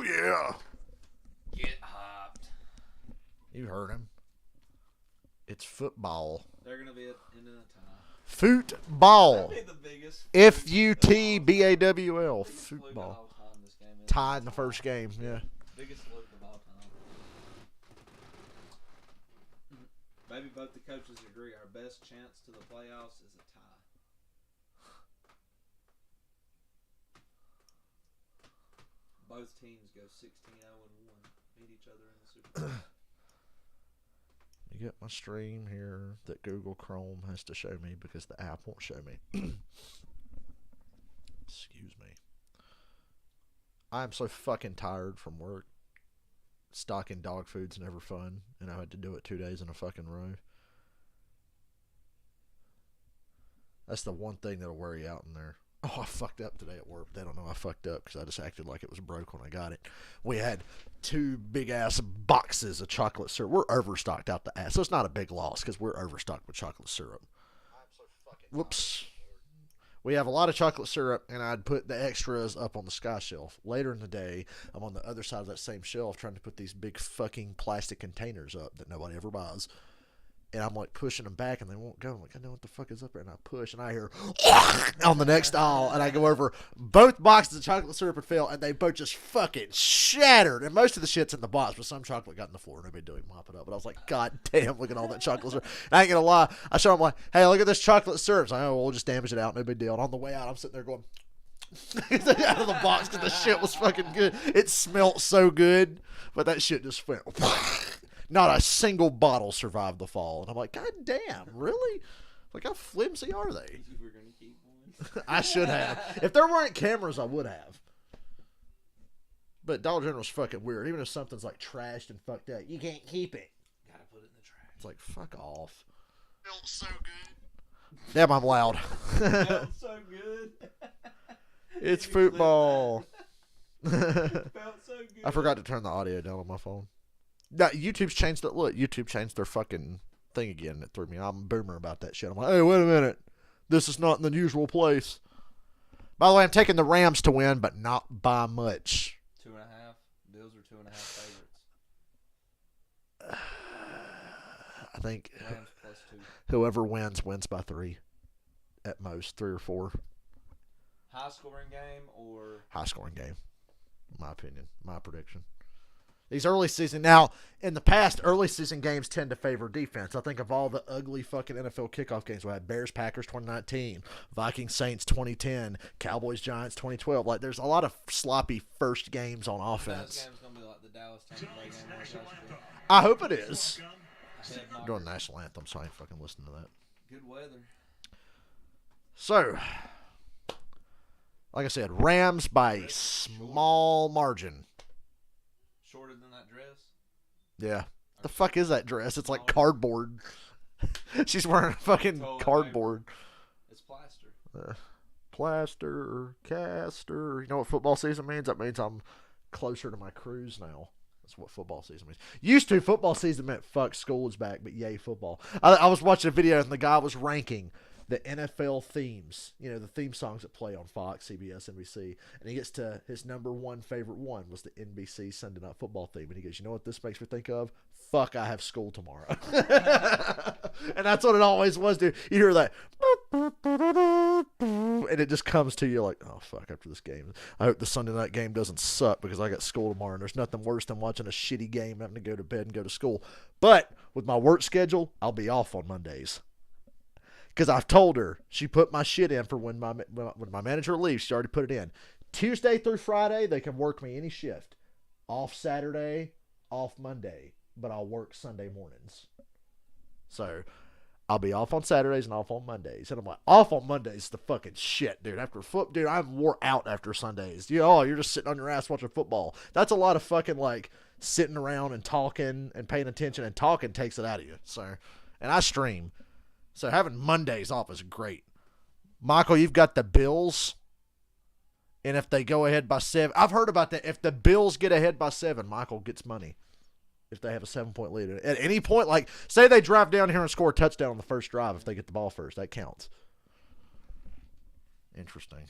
yeah. Get hopped. You heard him. It's football. They're going to be in a tie. Football. That'd be the biggest F-U-T-B-A-W-L. Football. Tie in the first game, yeah. Biggest fluke of all time. Maybe both the coaches agree our best chance to the playoffs is a tie. Both teams go 16-0-1, meet each other in the Super Bowl. You get my stream here that Google Chrome has to show me because the app won't show me. Excuse me. I'm so fucking tired from work. Stocking dog food's never fun, and I had to do it 2 days in a fucking row. That's the one thing that'll wear you out in there. Oh, I fucked up today at work. They don't know I fucked up because I just acted like it was broke when I got it. We had 2 big-ass boxes of chocolate syrup. We're overstocked out the ass, so it's not a big loss because we're overstocked with chocolate syrup. Whoops. We have a lot of chocolate syrup, and I'd put the extras up on the sky shelf. Later in the day, I'm on the other side of that same shelf trying to put these big fucking plastic containers up that nobody ever buys. And I'm like pushing them back, and they won't go. I'm like, I know what the fuck is up there. And I push, and I hear on the next aisle, and I go over. Both boxes of chocolate syrup had fell, and they both just fucking shattered. And most of the shit's in the box, but some chocolate got in the floor. Nobody doing mop it up. But I was like, God damn, look at all that chocolate syrup. And I ain't gonna lie. I show them like, hey, look at this chocolate syrup. So, oh, well, we'll just damage it out. No big deal. And on the way out, I'm sitting there going out of the box because the shit was fucking good. It smelt so good, but that shit just went. Not a single bottle survived the fall. And I'm like, God damn, really? Like, how flimsy are they? You were going to keep one? I should have. If there weren't cameras, I would have. But Dollar General's fucking weird. Even if something's like trashed and fucked up, you can't keep it. Gotta put it in the trash. It's like, fuck off. Felt so good. Damn, I'm loud. Felt so good. It's football. Felt so good. I forgot to turn the audio down on my phone. No, YouTube's changed it. Look, YouTube changed their fucking thing again. It threw me. I'm a boomer about that shit. I'm like, hey, wait a minute. This is not in the usual place. By the way, I'm taking the Rams to win, but not by much. 2.5. Bills are 2.5 favorites. I think Rams +2. whoever wins by 3. At most, 3 or 4. High scoring game or High scoring game. In my opinion. My prediction. These early season, now, in the past, early season games tend to favor defense. I think of all the ugly fucking NFL kickoff games, we had Bears-Packers 2019, Vikings-Saints 2010, Cowboys-Giants 2012. Like, there's a lot of sloppy first games on offense. That game's going to be like the Dallas Tampa Bay game last year. I hope it is. I I'm doing national anthem, so I ain't fucking listening to that. Good weather. So, like I said, Rams by a small margin. Shorter than that dress? Yeah. The fuck is that dress? It's like cardboard. She's wearing fucking cardboard. It's plaster. Plaster, caster. You know what football season means? That means I'm closer to my cruise now. That's what football season means. Used to, football season meant fuck, school is back, but yay, football. I was watching a video, and the guy was ranking the NFL themes, you know, the theme songs that play on Fox, CBS, NBC, and he gets to his number one favorite one was the NBC Sunday Night Football theme, and he goes, you know what this makes me think of? Fuck, I have school tomorrow. And that's what it always was, dude. You hear that, and it just comes to you like, oh, fuck, after this game. I hope the Sunday night game doesn't suck because I got school tomorrow, and there's nothing worse than watching a shitty game having to go to bed and go to school. But with my work schedule, I'll be off on Mondays. Because I've told her, she put my shit in for when my manager leaves. She already put it in. Tuesday through Friday, they can work me any shift. Off Saturday, off Monday. But I'll work Sunday mornings. So, I'll be off on Saturdays and off on Mondays. And I'm like, off on Mondays is the fucking shit, dude. Dude, I'm wore out after Sundays. You're just sitting on your ass watching football. That's a lot of fucking, like, sitting around and talking and paying attention. And talking takes it out of you. So, and I stream. So having Mondays off is great. Michael, you've got the Bills. And if they go ahead by 7, I've heard about that. If the Bills get ahead by 7, Michael gets money. If they have a 7-point lead. At any point, like, say they drive down here and score a touchdown on the first drive if they get the ball first. That counts. Interesting.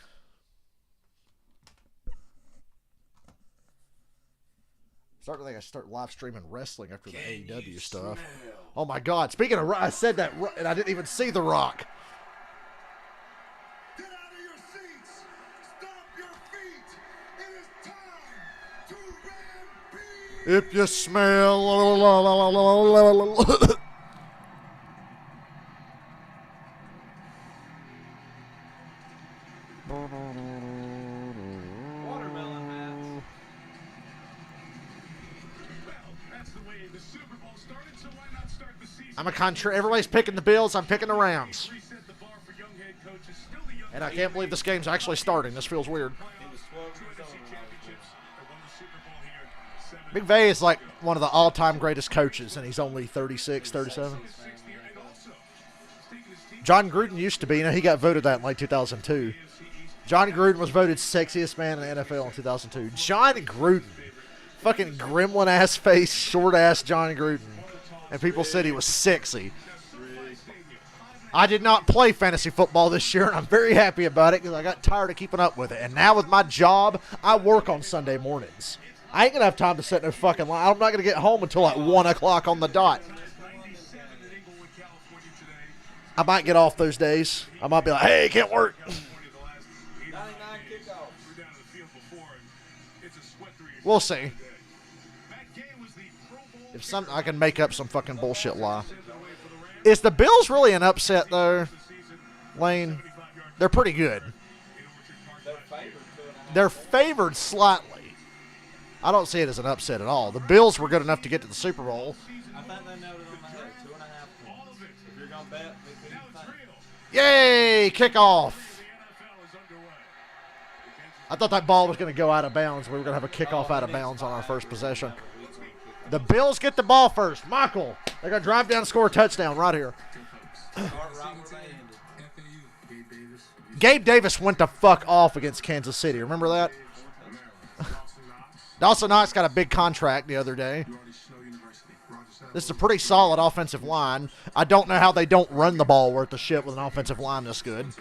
Starting to think I should start live streaming wrestling after the AEW stuff. Oh my God! Speaking of, I said that and I didn't even see The Rock. Get out of your seats! Stomp your feet! It is time to rampage! If you smell. Watermelon hats. Well, that's the way the Super Bowl started, so why not start the season? I'm a contrary. Everybody's picking the Bills. I'm picking the Rams. Reset the bar for young head coaches. Still the young And I can't believe this game's actually starting. This feels weird. He was 12 Two years NFC old. championships. They won the Super Bowl here. 7 McVay is like one of the all-time greatest coaches, and he's only 36, 37. and also taking his team John Gruden used to be. He got voted that in like 2002. John Gruden was voted sexiest man in the NFL in 2002. John Gruden. Fucking gremlin-ass face, short-ass John Gruden. And people said he was sexy. I did not play fantasy football this year, and I'm very happy about it because I got tired of keeping up with it. And now with my job, I work on Sunday mornings. I ain't going to have time to sit in a fucking line. I'm not going to get home until like 1 o'clock on the dot. I might get off those days. I might be like, hey, can't work. 99 kickoff. We'll see. If I can make up some fucking bullshit lie. Is the Bills really an upset, though, Lane? They're pretty good. They're favored 2.5. They're favored slightly. I don't see it as an upset at all. The Bills were good enough to get to the Super Bowl. I think they nailed it on the head. 2.5 points. If you're going to bet, we couldn't think. Yay! Kickoff. I thought that ball was going to go out of bounds. We were going to have a kickoff out of bounds on our first possession. The Bills get the ball first. Michael, they're going to drive down and score a touchdown right here. Start right where they ended. Gabe Davis went the fuck off against Kansas City. Remember that? Dawson Knox got a big contract the other day. This is a pretty solid offensive line. I don't know how they don't run the ball worth of shit with an offensive line this good. They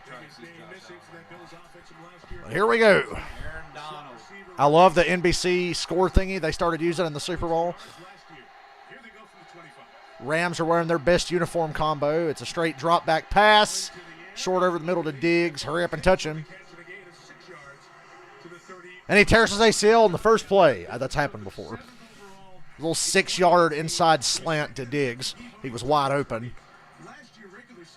try to keep Josh Allen. But here we go. Aaron Donald. I love the NBC score thingy they started using in the Super Bowl. Rams are wearing their best uniform combo. It's a straight drop back pass. Short over the middle to Diggs. Hurry up and touch him. And he tears his ACL in the first play. That's happened before. A little 6-yard inside slant to Diggs. He was wide open.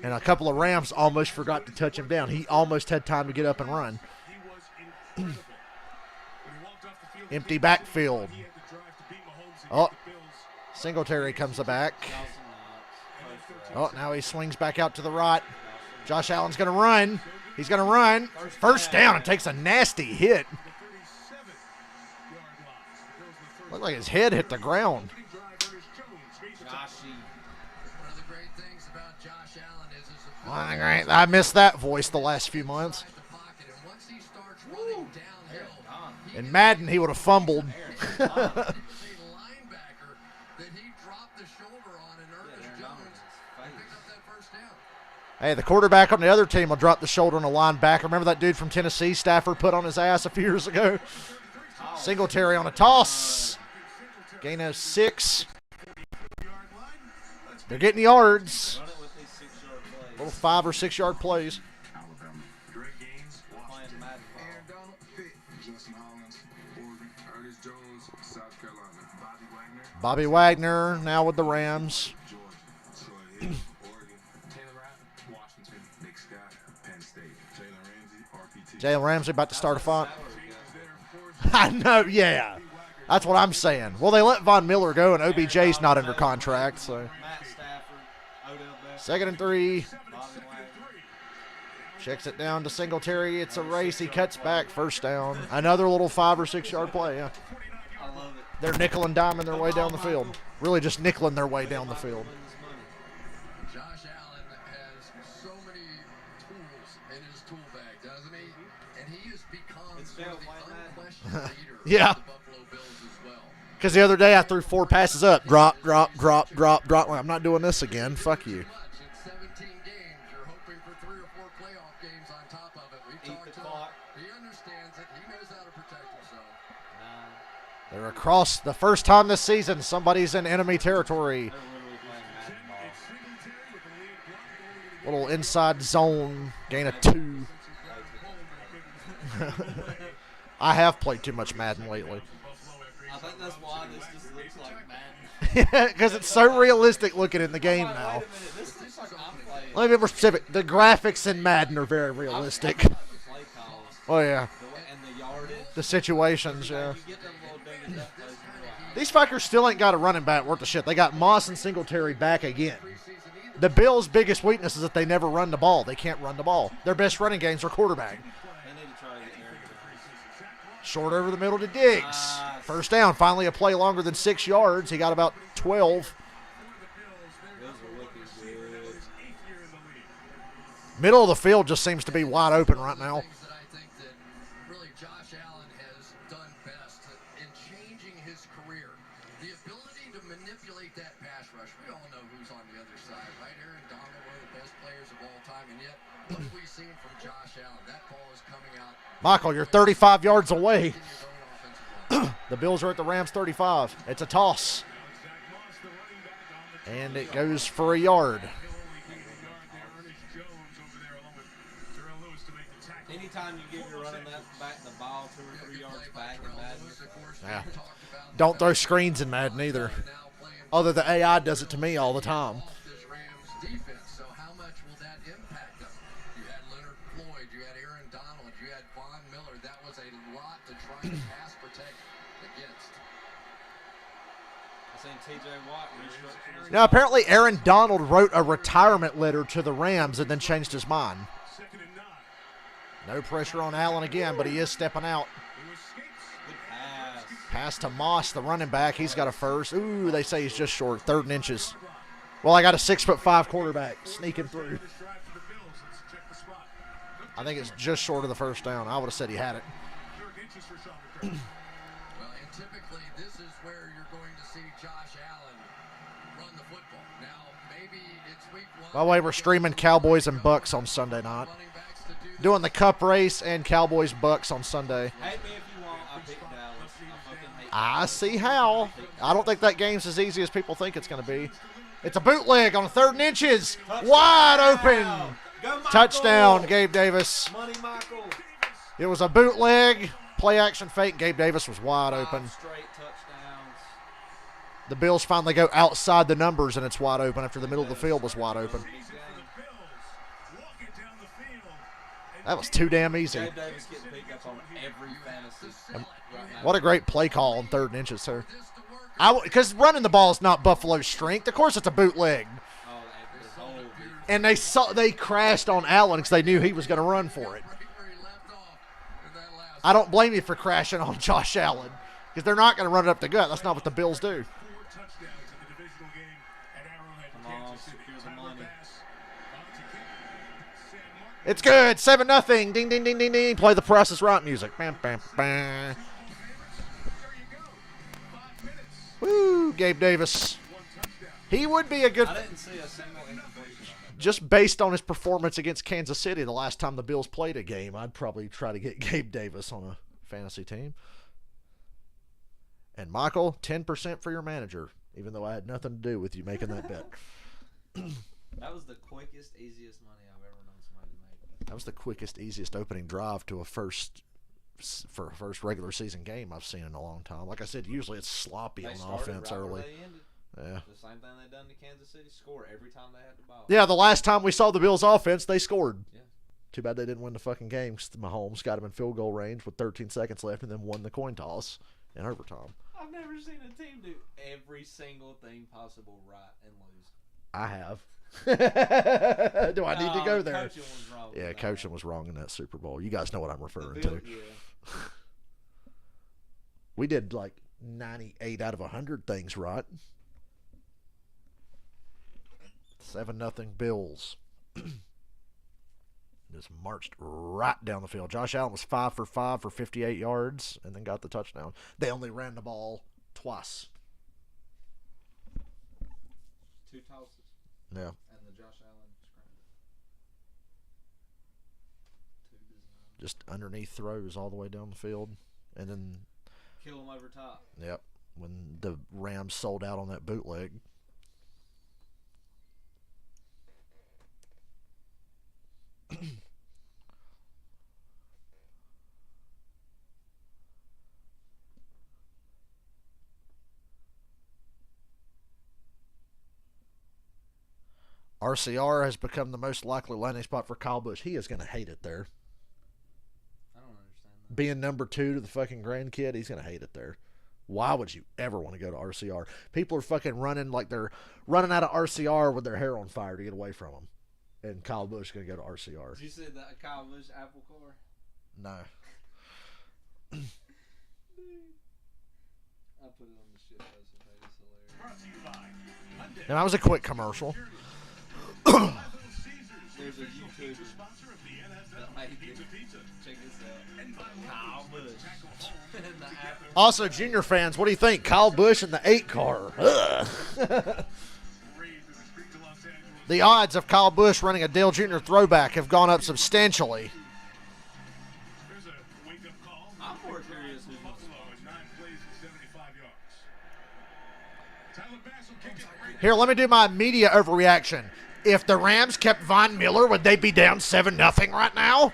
And a couple of Rams almost forgot to touch him down. He almost had time to get up and run. Empty backfield. Oh, Singletary comes back. Oh, now he swings back out to the right. Josh Allen's going to run. He's going to run. First down and takes a nasty hit. Looked like his head hit the ground. Joshy. One of the great things about Josh Allen is his Well, great. I missed that voice the last few months. ability to pocket, and once he starts running downhill, he In Madden, he would have fumbled. a linebacker that he dropped the shoulder on in Ernest Aaron Donald Jones and picked up that first down. Hey, the quarterback on the other team will drop the shoulder on a linebacker. Remember that dude from Tennessee, Stafford, put on his ass a few years ago? Singletary on a toss. Gain of 6. They're getting yards. Run it with these 6-yard plays. Little 5 or 6 yard plays. Alabama. Greg Gaines, Playing Madden ball. Aaron Donald, Justin Hollins, Oregon. Ernest Jones, South Carolina. Bobby Wagner, Bobby Wagner now with the Rams. Georgia. Troy Hill, Oregon. Taylor Rapp, Washington. Nick Scott, Penn State. Jalen Ramsey, RPT. Jalen Ramsey about to start a fight. Salary cap. I know, yeah. That's what I'm saying. Well, they let Von Miller go, and OBJ's not under contract. So Matt Stafford, Odell Beckham, 2nd and 3. Bobby Wagner. Checks it down to Singletary. It's a race. He cuts back. First down. Another little 5 or 6 yard play. Yeah. I love it. They're nickel and diming their way down the field. Really just nickeling their way down the field. Josh Allen has so many tools in his tool bag, doesn't he? And he has become It's sort of Dale the White unquestioned leader Yeah. of the Buffalo Bills as well. Because the other day I threw 4 passes up. Drop, drop, drop, drop, drop. Like, I'm not doing this again. Fuck you. Much. It's 17 games. You're hoping for 3 or 4 playoff games on top of it. We've Eat talked the to him. clock. He understands it. He knows how to protect himself. They're across the first time this season. Somebody's in enemy territory. They're literally playing Madden ball. Little inside zone. Gain of 2. I have played too much Madden lately. I think that's why this just looks like Madden. Because it's so realistic looking in the game Wait now. a minute, this looks like I'm playing. Let me be more specific. The graphics in Madden are very realistic. The play calls, Oh, yeah. and the yardage. The situations, yeah. You get them little dinged up plays and you're like, These fuckers still ain't got a running back worth of shit. They got Moss and Singletary back again. The Bills' biggest weakness is that they never run the ball. They can't run the ball. Their best running games are quarterback. they need to try to get Aaron Jones. Short over the middle to Diggs. First down. Finally a play longer than 6 yards. He got about 12. Bills are looking good. Middle of the field just seems to be wide open right now. Things that I think that really Josh Allen has done best in changing his career. The ability to manipulate that pass rush. We all know who's on the other side, right? Aaron Donald, one of the best players of all time, and yet what have we seen from Josh Allen? That ball is coming out. Michael, you're 35 yards away. In his own offensive line. The Bills are at the Rams 35. It's a toss. And it goes for a yard. Anytime you give your running that back the ball 2 or 3 yards back in Madden, Yeah. Don't throw screens in Madden either. Although the AI does it to me all the time. This Rams defense. So how much will that impact them? You had Leonard Floyd, you had Aaron Donald, you had Von Miller. That was a lot to try to pass protect against. I seen T.J. Watt restructure his Now, apparently Aaron Donald wrote a retirement letter to the Rams and then changed his mind. No pressure on Allen again, but he is stepping out. good pass. Pass to Moss, the running back. He's got a first. Ooh, they say he's just short. 3rd and inches. Well, I got a 6'5" quarterback sneaking through. I think it's just short of the first down. I would have said he had it. Well, and typically this is where you're going to see Josh Allen run the football. Now, maybe it's week 1. By the way, we're streaming Cowboys and Bucks on Sunday night. Running backs to do Doing the Cup race and Cowboys Bucks on Sunday. Hate me if you want. I picked Dallas. I fucking hate I see how. I don't think that game's as easy as people think it's going to be. It's a bootleg on 3rd and inches. Wide open. Go Michael! Touchdown, Gabe Davis. Money Michael. It was a bootleg. Play action fake. Gabe Davis was wide open. 5 straight touchdowns. The Bills finally go outside the numbers, and it's wide open after the middle of the field was wide open. Big game. That was too damn easy. Gabe Davis getting picked up on every fantasy right now. What a great play call on 3rd and inches, sir. Because running the ball is not Buffalo's strength. Of course, it's a bootleg. Oh, and this whole And they crashed on Allen because they knew he was going to run for it. right where he left off in that last I don't blame you for crashing on Josh Allen because they're not going to run it up the gut. That's not what the Bills do. Come on, secure the money. It's good. 7-0. Ding, ding, ding, ding, ding. Play the Price is Right music. Bam, bam, bam. Woo, Gabe Davis. He would be a good, I didn't see a single incompletion on that. just based on his performance against Kansas City the last time the Bills played a game, I'd probably try to get Gabe Davis on a fantasy team. And Michael, 10% for your manager, even though I had nothing to do with you making that bet. That was the quickest, easiest money I've ever known somebody make. That was the quickest, easiest opening drive to a first regular season game I've seen in a long time. Like I said, usually it's sloppy They on started offense right where early. they ended. Yeah. The same thing they done to Kansas City. Score every time they had the ball. Yeah, the last time we saw the Bills offense, they scored. Yeah. Too bad they didn't win the fucking game. 'Cause Mahomes got him in field goal range with 13 seconds left and then won the coin toss in overtime. I've never seen a team do every single thing possible right and lose. I have. Do I need to go there? Coaching was wrong. Yeah, coaching was wrong in that Super Bowl. You guys know what I'm The referring Bill- to. yeah. We did like 98 out of 100 things right. 7-0 Bills. Just marched right down the field. Josh Allen was 5 for 5 for 58 yards and then got the touchdown. They only ran the ball twice. 2 tosses Yeah. and the Josh Allen scramble. 2 design. Just underneath throws all the way down the field. And then Kill him over top. Yep. When the Rams sold out on that bootleg. RCR has become the most likely landing spot for Kyle Busch. He is going to hate it there. I don't understand that. Being number 2 to the fucking grandkid, he's going to hate it there. Why would you ever want to go to RCR? People are fucking running like they're running out of RCR with their hair on fire to get away from them. And Kyle Busch is going to go to RCR. Did you say that Kyle Busch Apple car? No. I put it on the shit post and made it hilarious. Brought to you by Hyundai. And that was a quick commercial. There's a YouTuber Sponsor of the NFL. that made Pizza it. Pizza. Check this out. And by Kyle Lowe's. Busch. Tackle home. And the Apple. Also, Junior fans, what do you think? Kyle Busch and the 8 car. Ugh. Raised in the streets of Los Angeles. The odds of Kyle Busch running a Dale Jr. throwback have gone up substantially. There's a wake-up call. I'm more curious who's going to Buffalo in 9 plays and 75 yards. Tyler Bass will kick it right. Here, let me do my media overreaction. If the Rams kept Von Miller, would they be down 7-0 right now?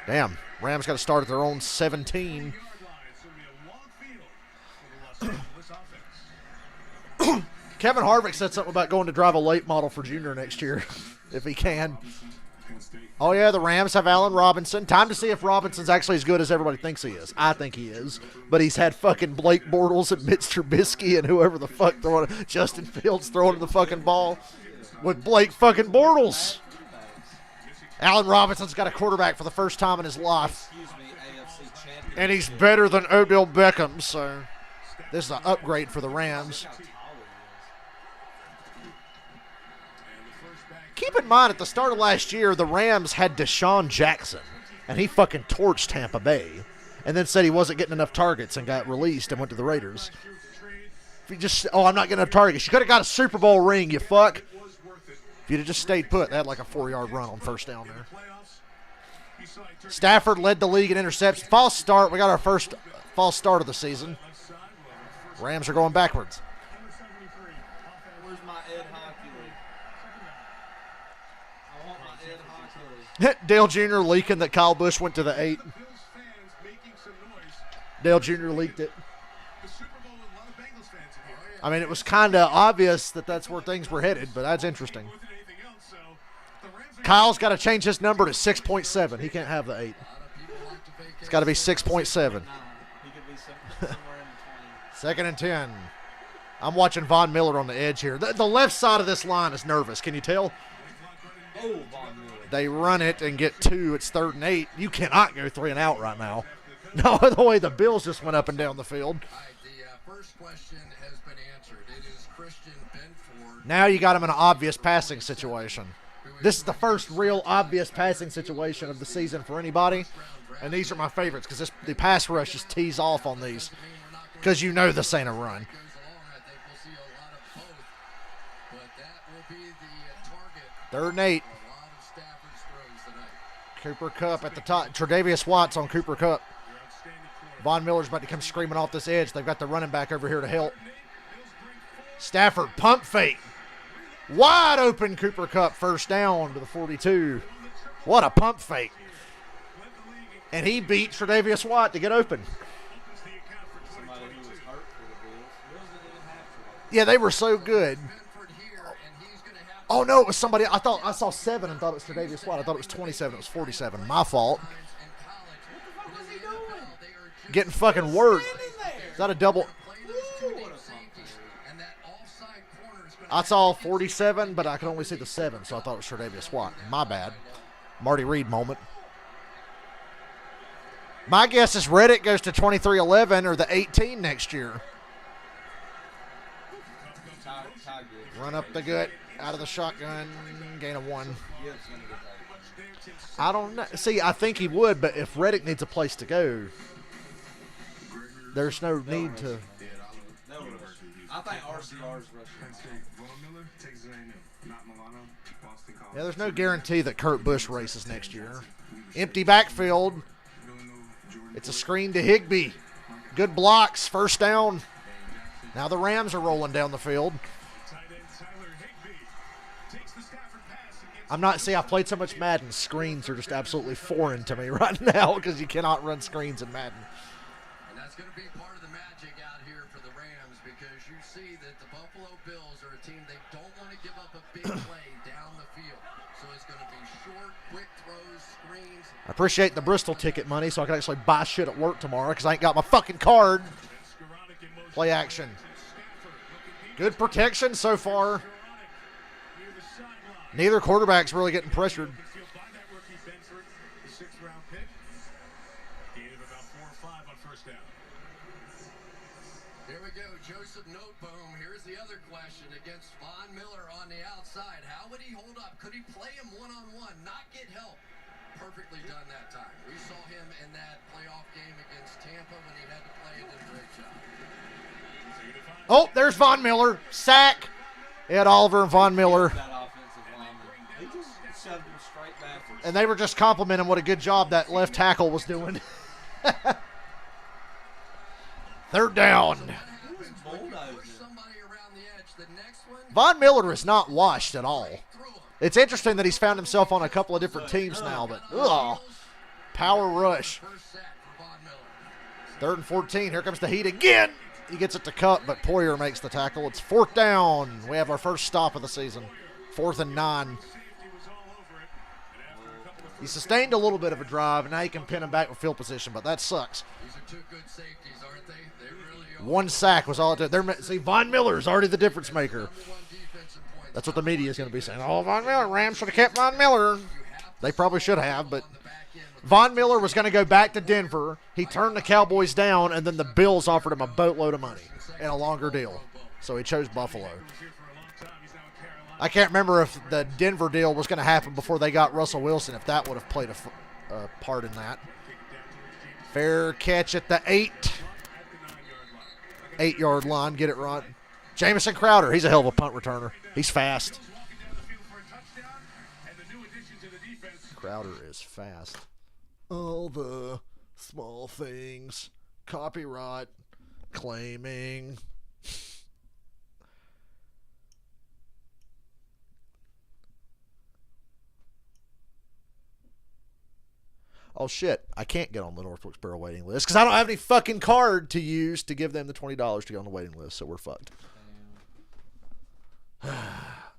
Damn, Rams got to start at their own 17. Yard line. It's going to be a long field for the Los Angeles offense. Kevin Harvick said something about going to drive a late model for Junior next year, if he can. Penn State. Oh, yeah, the Rams have Allen Robinson. Time to see if Robinson's actually as good as everybody thinks he is. I think he is. But he's had fucking Blake Bortles and Mitch Trubisky and whoever the fuck throwing it. Justin Fields throwing the fucking ball with Blake fucking Bortles. Allen Robinson's got a quarterback for the first time in his life. Excuse me, AFC champion. And he's better than Odell Beckham, so this is an upgrade for the Rams. Look how tall he is. And the first back. Keep in mind, at the start of last year, the Rams had Deshaun Jackson, and he fucking torched Tampa Bay, and then said he wasn't getting enough targets and got released and went to the Raiders. Here's the trade. If you just, I'm not getting enough targets. You could have got a Super Bowl ring, you fuck. It was worth it. If you'd have just stayed put, they had like a 4-yard run on first down there. Playoffs. You saw it turn Stafford led the league in interceptions. False start. We got our first false start of the season. left side. Well, first Rams are going backwards. number 73. Where's my Ed Hockley? I want my Ed Hockley. Dale Jr. leaking that Kyle Busch went to the 8. Bills fans making some noise. Dale Jr. leaked it. The Super Bowl with a lot of Bengals fans in here. I mean, it was kind of obvious that that's where things were headed, but that's interesting. More than anything else, so the Rams are Kyle's got to change his number to 6.7. He can't have the 8. It's got to be 6.7. He could be somewhere in between. Second and 10. I'm watching Von Miller on the edge here. The left side of this line is nervous. Can you tell? Oh, Von Miller. They run it and get 2. It's 3rd and 8. You cannot go 3 and out right now. No, the way the Bills just went up and down the field. All right, the first question has been answered. It is Christian Benford. Now you got him in an obvious passing situation. This is the first real obvious passing situation of the season for anybody. And these are my favorites because the pass rush just tees off on these because you know this ain't a run. Goes along, I think we'll see a lot of both. But that will be the target 3rd and 8. for a lot of Stafford's throws tonight. Cooper Kupp at the top. Tre'Davious Watts on Cooper Kupp. Von Miller's about to come screaming off this edge. They've got the running back over here to help. Stafford pump fake. Wide open Cooper Kupp, first down to the 42. What a pump fake. And he beat Tre'Davious Watt to get open. Somebody who was hurt for the Bills. Bills didn't even have to. Yeah, they were so good. Benford here, and he's going to have Oh, no, it was somebody. I saw 7 and thought it was Tre'Davious Watt. I thought it was 27. It was 47. My fault. times in college. But in the NFL, they are just Getting fucking worked. Is that a double? play those two deep safeties, and that offside corner is going I saw 47, but I could only see the 7, so I thought it was Tre'Davious Watt. My bad. Marty Reed moment. My guess is Reddick goes to 23-11 or the 18 next year. Ty Gibbs. Run up the gut, out of the shotgun, gain of 1. Gibbs going to get that. I don't know. See, I think he would, but if Reddick needs a place to go, there's no need to. They'll rush. I think RCR's rushing. Von Miller, Texas A&M, not Milano, Boston College. Yeah, there's no guarantee that Kurt Busch races next year. Empty backfield. It's a screen to Higbee. Good blocks. First down. Now the Rams are rolling down the field. Tight end Tyler Higbee takes the Stafford pass and gets I'm not, see, I've played so much Madden. Screens are just absolutely foreign to me right now because you cannot run screens in Madden. And that's going to be part of the magic out here for the Rams because you see that the Buffalo Bills are a team, they don't want to give up a big play down the field. So it's going to be short, quick throws, screens. I appreciate the Bristol ticket money so I can actually buy shit at work tomorrow because I ain't got my fucking card. Skoranek in motion. Play action. Stafford looking deep. Good protection so far. Skoranek near the sideline. Neither quarterback's really getting pressured. Concealed by that rookie Benford, the 6th-round pick. Gain of about 4 or 5 on first down. Here we go, Joseph Noteboom. Here's the other question against Von Miller on the outside. How would he hold up? Could he play him one-on-one, not get help? Perfectly done that time. We saw him in that playoff game against Tampa when he had to play and did a great job. Oh, there's Von Miller. Sack. Ed Oliver and Von Miller. That offensive lineman. They just shoved him straight backwards. And they were just complimenting what a good job that left tackle was doing. Third down. What happens when you bulldozing. push somebody around the edge? The next one, Von Miller is not washed at all. through him. It's interesting that he's found himself on a couple of different teams now, but power rush. First sack for Von Miller. 3rd and 14. Here comes the heat again. He gets it to Cup, but Poyer makes the tackle. It's 4th down. We have our first stop of the season. 4th and 9. Safety was all over it. And after a couple of He sustained a little bit of a drive, and now he can pin him back with field position, but that sucks. These are two good safeties, aren't they? They really are. One sack was all it took. See, Von Miller's already the difference maker. Number one defensive points. That's what the media is going to be saying. Oh, Von Miller. Rams should have kept Von Miller. They probably should have, but On the back end with Von Miller was going to go back to Denver. He turned the Cowboys down, and then the Bills offered him a boatload of money and a longer deal. So he chose Buffalo. was here for a long time. He's now in Carolina. I can't remember if the Denver deal was going to happen before they got Russell Wilson, if that would have played a part in that. Fair catch at the 8. At the 9-yard line. 8-yard line. Get it right. Jamison Crowder. He's a hell of a punt returner. He's fast. Bills walking down the field for a touchdown, and the new addition to the defense. Crowder is fast. All the small things. Copyright. Claiming. Oh shit, I can't get on the North Wilkesboro waiting list because I don't have any fucking card to use to give them the $20 to get on the waiting list, so we're fucked.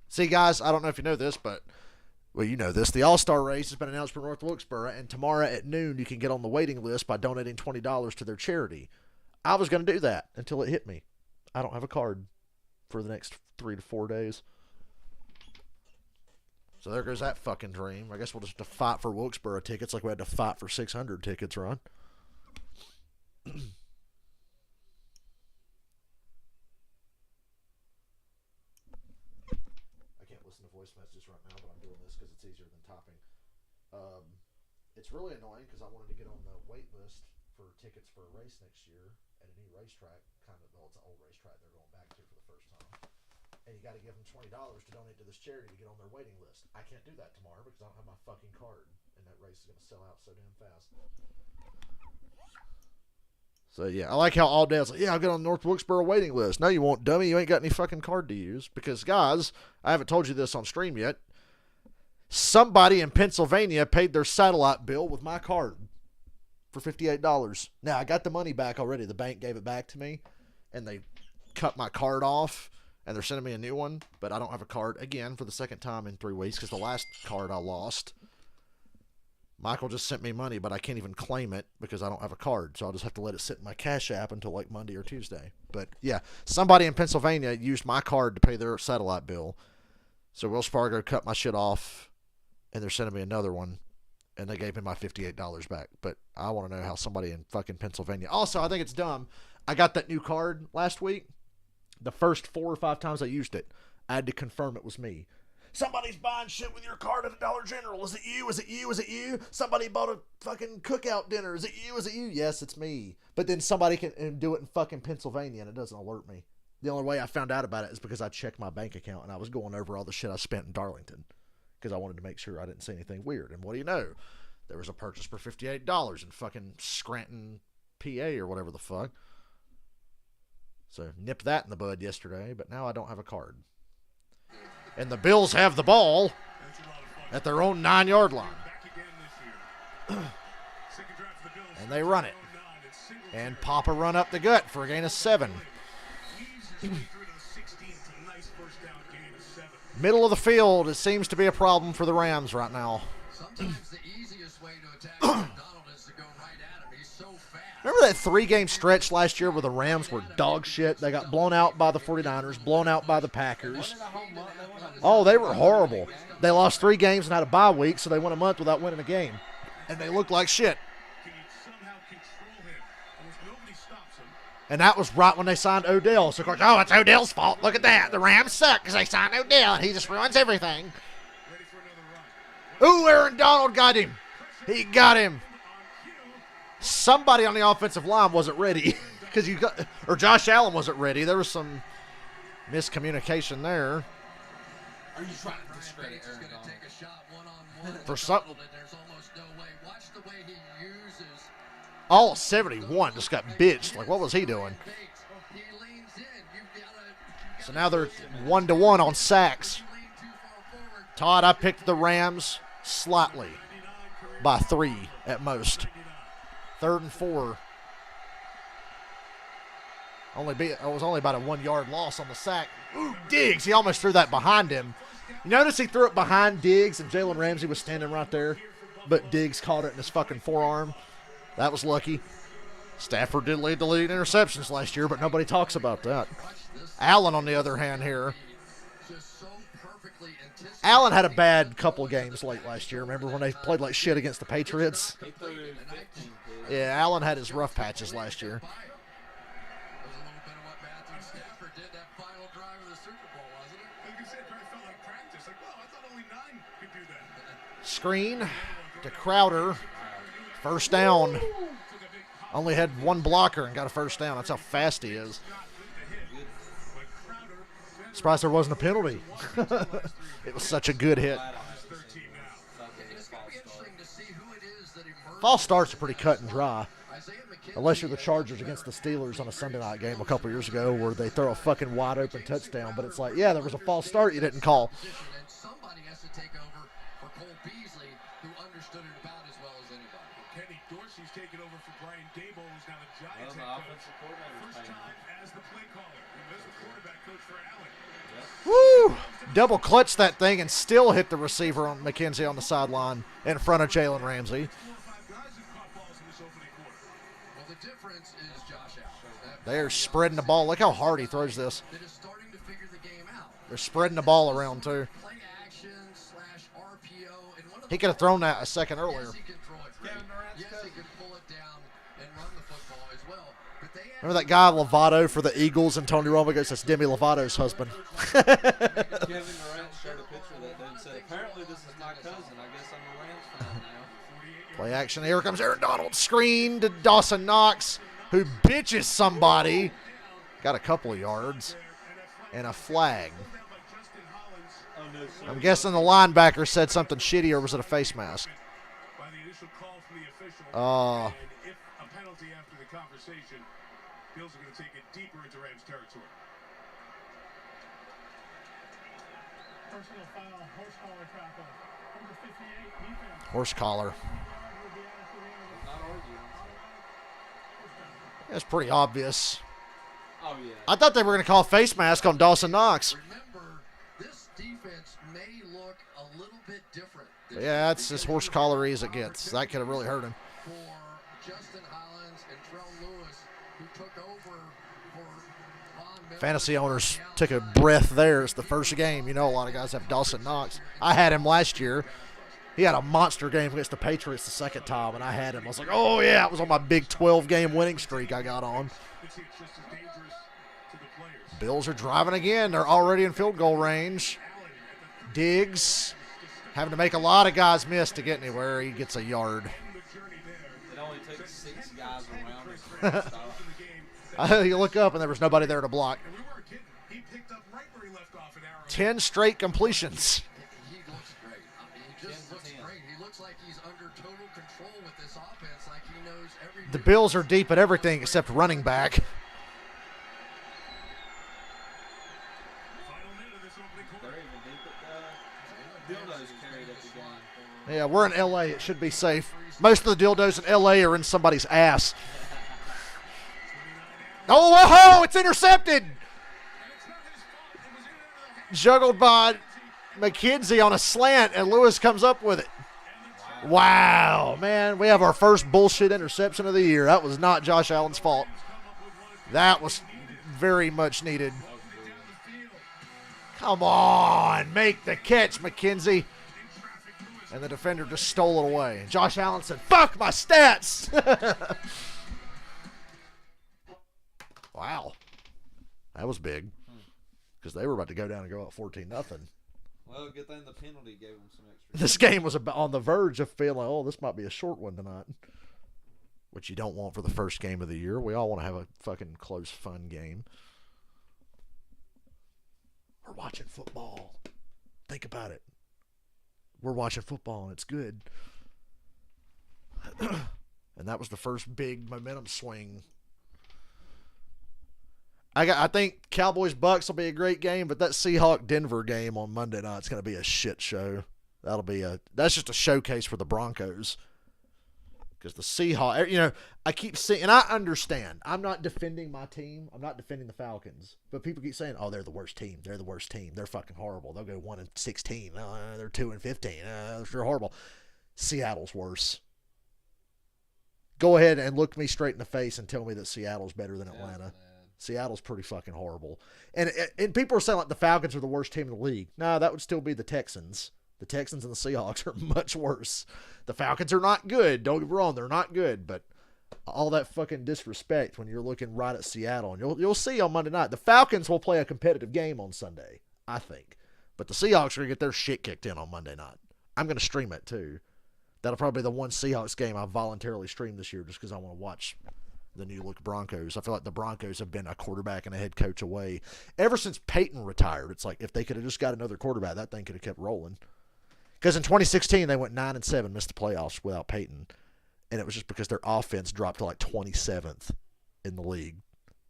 See, guys, I don't know if you know this, but, well, you know this. The All-Star race has been announced for North Wilkesboro, and tomorrow at noon you can get on the waiting list by donating $20 to their charity. I was going to do that until it hit me. I don't have a card for the next 3 to 4 days. So there goes that fucking dream. I guess we'll just have to fight for Wilkesboro tickets like we had to fight for 600 tickets, Ron. I can't listen to voice messages right now, but I'm doing this because it's easier than typing. It's really annoying because I wanted to get on the wait list for tickets for a race next year at a new racetrack. Well, it's an old racetrack they're going back to for the first time. And you got to give them $20 to donate to this charity to get on their waiting list. I can't do that tomorrow because I don't have my fucking card, and that race is going to sell out so damn fast. So yeah, I like how all day I was like, yeah, I'll get on the North Wilkesboro waiting list. No, you won't, dummy. You ain't got any fucking card to use. Because, guys, I haven't told you this on stream yet. Somebody in Pennsylvania paid their satellite bill with my card for $58. Now, I got the money back already. The bank gave it back to me, and they cut my card off. And they're sending me a new one, but I don't have a card again for the second time in 3 weeks because the last card I lost. Michael just sent me money, but I can't even claim it because I don't have a card. So I'll just have to let it sit in my Cash App until like Monday or Tuesday. But yeah, somebody in Pennsylvania used my card to pay their satellite bill. So Wells Fargo cut my shit off, and they're sending me another one, and they gave me my $58 back. But I want to know how somebody in fucking Pennsylvania. Also, I think it's dumb. I got that new card last week. The first 4 or 5 times I used it, I had to confirm it was me. Somebody's buying shit with your card at a Dollar General. Is it you? Is it you? Is it you? Somebody bought a fucking cookout dinner. Is it you? Is it you? Yes, it's me. But then somebody can do it in fucking Pennsylvania and it doesn't alert me. The only way I found out about it is because I checked my bank account and I was going over all the shit I spent in Darlington because I wanted to make sure I didn't see anything weird. And what do you know? There was a purchase for $58 in fucking Scranton, PA or whatever the fuck. So nipped that in the bud yesterday, but now I don't have a card. And the Bills have the ball That's a lot of fun. at their own 9-yard line. Back again this year. Second drive for the Bills. And they run it. 9, it's single And pop a run up the gut for a gain of 7. weaves his way through to the 16. It's a nice first down gain of 7. Middle of the field, it seems to be a problem for the Rams right now. Sometimes the easiest way to attack Aaron Donald is to go right at him. He's so fast. Remember that 3-game stretch last year where the Rams were dog shit? They got blown out by the 49ers, blown out by the Packers. Oh, they were horrible. They lost 3 games and had a bye week, so they went a month without winning a game. And they looked like shit. Can he somehow control him? Almost nobody stops him. And that was right when they signed Odell. So, of course, oh, it's Odell's fault. Look at that. The Rams suck because they signed Odell, and he just ruins everything. Ready for another run. Ooh, Aaron Donald got him. He got him. On cue. Somebody on the offensive line wasn't ready because or Josh Allen wasn't ready. There was some miscommunication there. Are you trying to Brian discredit Bates is Aaron going to Donald? take a shot one-on-one. For with something- Donald, and there's almost no way. Watch the way he uses All 71 just got bitched. Like, what was he doing? Bates. He leans in. You've got to So now they're 1-1 on sacks. lean too far forward. Todd, I picked the Rams slightly by 3 at most. 3rd and 4. It was only about a 1-yard loss on the sack. Ooh, Diggs, he almost threw that behind him. You notice he threw it behind Diggs and Jalen Ramsey was standing right there, but Diggs caught it in his fucking forearm. That was lucky. Stafford did lead the league in interceptions last year, but nobody talks about that. Allen, on the other hand, here. Just so perfectly anticipated. Allen had a bad couple of games late last year. Remember when they played like shit against the Patriots? He threw 15 picks. Yeah, Allen had his rough patches last year. That was a little bit of what Matthew Stafford did that final drive of the Super Bowl, wasn't it? Like you said, it probably felt like practice. Like, wow, I thought only 9 could do that. Screen to Crowder. First down. Took a big hop Only had one blocker and got a first down. That's how fast he is. shot with the hit. But Crowder, Surprised there wasn't a penalty. It was such a good hit. Glad I haven't 13 seen now. something It's this going to be false start. interesting to see who it is that emerges. False starts are pretty cut and dry. Isaiah McKenzie, Unless you're the Chargers against the Steelers on a Sunday night game a couple years ago where they throw a fucking wide open touchdown. But it's like, yeah, there was a false start you didn't call. position, and somebody has to take over for Cole Beasley, who understood it about as well as anybody. Kenny Dorsey's taking over for Brian Dable, who's now the Well, Giants the head coach. offensive coordinator's First paying time as the play caller. He was the quarterback coach for Allen. Woo! Double clutched that thing and still hit the receiver on McKenzie on the sideline in front of Jalen Ramsey. 4 or 5 guys who caught balls in this opening quarter. Well, the difference is Josh Allen. They're spreading the ball. Look how hard he throws this. That is starting to figure the game out. They're spreading the ball around, too. Play action / RPO, and one of He the could have thrown that a second earlier. Yes, he can throw it great. Kevin Durant's Yes, he cousin. can pull it down and run the football as well. But they have Remember that guy Lovato for the Eagles and Tony Romo goes, that's Demi Lovato's husband. Kevin Durant shared a picture that dude said, apparently this is my cousin. I guess I'm a Rams fan now. Play action. Here comes Aaron Donald. Screen to Dawson Knox, who bitches somebody. Got a couple of yards and a flag. Oh, no, sir. I'm guessing the linebacker said something shitty, or was it a face mask? By the initial call from the official. Uh, And if a penalty after the conversation, Bills are going to take it deeper into Rams territory. Personal foul, horse collar tackle. Number 58, defense. Horse collar. Will be added to the end of the Not arguing. That's pretty obvious. Oh, yeah. I thought they were going to call face mask on Dawson Knox. remember this defense may look a little bit different. this Yeah, year that's as because horse of collar as it gets. That could have really hurt him. For Justin Hollins and Trell Lewis, who took over for Von Miller. Fantasy owners took a breath there. It's the first game. You know, a lot of guys have Dawson Knox. I had him last year. He had a monster game against the Patriots the second time, and I had him. I was like, oh, yeah, it was on my big 12-game winning streak I got on. It's just as dangerous to the players. Bills are driving again. They're already in field goal range. Diggs having to make a lot of guys miss to get anywhere. He gets a yard. The journey there. It only takes 6 guys around him for him to stop. In the game. You look up, and there was nobody there to block. And we weren't kidding. He picked up right where he left off an hour. 10 straight completions. He looks great. I mean, he just 10 to looks 10. great. He looks like he's under total control with this offense, like he knows every The Bills are deep at everything except running back. dildos carried at the game. Yeah, we're in LA. It should be safe. Most of the dildos in LA are in somebody's ass. Oh, whoa, it's intercepted. Juggled by McKenzie on a slant, and Lewis comes up with it. Wow, man, we have our first bullshit interception of the year. That was not Josh Allen's fault. That was very much needed. Come on, make the catch, McKenzie. And the defender just stole it away. Josh Allen said, fuck my stats. Wow. That was big. Because they were about to go down and go up 14-0. Well, good thing the penalty gave them some extra. This game was on the verge of feeling, oh, this might be a short one tonight. Which you don't want for the first game of the year. We all want to have a fucking close, fun game. We're watching football. Think about it. We're watching football, and it's good. And that was the first big momentum swing. I think Cowboys-Bucks will be a great game, but that Seahawks-Denver game on Monday night is going to be a shit show. That's just a showcase for the Broncos. Because the Seahawks, I keep seeing, and I understand. I'm not defending my team. I'm not defending the Falcons. But people keep saying, oh, they're the worst team. They're the worst team. They're fucking horrible. They'll go 1-16. They're 2-15. They're horrible. Seattle's worse. Go ahead and look me straight in the face and tell me that Seattle's better than Atlanta. Seattle's pretty fucking horrible. And people are saying like the Falcons are the worst team in the league. No, that would still be the Texans. The Texans and the Seahawks are much worse. The Falcons are not good. Don't get me wrong, they're not good. But all that fucking disrespect when you're looking right at Seattle. And you'll see on Monday night. The Falcons will play a competitive game on Sunday, I think. But the Seahawks are going to get their shit kicked in on Monday night. I'm going to stream it too. That'll probably be the one Seahawks game I voluntarily stream this year just because I want to watch the new look Broncos. I feel like the Broncos have been a quarterback and a head coach away ever since Peyton retired. It's like if they could have just got another quarterback, that thing could have kept rolling. Because in 2016 they went 9-7, missed the playoffs without Peyton, and it was just because their offense dropped to like 27th in the league.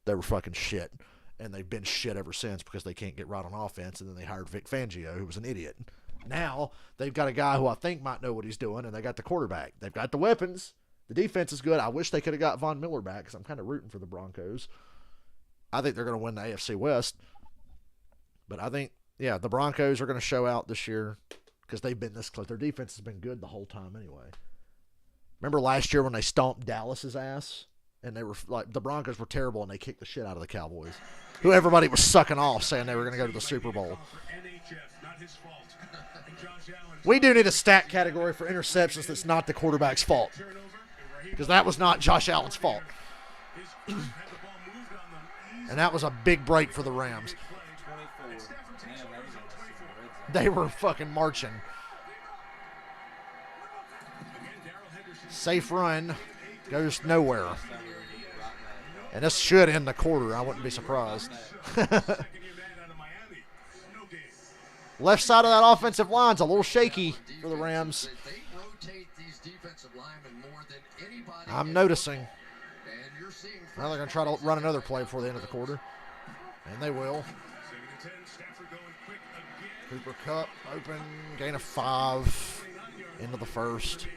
They were fucking shit, and they've been shit ever since because they can't get right on offense. And then they hired Vic Fangio, who was an idiot. Now they've got a guy who I think might know what he's doing, and they got the quarterback. They've got the weapons. The defense is good. I wish they could have got Von Miller back because I'm kind of rooting for the Broncos. I think they're going to win the AFC West. But I think, the Broncos are going to show out this year because they've been this close. Their defense has been good the whole time anyway. Remember last year when they stomped Dallas's ass? And they were like, the Broncos were terrible and they kicked the shit out of the Cowboys, who everybody was sucking off saying they were going to go to the Super Bowl. We do need a stat category for interceptions that's not the quarterback's fault. Because that was not Josh Allen's fault. And that was a big break for the Rams. 24. Man, that was a They were fucking marching. Safe run goes nowhere. And this should end the quarter. I wouldn't be surprised. Left side of that offensive line's a little shaky for the Rams. I'm noticing. Now they're going to try to run another play before the end of the quarter. And they will. Cooper Kupp open. Gain of 5. Into the first.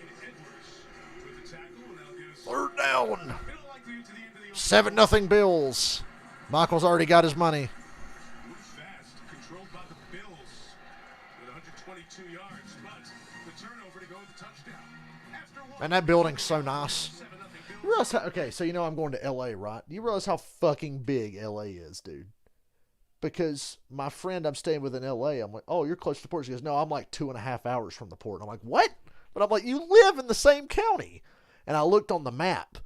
Third down. 7-0 Bills. Michael's already got his money. And that building's so nice. You realize how, okay, so I'm going to LA, right? Do you realize how fucking big LA is, dude? Because my friend I'm staying with in LA, I'm like, oh, you're close to the port. She goes, no, I'm like 2.5 hours from the port. And I'm like, what? But I'm like, you live in the same county. And I looked on the map.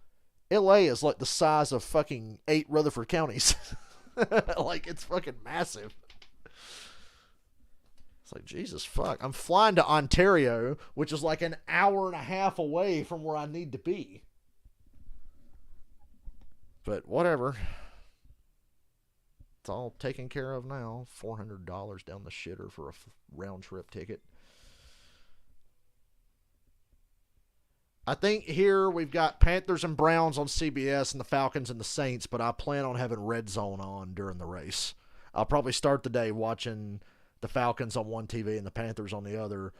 LA is like the size of fucking 8 Rutherford counties. Like, it's fucking massive. It's like, Jesus fuck. I'm flying to Ontario, which is like an hour and a half away from where I need to be. But whatever. It's all taken care of now. $400 down the shitter for a round trip ticket. I think here we've got Panthers and Browns on CBS and the Falcons and the Saints, but I plan on having Red Zone on during the race. I'll probably start the day watching the Falcons on one TV and the Panthers on the other.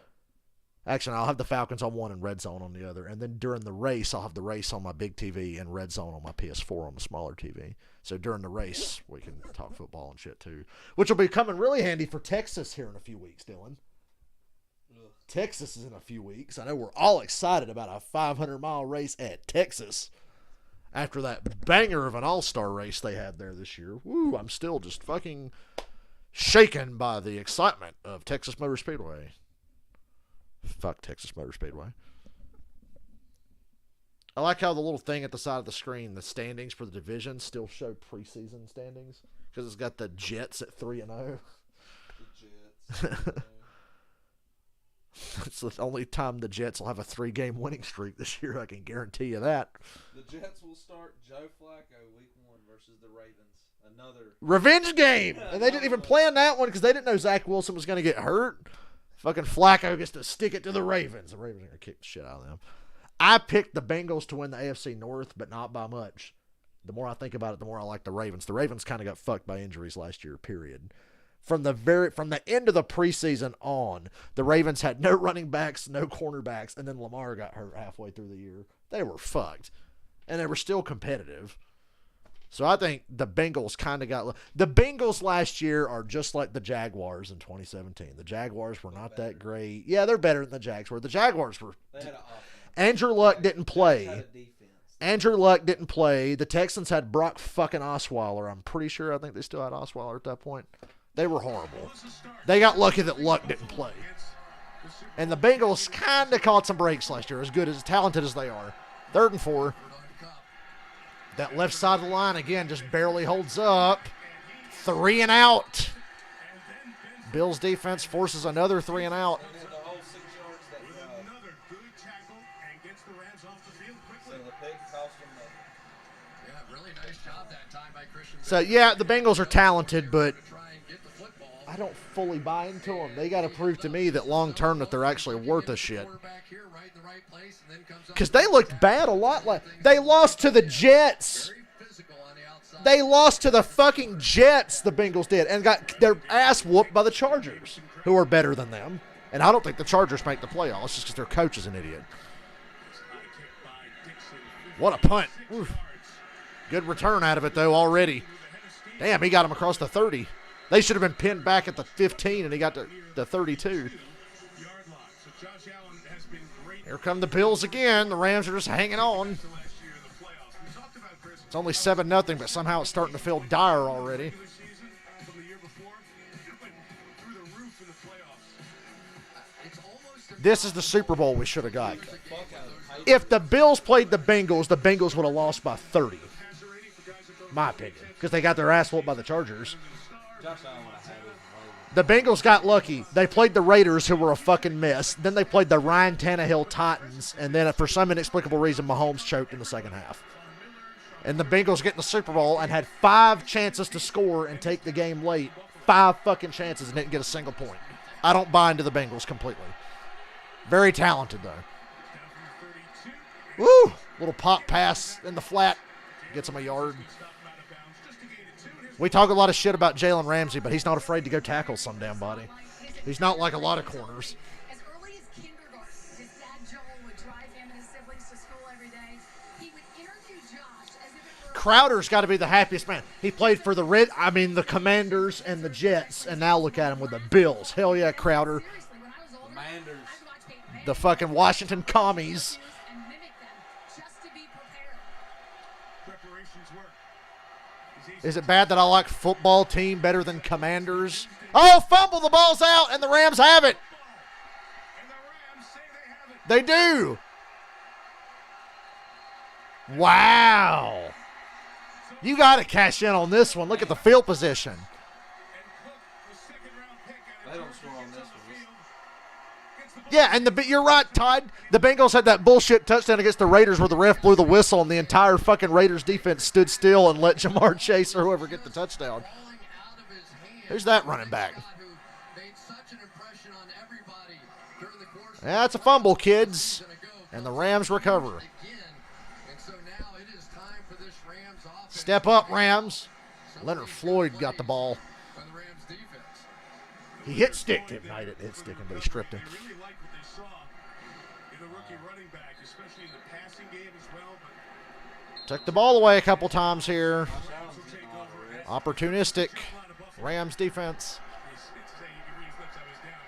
Actually, I'll have the Falcons on one and Red Zone on the other. And then during the race, I'll have the race on my big TV and Red Zone on my PS4 on the smaller TV. So during the race, we can talk football and shit too. Which will be coming really handy for Texas here in a few weeks, Dylan. Texas is in a few weeks. I know we're all excited about a 500-mile race at Texas after that banger of an all-star race they had there this year. Woo, I'm still just fucking shaken by the excitement of Texas Motor Speedway. Fuck Texas Motor Speedway. I like how the little thing at the side of the screen, the standings for the division, still show preseason standings because it's got the Jets at 3-0. The Jets. It's the only time the Jets will have a 3-game winning streak this year. I can guarantee you that. The Jets will start Joe Flacco week 1 versus the Ravens. Another Revenge game! And they didn't even plan that one because they didn't know Zach Wilson was going to get hurt. Fucking Flacco gets to stick it to the Ravens. The Ravens are going to kick the shit out of them. I picked the Bengals to win the AFC North, but not by much. The more I think about it, the more I like the Ravens. The Ravens kind of got fucked by injuries last year, period. From the end of the preseason on, the Ravens had no running backs, no cornerbacks, and then Lamar got hurt halfway through the year. They were fucked. And they were still competitive. So I think the Bengals kind of got... The Bengals last year are just like the Jaguars in 2017. The Jaguars were not that great. Yeah, they're better than the Jags were. The Jaguars were... They had an offense. Andrew Luck didn't play. Had a defense. Andrew Luck didn't play. The Texans had Brock fucking Osweiler. I'm pretty sure. I think they still had Osweiler at that point. They were horrible. They got lucky that Luck didn't play. And the Bengals kind of caught some breaks last year, as talented as they are. 3rd and 4. That left side of the line, again, just barely holds up. 3 and out. Bills defense forces another 3 and out. And then the whole 6 yards that Another good tackle and gets the Rams off the field so quickly. the pick cost them nothing. Yeah, really nice job that time by Christian. So, yeah, the Bengals are talented, but Try and get the football. I don't fully buy into them. They got to prove to me that long-term that they're actually worth a shit. Quarterback here, right in the right place, and then comes up Because they looked bad a lot. They lost to the Jets. very physical on the outside. They lost to the fucking Jets, the Bengals did, and got their ass whooped by the Chargers, who are better than them. And I don't think the Chargers make the playoffs just because their coach is an idiot. What a punt. Oof. Good return out of it, though, already. Damn, he got him across the 30. They should have been pinned back at the 15, and he got to the 32. Yard line. So Josh Allen has been great Here come the Bills again. The Rams are just hanging on. last year in the playoffs. We talked about Chris It's only 7-0, but somehow it's starting to feel dire already. this season from the year before. It went through the roof in the playoffs. It's almost This is the Super Bowl we should have got. Fuck out of If the Bills played the Bengals would have lost by 30. Passer rating for guys that don't My opinion. Because they got their ass whooped by the Chargers. Josh Allen would have had it. The Bengals got lucky. They played the Raiders, who were a fucking mess. Then they played the Ryan Tannehill Titans. And then for some inexplicable reason, Mahomes choked in the second half. And the Bengals get in the Super Bowl and had 5 chances to score and take the game late. 5 fucking chances and didn't get a single point. I don't buy into the Bengals completely. Very talented, though. Woo! Little pop pass in the flat. Gets him a yard. We talk a lot of shit about Jalen Ramsey, but he's not afraid to go tackle some damn body. He's not like a lot of corners. As early as kindergarten, his dad Joel would drive him and his siblings to school every day. He would interview Josh as if it were Crowder's got to be the happiest man. He played for the Commanders and the Jets, and now look at him with the Bills. Hell yeah, Crowder. seriously when I was older. Commanders. I'd watch Peyton Manning The fucking Washington Commies. and mimic them just to be prepared. preparations work. Is it bad that I like football team better than Commanders? Oh, fumble, the ball's out, and the Rams have it. And the Rams say they have it. They do. Wow. You got to cash in on this one. Look at the field position. And Cook, the second-round pick out of They don't Georgia, score on gets this the one. field, gets the ball. Yeah, and you're right, Todd. The Bengals had that bullshit touchdown against the Raiders where the ref blew the whistle and the entire fucking Raiders defense stood still and let Jamar Chase or whoever get the touchdown. falling out of his hands. Who's that running back? Who made such an impression on everybody during the course of That's a fumble, kids. gonna go And the Rams recover. again. And so now it is time for this Rams offense. Step up, Rams. Leonard Floyd got the ball. By the Rams defense. He hit stick him. No, he didn't hit stick him, but he stripped him. They really like what they saw in the rookie running back, especially in the passing game as well. But Took the ball away a couple times here. Josh Allen's getting a lot of reps. Opportunistic. Rams defense. it's saying you can read his lips. I was down.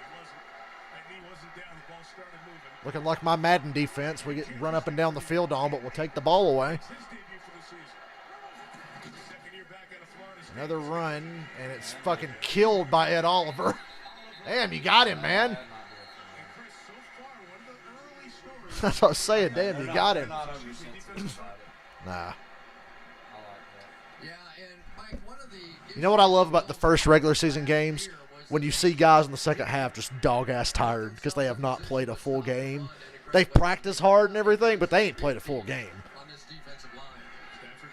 He wasn't down. The ball started moving. Looking like my Madden defense. We get run up and down the field on, but we'll take the ball away. His debut for the season. Second year back out of Florida State. Another run, and it's fucking killed by Ed Oliver. Damn, you got him, man. And Chris, so far, one of the early stories. That's what I was saying. Damn, you got him. They're not oversensitive about it. Nah. I like that. Yeah, and Mike, one of the You know what I love about the first regular season games? When you see guys in the second half just dog-ass tired because they have not played a full game. They've practiced hard and everything, but they ain't played a full game. on this defensive line.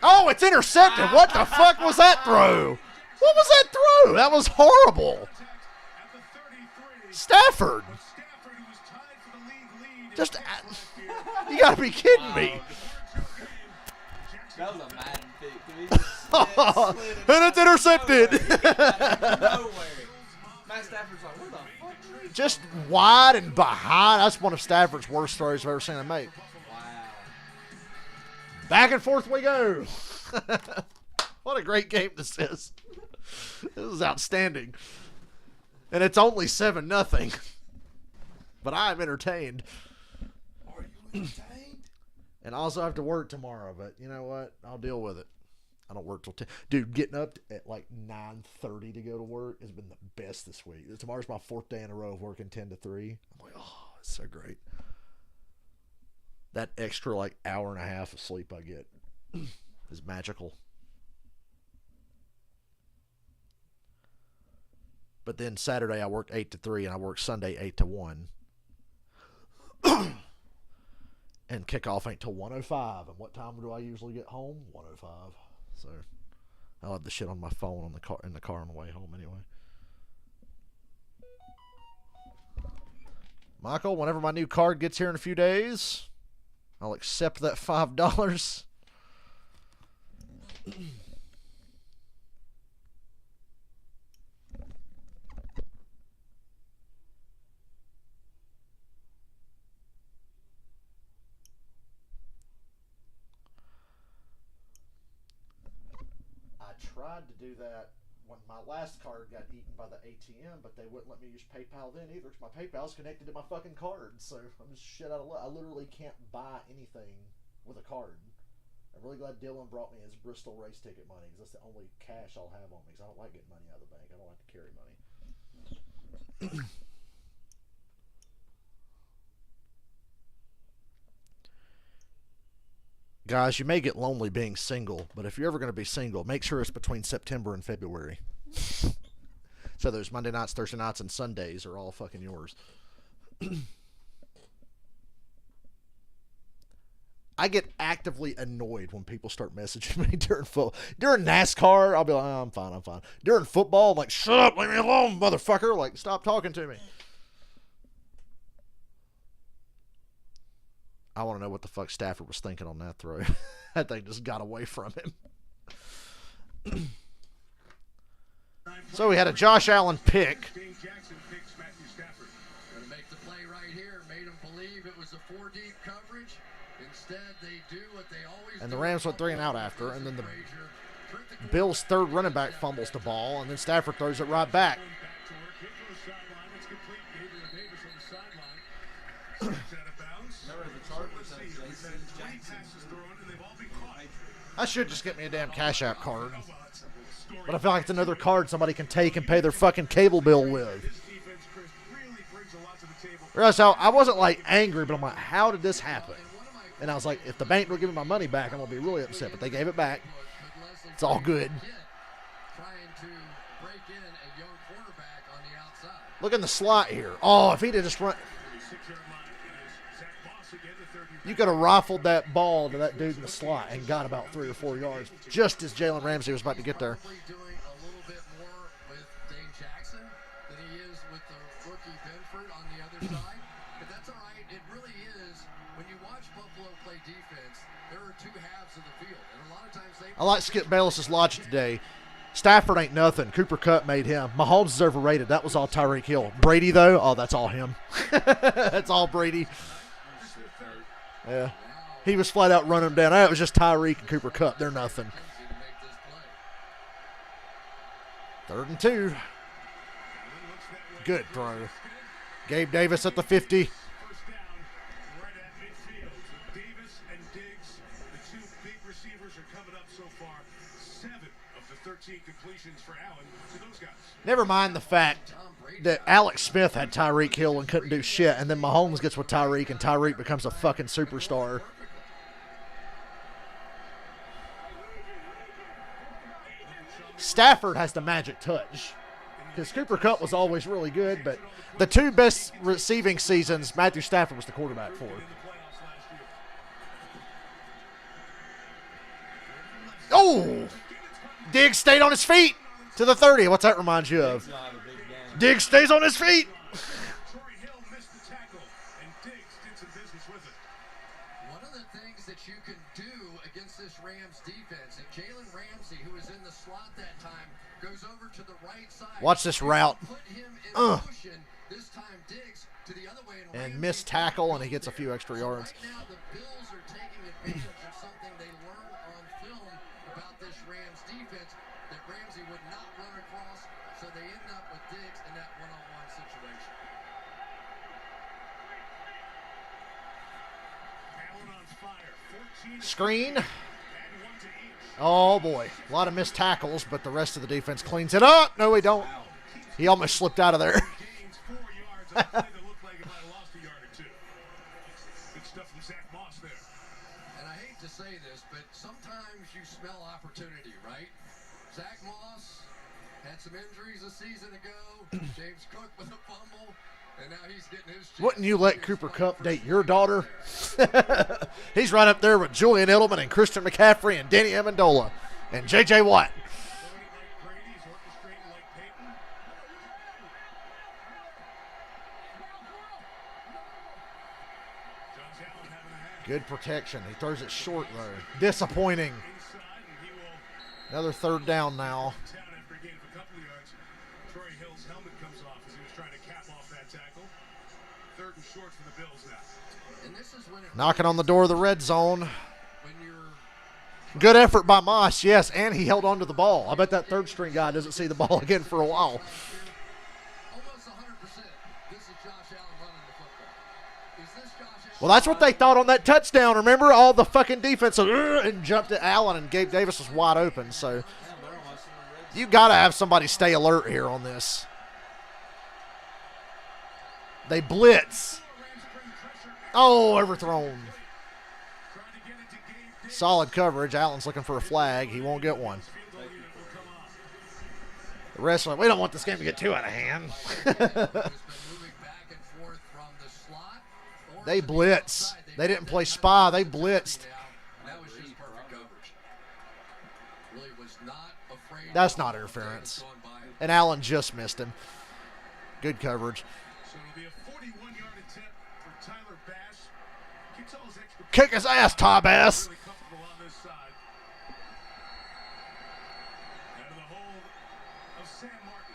Oh, it's intercepted. What the fuck was that throw? What was that throw? That was horrible. At the 33, Stafford. Stafford, who was tied for the league lead. Just, you gotta be kidding me. That was a Madden pick, dude. He just slid And it's intercepted. nowhere. Matt Stafford's like, what the fuck? Just wide and behind. That's one of Stafford's worst throws I've ever seen him make. Wow. Back and forth we go. What a great game this is. This is outstanding. And it's only 7-0. But I'm entertained. Are you entertained? And I also have to work tomorrow, but you know what? I'll deal with it. I don't work till 10. Dude, getting up at like 9:30 to go to work has been the best this week. Tomorrow's my 4th day in a row of working 10 to 3. I'm like, oh, it's so great. That extra like hour and a half of sleep I get is magical. But then Saturday I work 8 to 3 and I work Sunday 8 to 1. And kickoff ain't till 1:05. And what time do I usually get home? 1:05. So I'll have the shit on my phone on the car in the car on the way home anyway. Michael, whenever my new card gets here in a few days, I'll accept that $5. I tried to do that when my last card got eaten by the ATM, but they wouldn't let me use PayPal then either because my PayPal's connected to my fucking card. So I'm just shit out of luck. I literally can't buy anything with a card. I'm really glad Dylan brought me his Bristol race ticket money because that's the only cash I'll have on me because I don't like getting money out of the bank. I don't like to carry money. Guys, you may get lonely being single, but if you're ever going to be single, make sure it's between September and February. So those Monday nights, Thursday nights, and Sundays are all fucking yours. I get actively annoyed when people start messaging me during football. During NASCAR, I'll be like, oh, I'm fine. During football, I'm like, shut up, leave me alone, motherfucker. Like, stop talking to me. I want to know what the fuck Stafford was thinking on that throw. That thing just got away from him. So we had a Josh Allen pick. Dane Jackson picks Matthew Stafford. Going to make the play right here. Made him believe it was a 4-deep coverage. Instead, they do what they always And do. the Rams went 3 and out after, and then the Bills' third running back fumbles the ball, and then Stafford throws it right back. Back to work. Hit to the sideline. It's complete. Gabriel Davis on the sideline. Steps out of bounds. Remember the Chargers Let's had see. We've J.C. had 20 Jackson. passes thrown, and they've all been caught. I should just get me a damn Cash App card. Oh, well, it's a story. But I feel like it's another card somebody can take and pay their fucking cable bill with. His defense, Chris, really brings a lot to the table. Realize how I wasn't like angry, but I'm like, how did this happen? And I was like, if the bank don't give me my money back, I'm gonna be really upset. But they gave it back. It's all good. Trying to break in a young quarterback on the outside. Look in the slot here. Oh, if he'd have just run, 6-yard line. It is Zach Moss again, the third year. you could have rifled that ball to that dude in the slot and got about 3 or 4 yards just as Jalen Ramsey was about to get there. Probably doing a little bit more with Dane Jackson than he is with the rookie Benford on the other side. But that's all right. It really is. When you watch Buffalo play defense, there are two halves of the field. And a lot of times they I like Skip Bayless's logic today. Stafford ain't nothing. Cooper Kupp made him. Mahomes is overrated. That was all Tyreek Hill. Brady, though, oh, that's all him. That's all Brady. Yeah. He was flat out running him down. It was just Tyreek and Cooper Kupp. They're nothing. 3rd and 2. Good throw. Gabe Davis at the 50. First down, right at midfield. So Davis and Diggs, the two big receivers, are coming up so far. 7 of the 13 completions for Allen to those guys. Never mind the fact that Alex Smith had Tyreek Hill and couldn't do shit, and then Mahomes gets with Tyreek, and Tyreek becomes a fucking superstar. Stafford has the magic touch. Because Cooper Kupp was always really good, but the 2 best receiving seasons, Matthew Stafford was the quarterback for. Oh! Diggs stayed on his feet to the 30. What's that remind you of? He'll have a big game. Diggs stays on his feet. Troy Hill missed the tackle, and Diggs did some business with it. One of the things that you can do against this Rams defense, and Jalen Ramsey, who was in the slot that time, goes over to the right side. Watch this route. Put him in motion. This time Diggs to the other way, And Ramsey missed tackle, and he gets a few extra yards. Right now, the Bills are taking advantage of something they learned on film about this Rams defense, that Ramsey would not run across, so they end up with Diggs in that one-on-one situation. Allen on fire. 14 Screen. and 1 to each. Oh, boy. A lot of missed tackles, but the rest of the defense cleans it up. No, we don't. He almost slipped out of there. Gains 4 yards on a play that looked like it might have lost a yard or 2. Good stuff from Zach Moss there. And I hate to say this, but sometimes you smell opportunity, right? Zach Moss had some injuries a season ago. James Cook with a fumble, and now he's getting his chance. Wouldn't you let Cooper Kupp date your daughter? He's right up there with Julian Edelman and Christian McCaffrey and Danny Amendola and J.J. Watt. Throwing it like Brady, he's orchestrating like Peyton. Josh Allen having a half. Good protection. He throws it short, though. Disappointing. Inside, and he will Another 3rd down now. down after a gain of a couple of yards. Troy Hill's helmet comes off as he was trying to cap off that tackle. 3rd and short for the Bills now. And this is when it Knocking on the door of the red zone. when you're Good effort by Moss, yes, and he held on to the ball. I bet that 3rd-string guy doesn't see the ball again for a while. almost 100%. This is Josh Allen running the football. Is this Josh Allen? Well, that's what they thought on that touchdown. Remember, all the fucking defense and jumped at Allen, and Gabe Davis was wide open. So Yeah, better watch the red you got to have somebody stay alert here on this. They blitz. Oh, overthrown. Trying to get it to Gabe Davis. Solid coverage. Allen's looking for a flag. He won't get one. Field goal unit will come off. The rest of them, we don't want this game to get too out of hand. Who's been moving back and forth from the slot or They to the blitz. outside. They didn't play spy. They blitzed. And that was just perfect coverage. Really was not afraid. That's of not the interference. going by him. And Allen just missed him. Good coverage. So it'll be a 41-yard attempt for Tyler Bass. Gets all his extra Kick his ass, Ty Bass. really comfortable on this side. Out of the hold of Sam Martin.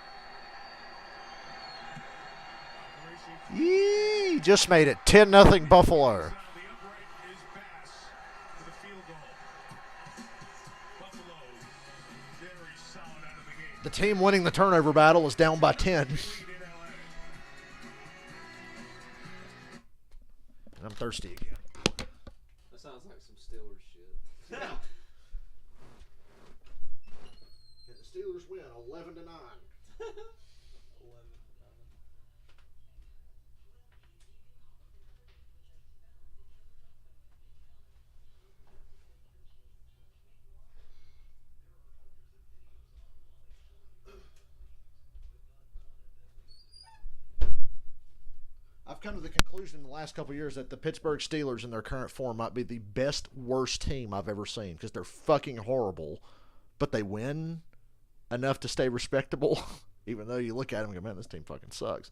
Operation Yee, just made it 10-0 Buffalo. the upright is Bass for the field goal. Buffalo very solid out of the gate. The team winning the turnover battle is down by 10. Lead in LA. And I'm thirsty again. That sounds like some Steelers shit. And the Steelers win 11-9. 11. I've come to the conclusion in the last couple of years that the Pittsburgh Steelers in their current form might be the best, worst team I've ever seen because they're fucking horrible, but they win enough to stay respectable, even though you look at them and go, man, this team fucking sucks.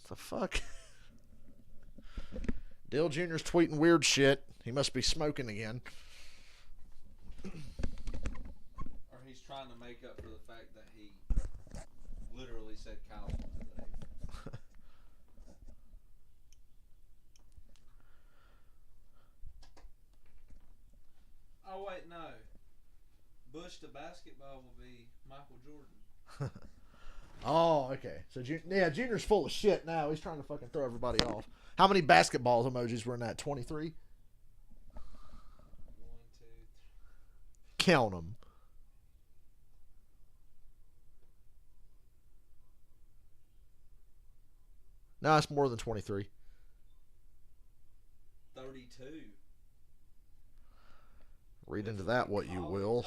The fuck? Dale Jr.'s tweeting weird shit. He must be smoking again. trying to make up for the fact that he literally said Kyle today. Oh wait, no. Bush to basketball will be Michael Jordan. Oh, okay. So, Junior's full of shit now. He's trying to fucking throw everybody off. How many basketball emojis were in that? 23? 1, 2, 3. Count them. No, it's more than 23. 32. Read into that what you will.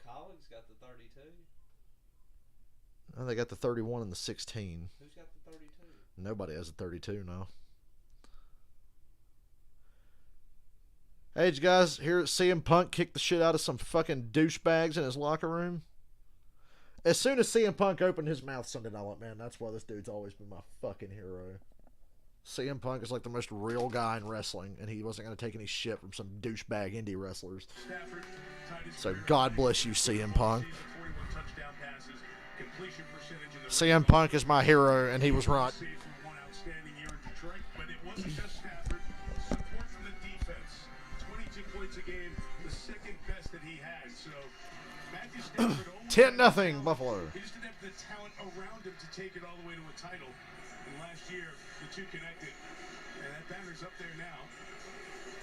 Colleagues got the 32. Oh, they got the 31 and the 16. Who's got the 32? Nobody has a 32 now. Hey, did you guys hear CM Punk kick the shit out of some fucking douchebags in his locker room? As soon as CM Punk opened his mouth Sunday night, I went, man, that's why this dude's always been my fucking hero. CM Punk is like the most real guy in wrestling, and he wasn't going to take any shit from some douchebag indie wrestlers. So God bless you, CM Punk. CM Punk is my hero, and he was right. But it wasn't just Stafford. Support from the defense. 22 points a game, the second best that he had. So Matthew Stafford always 10-0 Buffalo. He just didn't have the talent around him to take it all the way to a title. And last year, the two connected. And that banner's up there now.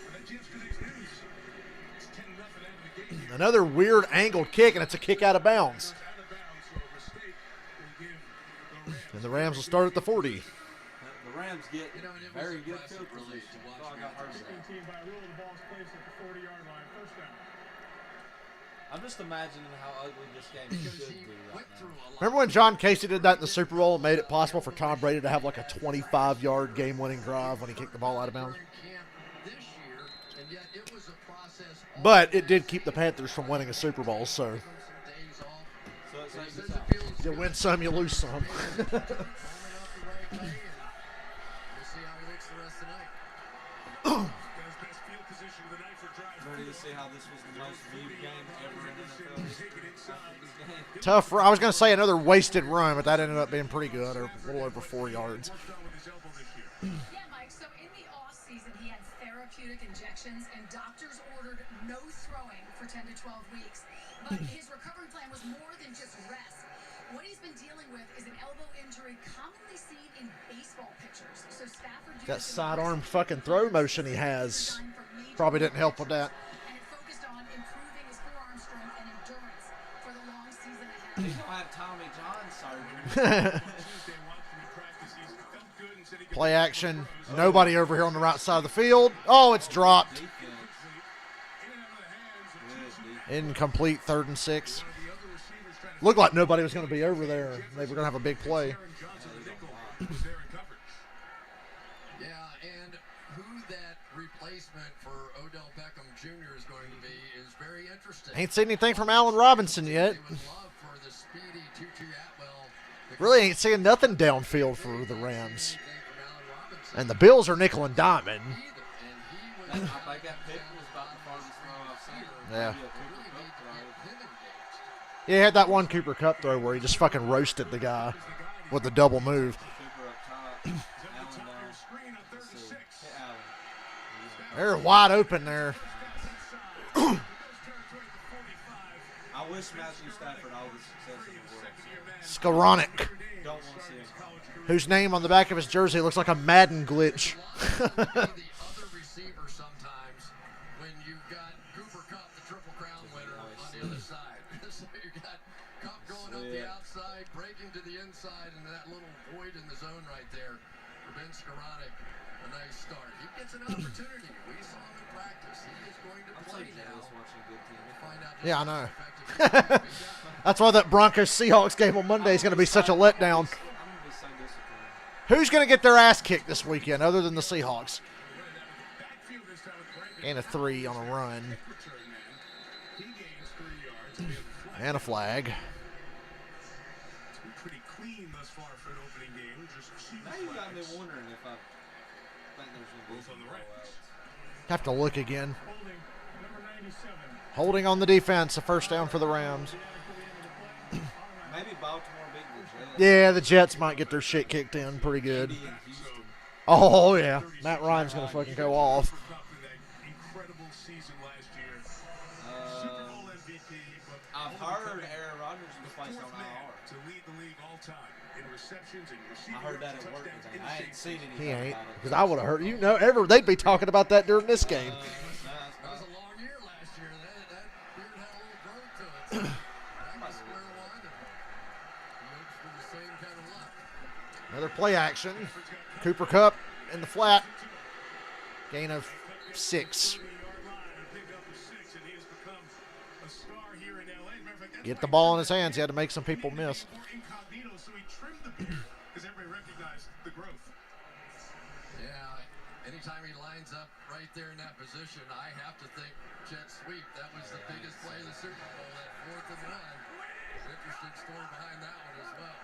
But that's yesterday's news. It's 10-0 out of the gate here. Another weird angled kick, and it's a kick out of bounds. Out of bounds, so a mistake will give the Rams. And the Rams will start at the 40. The Rams get You know, and it was very good impressive, field really, position. to watch Oh, I got hurt. Kicking team by rule, the ball's placed at the 40-yard line. First down. I'm just imagining how ugly this game because should he be went right through now. a lot. Remember when John Casey did that in the Super Bowl and made it possible for Tom Brady to have like a 25-yard game-winning drive when he kicked the ball out of bounds? This year, and yet it was a process. But it did keep the Panthers from winning a Super Bowl, so Days off. So it Says saves it us out. feels you good. win some, you lose some. Warming up the right way, and we'll see how he looks the rest of the night. Got his best field position of the night for drive. Ready to see how this was the most viewed game ever in NFL history. This game. Tough. I was going to say another wasted run, but that ended up being pretty good, or a little over 4 yards. Worked on with his elbow this year. Yeah, Mike. So in the off-season, he had therapeutic injections, and doctors ordered no throwing for 10 to 12 weeks. But his recovery plan was more than just rest. What he's been dealing with is an elbow injury commonly seen in baseball pitchers. So Stafford That sidearm fucking throw motion he has probably didn't help with that. And it focused on improving his forearm strength and endurance for the long season He's ahead. gonna have Tommy John surgery. Tuesday, watching him practice, he's felt good and said he could Play action. Nobody over here on the right side of the field. Oh, it's dropped. Defense. in and out of the hands of two Good defense. Incomplete, 3rd and 6. of the other receivers trying to Looked like nobody was going to be over there. They were going to have a big play. Aaron Johnson, the nickel, was there in coverage. Yeah, and who that replacement for Odell Beckham Jr. is going to be is very interesting. Ain't seen anything from Allen Robinson yet. With love for the speedy Tutu Atwell. Really ain't seeing nothing downfield for the Rams. Anything from Allen Robinson And the Bills are nickel and diamond. either. And he was I think that pick was about the farthest throw I've seen. Yeah. Maybe a Cooper really Kupp need to throw. get him engaged. Yeah, he had that one Cooper Cup throw where he just fucking roasted the guy with the double move. Cooper up top. Allen Top of down. your screen on 3rd and Let's see. 6. Hit Allen. They're wide open there. I wish Matthew Stafford all the success in the world. Skowronek, Don't want to see him. whose name on the back of his jersey looks like a Madden glitch. The other receiver sometimes when you've got Cooper Kupp, the Triple Crown winner, on the other side. So you got Kupp going up the outside, breaking to the inside, and that little void in the zone right there for Ben Skowronek. A nice start. He gets an opportunity. We saw him in practice. He is going to I'm so play now. jealous watching a good team. We'll find out just Yeah, I how know. effective he is. But yeah, That's why that Broncos Seahawks game on Monday is going to be such a letdown. I'm gonna be so disappointed. Who's going to get their ass kicked this weekend other than the Seahawks? Backfield this time with Brandon. And a 3 on a run. Return man. He gains 3 yards. We have a flag. And a flag. It's been pretty clean thus far for an opening game. Just 2 Now you got me flags. wondering if I think there's gonna be Both on some the right. blowouts. Have to look again. Holding Number 97. Holding on the defense, a first down for the Rams. Maybe Baltimore beat the Jets. Yeah, the Jets might get their shit kicked in pretty good. Indy and Houston. Oh, yeah. Matt Ryan's going to fucking go off. Cooper Kupp in that incredible season last year. Super Bowl MVP, but I've heard Aaron Rodgers was placed on fourth man IR. to lead the league all time in receptions and receiving. I heard that at work touchdowns today. in the I ain't same seen He anything ain't. about it. Because I would have heard, they'd be talking about that during this game. That was a long year last year. That beard had a little growth to it. Back to square one. And he hopes for the same kind of luck. Another play action. Cooper Kupp in the flat. Gain of 6. 30-yard line and pick up a 6, and he has become a star here in LA. Matter of fact, that's Get why the he ball in trimmed his hands. He had to make some people He needed to miss. be more incognito, so he trimmed the beard because everybody recognized the growth. Yeah, anytime he lines up right there in that position, I have to think jet sweep. That was the biggest play of the Super Bowl, that 4th and 1. Interesting story behind that one as well.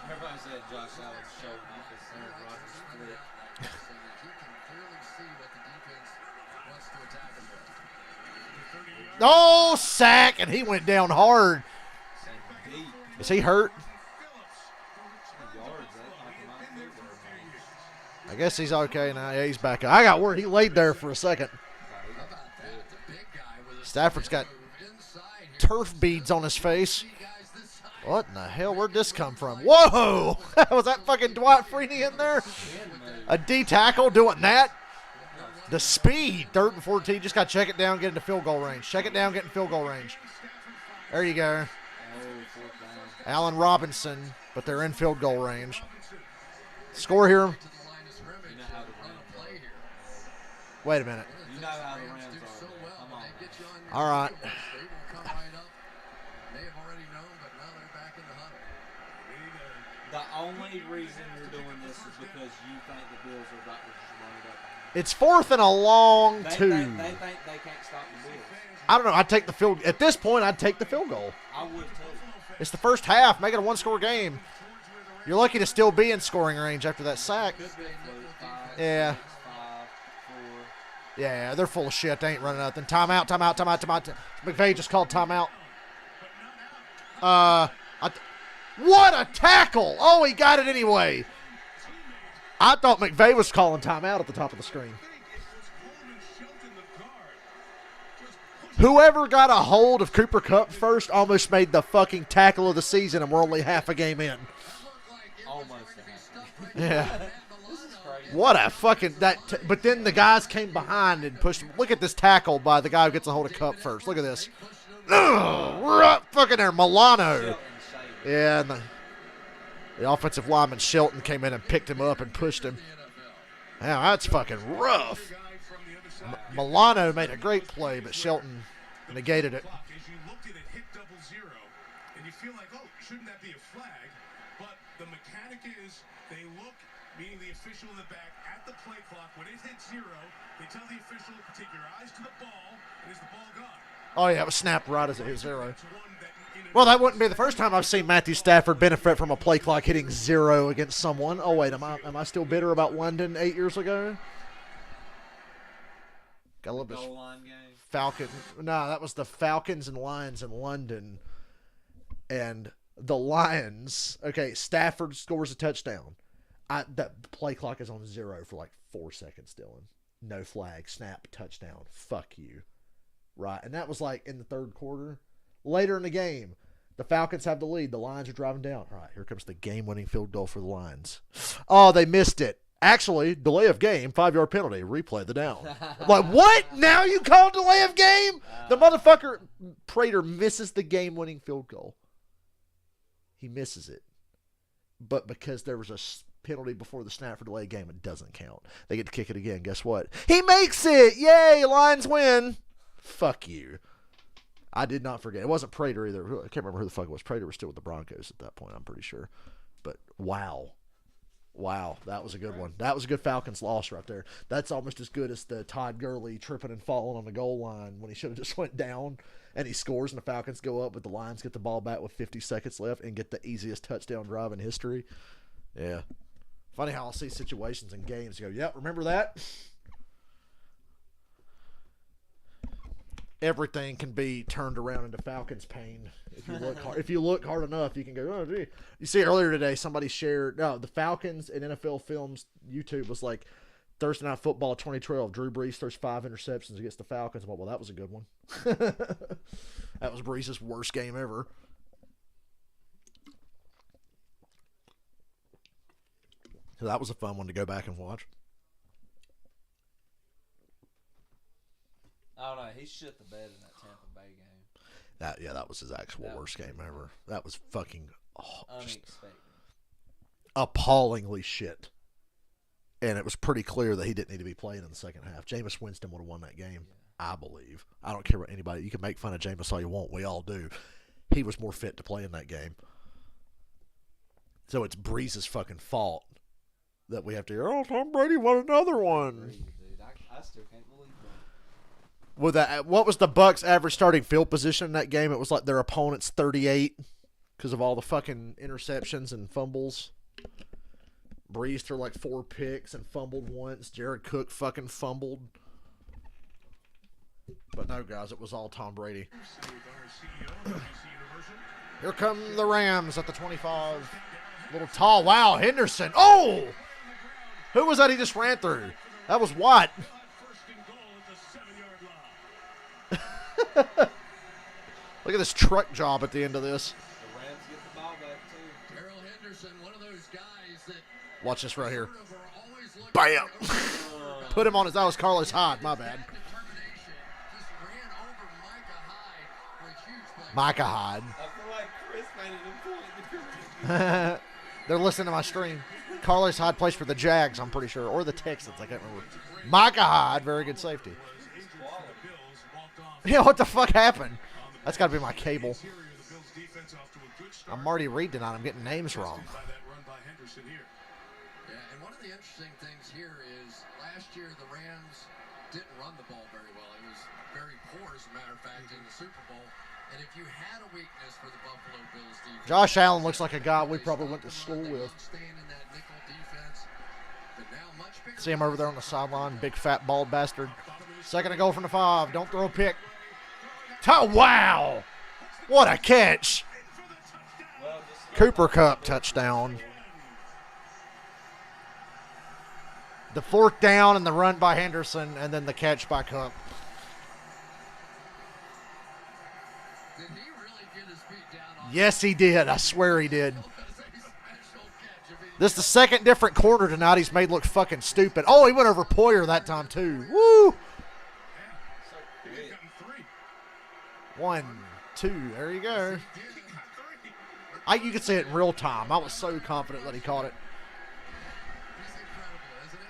Everybody said Josh Allen's showed off his Aaron Rodgers split. So that you can clearly see what the defense wants to attack him with. Oh, sack. And he went down hard. Same beat. Is he hurt? Yards, that knocked him out of field goal range. I guess he's okay now. Yeah, he's back. I got word he laid there for a second. How about that? The big guy with a Stafford's got move inside here. turf beads on his face. See guys this size. What in the hell? Where'd this come from? Whoa! Was that fucking Dwight Freeney in there? A D tackle doing that? The speed. 3rd and 14. Just got to check it down, get into field goal range. Check it down, get in field goal range. There you go. Oh, 4th down. Allen Robinson, but they're in field goal range. Score here. To the line of scrimmage You know how and the run Rams a play here. Wait a minute. You know how the Rams Rams do are, so man. well Come when on. they get you on your All right. heels. They will come right up. May have already known, but now they're back in the huddle. The only reason you're doing this is because you think the Bills are about to just run it up. It's 4th and a long They 2. think they can't stop the Bills. I don't know. I'd take the field. At this point, I'd take the field goal. I would too. It's the first half. Make it a one-score game. You're lucky to still be in scoring range after that sack. Could be a fluke. 5, Yeah. 6, 5, 4. Yeah, they're full of shit. They ain't running nothing. Timeout, timeout, timeout, timeout. McVay just called timeout. What a tackle! Oh, he got it anyway. I thought McVay was calling timeout at the top of the screen. Whoever got a hold of Cooper Kupp first almost made the fucking tackle of the season, and we're only half a game in. Almost. Yeah. What a fucking but then the guys came behind and pushed him. Look at this tackle by the guy who gets a hold of Kupp first. Look at this. Ugh, we're up fucking there, Milano. Yeah, and the offensive lineman Shelton came in and picked him up and pushed him. Wow, that's fucking rough. Milano made a great play, but Shelton negated it. As you looked at it hit 0-0, and you feel like, oh, shouldn't that be a flag? But the mechanic is they look, meaning the official in the back, at the play clock. When it hits 0, they tell the official to take your eyes to the ball, and is the ball gone? Oh, yeah, it was snapped right as it hit 0. That's one that Well, that wouldn't be the first time I've seen Matthew Stafford benefit from a play clock hitting 0 against someone. Oh, wait, am I still bitter about London 8 years ago? Got a little bit. Goal line game. Falcon. No, that was the Falcons and Lions in London. And the Lions, okay, Stafford scores a touchdown. That play clock is on 0 for like 4 seconds, Dylan. No flag, snap, touchdown. Fuck you. Right, and that was like in the 3rd quarter. Later in the game, the Falcons have the lead. The Lions are driving down. All right, here comes the game-winning field goal for the Lions. Oh, they missed it. Actually, delay of game, 5-yard penalty. Replay the down. Like, what? Now you call delay of game? The motherfucker, Prater, misses the game-winning field goal. He misses it. But because there was a penalty before the snap for delay of game, it doesn't count. They get to kick it again. Guess what? He makes it! Yay, Lions win! Fuck you. I did not forget. It wasn't Prater either. I can't remember who the fuck it was. Prater was still with the Broncos at that point, I'm pretty sure. But wow. Wow, that was a good one. That was a good Falcons loss right there. That's almost as good as the Todd Gurley tripping and falling on the goal line when he should have just went down and he scores and the Falcons go up, but the Lions get the ball back with 50 seconds left and get the easiest touchdown drive in history. Yeah. Funny how I'll see situations in games and go, yep, remember that? Everything can be turned around into Falcons pain if you look hard. If you look hard enough, you can go, oh, gee. You see earlier today, somebody shared, the Falcons and NFL Films YouTube was like, Thursday Night Football 2012, Drew Brees throws 5 interceptions against the Falcons. Well, that was a good one. That was Brees' worst game ever. So that was a fun one to go back and watch. I don't know. He shit the bed in that Tampa Bay game. That was his actual worst game ever. That was fucking just Unexpected. appallingly shit. And it was pretty clear that he didn't need to be playing in the second half. Jameis Winston would have won that game, I believe. I don't care what anybody. You can make fun of Jameis all you want. We all do. He was more fit to play in that game. So it's Brees' fucking fault that we have to hear, oh, Tom Brady won another one. Brees, dude. I still can't believe that. With that, what was the Bucs' average starting field position in that game? It was like their opponent's 38 because of all the fucking interceptions and fumbles. Brees threw like 4 picks and fumbled once. Jared Cook fucking fumbled. But no, guys, it was all Tom Brady. Here come the Rams at the 25. Little tall. Wow, Henderson. Oh! Who was that he just ran through? That was Watt. Look at this truck job at the end of this. The Rams get the ball back, too. Darrell Henderson, one of those guys that Watch this right here. sort of are always looking Bam! for Put him on his. That was Carlos Hyde. My bad. determination. Just ran over Micah Hyde for a huge play. Micah Hyde. I feel like Chris made an important. They're listening to my stream. Carlos Hyde plays for the Jags, I'm pretty sure, or the Texans. I can't remember. Micah Hyde, very good safety. Yeah, what the fuck happened? That's got to be my cable. I'm already reading on. I'm getting names wrong. Yeah, and one of the interesting things here is last year the Rams didn't run the ball very well. It was very poor, as a matter of fact, in the Super Bowl. And if you had a weakness for the Buffalo Bills defense, Josh Allen looks like a guy we probably went to school with. staying in that nickel defense, but now much bigger. See him over there on the sideline, big fat bald bastard. Second and goal from the 5. Don't throw a pick. Wow! What a catch! Cooper Kupp touchdown. The 4th down and the run by Henderson, and then the catch by Kupp. Did he really get his feet down on Yes, he did. I swear he did. that? That was a special catch. I mean, This is the second different corner tonight he's made look fucking stupid. Oh, he went over Poyer that time too. Woo! 1, 2. There you go. You could see it in real time. I was so confident that he caught it. he's incredible, isn't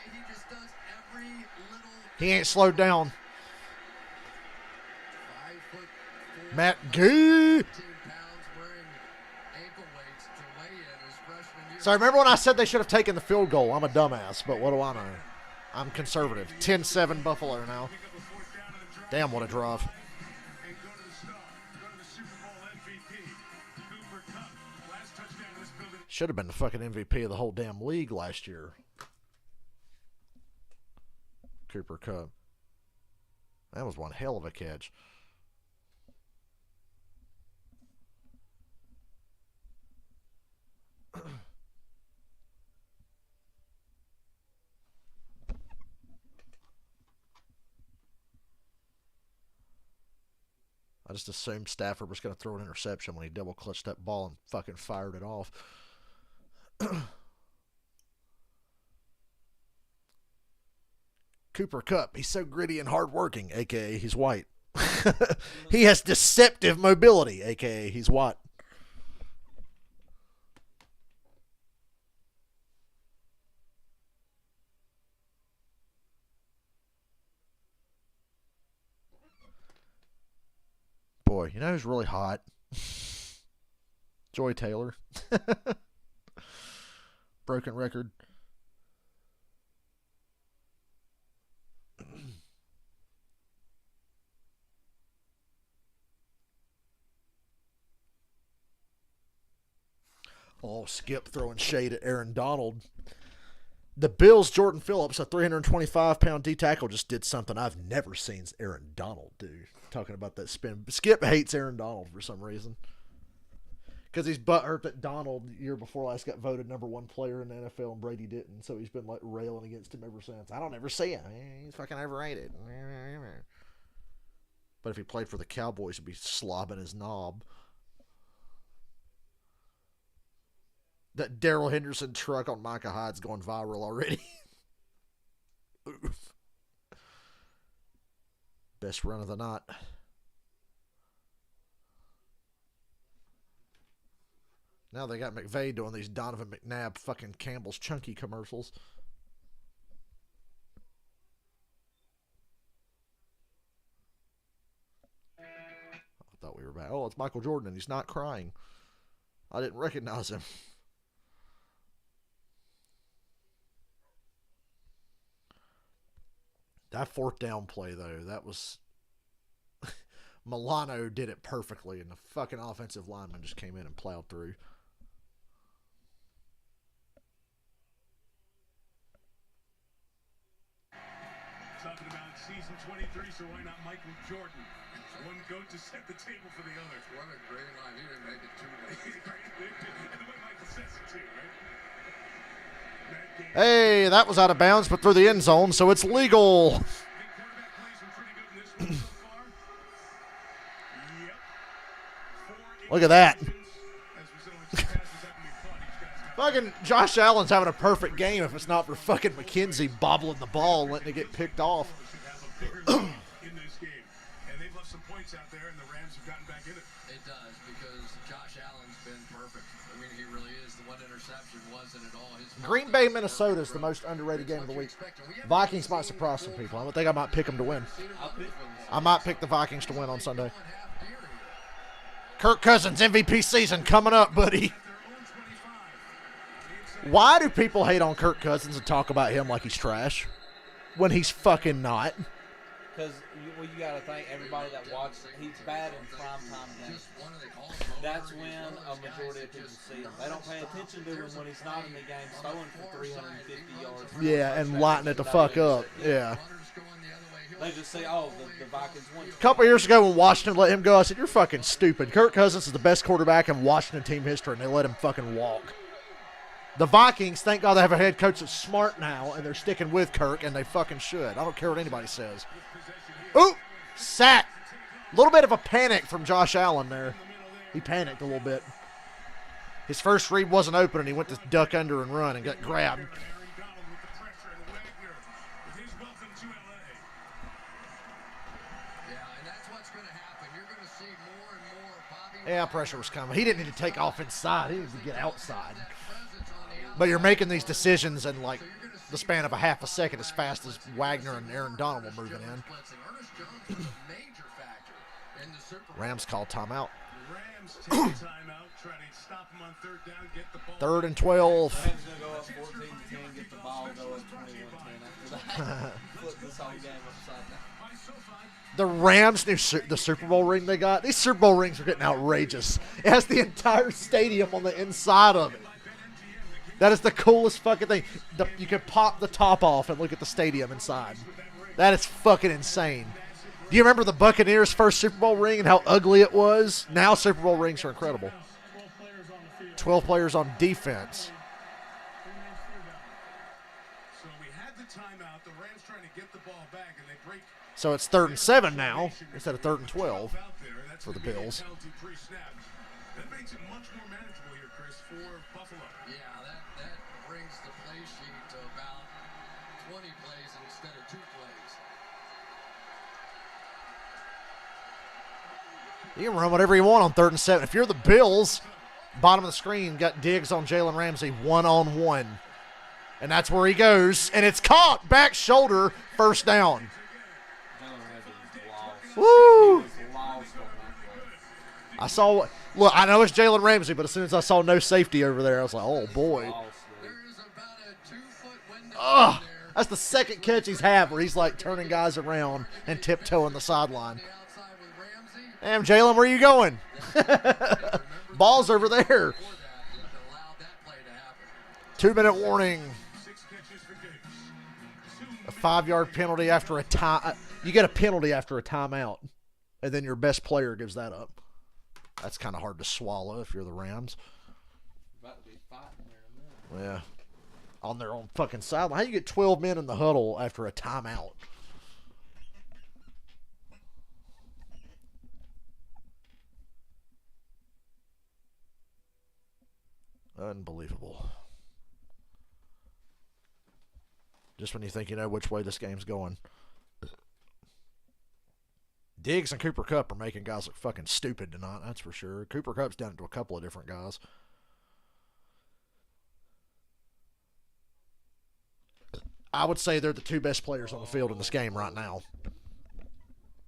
he? He just does every little He ain't slowed down. 5'4", Matt Gee. 15 pounds, wearing ankle weights to weigh in his freshman year. So remember when I said they should have taken the field goal? I'm a dumbass, but what do I know? I'm conservative. 10-7 Buffalo now. Damn, what a drive. Should have been the fucking MVP of the whole damn league last year. Cooper Kupp. That was one hell of a catch. I just assumed Stafford was going to throw an interception when he double clutched that ball and fucking fired it off. Cooper Kupp, he's so gritty and hardworking, aka he's white. He has deceptive mobility, aka he's what? Boy, you know who's really hot? Joy Taylor. Broken record. Oh, Skip throwing shade at Aaron Donald. The Bills' Jordan Phillips, a 325-pound D-tackle, just did something I've never seen Aaron Donald do. Talking about that spin. Skip hates Aaron Donald for some reason. Because he's butthurt that Donald, year before last, got voted #1 player in the NFL and Brady didn't. So he's been like railing against him ever since. I don't ever see him. He's fucking overrated. But if he played for the Cowboys, he'd be slobbing his knob. That Darrell Henderson truck on Micah Hyde's going viral already. Oof. Best run of the night. Now they got McVay doing these Donovan McNabb fucking Campbell's Chunky commercials. I thought we were back. Oh, it's Michael Jordan and he's not crying. I didn't recognize him. That fourth down play, though, that was... Milano did it perfectly, and the fucking offensive lineman just came in and plowed through. Talking about season 23, so why not Michael Jordan? One goat to set the table for the other. What a great line. He didn't make it too late. And the way Michael says it, too, right? Hey, that was out of bounds, but through the end zone, so it's legal. Big quarterback plays were pretty good in this one so far. Yep. 4 Look at that. As we said, only 2 passes haven't been caught. Each guy's got Fucking Josh Allen's having a perfect game if it's not for fucking McKenzie bobbling the ball and letting it get picked off. should have a bigger lead in this game. And they've left some points out there, and the Rams have gotten back in it. It does, because Josh Allen's been perfect. I mean, he really is. The one interception wasn't at all his fault. Green Bay, Minnesota is the most underrated game of the week. Vikings might surprise some people. I think I might pick them to win. I might pick the Vikings to win on Sunday. Kirk Cousins MVP season coming up, buddy. Why do people hate on Kirk Cousins and talk about him like he's trash when he's fucking not? Because you got to think everybody that watches it, he's bad in primetime games. That's when a majority of people see him. They don't pay attention to him when he's not in the game, throwing for 350 yards. Yeah, and lighting it the fuck up. Yeah. They just say, oh, the Vikings won. A couple years ago when Washington let him go, I said, you're fucking stupid. Kirk Cousins is the best quarterback in Washington team history, and they let him fucking walk. The Vikings, thank God they have a head coach that's smart now, and they're sticking with Kirk, and they fucking should. I don't care what anybody says. Ooh, sack. A little bit of a panic from Josh Allen there. He panicked a little bit. His first read wasn't open, and he went to duck under and run and got grabbed. Aaron Donald with the pressure and Wagner with his welcome to LA. Yeah, and that's what's going to happen. You're going to see more and more Bobby. Yeah, pressure was coming. He didn't need to take off inside. He needed to get outside. That presence on the outside. But you're making these decisions in like the span of a half a second as fast as Wagner and Aaron Donald were moving in. Blitzing. Ernest Jones is a major factor in the Super Bowl. Rams call timeout. Rams take a timeout, trying to stop him on 3rd down, get the ball. 3rd and 12. Rams going to go up 14-10, get the ball, go up 21-10 after that. Flip this whole game upside down. By SoFi, The Rams new the Super Bowl ring they got. These Super Bowl rings are getting outrageous. It has the entire stadium on the inside of it. That is the coolest fucking thing. You can pop the top off and look at the stadium inside. That is fucking insane. Do you remember the Buccaneers' first Super Bowl ring and how ugly it was? Now Super Bowl rings are incredible. 12 players on the field. 12 players on defense. so we had the timeout. The Rams trying to get the ball back, and they break So it's 3rd and 7 now instead of 3rd and 12 out there. That's for the gonna be a Bills. penalty pre-snap. That makes it much more manageable here, Chris, for Buffalo. Yeah, that brings the play sheet to about 20 plays instead of 2 plays. You can run whatever you want on 3rd and 7. If you're the Bills, bottom of the screen, got Diggs on Jalen Ramsey one-on-one. And that's where he goes. And it's caught. Back shoulder. First down. Jalen Ramsey was lost. Woo! He was lost on that play. I saw. Look, I know it's Jalen Ramsey, but as soon as I saw no safety over there, I was like, oh, boy. Lost there. There's about a 2-foot window Ugh. there. That's the second catch he's had where he's like turning guys around and tiptoeing the sideline. The outside with Ramsey. Damn, Jalen, where you going? Ball's over there. For that, it allowed 2-minute warning. 6 catches for Diggs. A 5-yard penalty after a time. You get a penalty after a timeout, and then your best player gives that up. That's kind of hard to swallow if you're the Rams. About to be fighting here in a minute. Yeah. On their own fucking sideline. How you get 12 men in the huddle after a timeout? Unbelievable. Just when you think you know which way this game's going. Diggs and Cooper Kupp are making guys look fucking stupid tonight, that's for sure. Cooper Kupp's done it to a couple of different guys. I would say they're the 2 best players on the field in this game right now.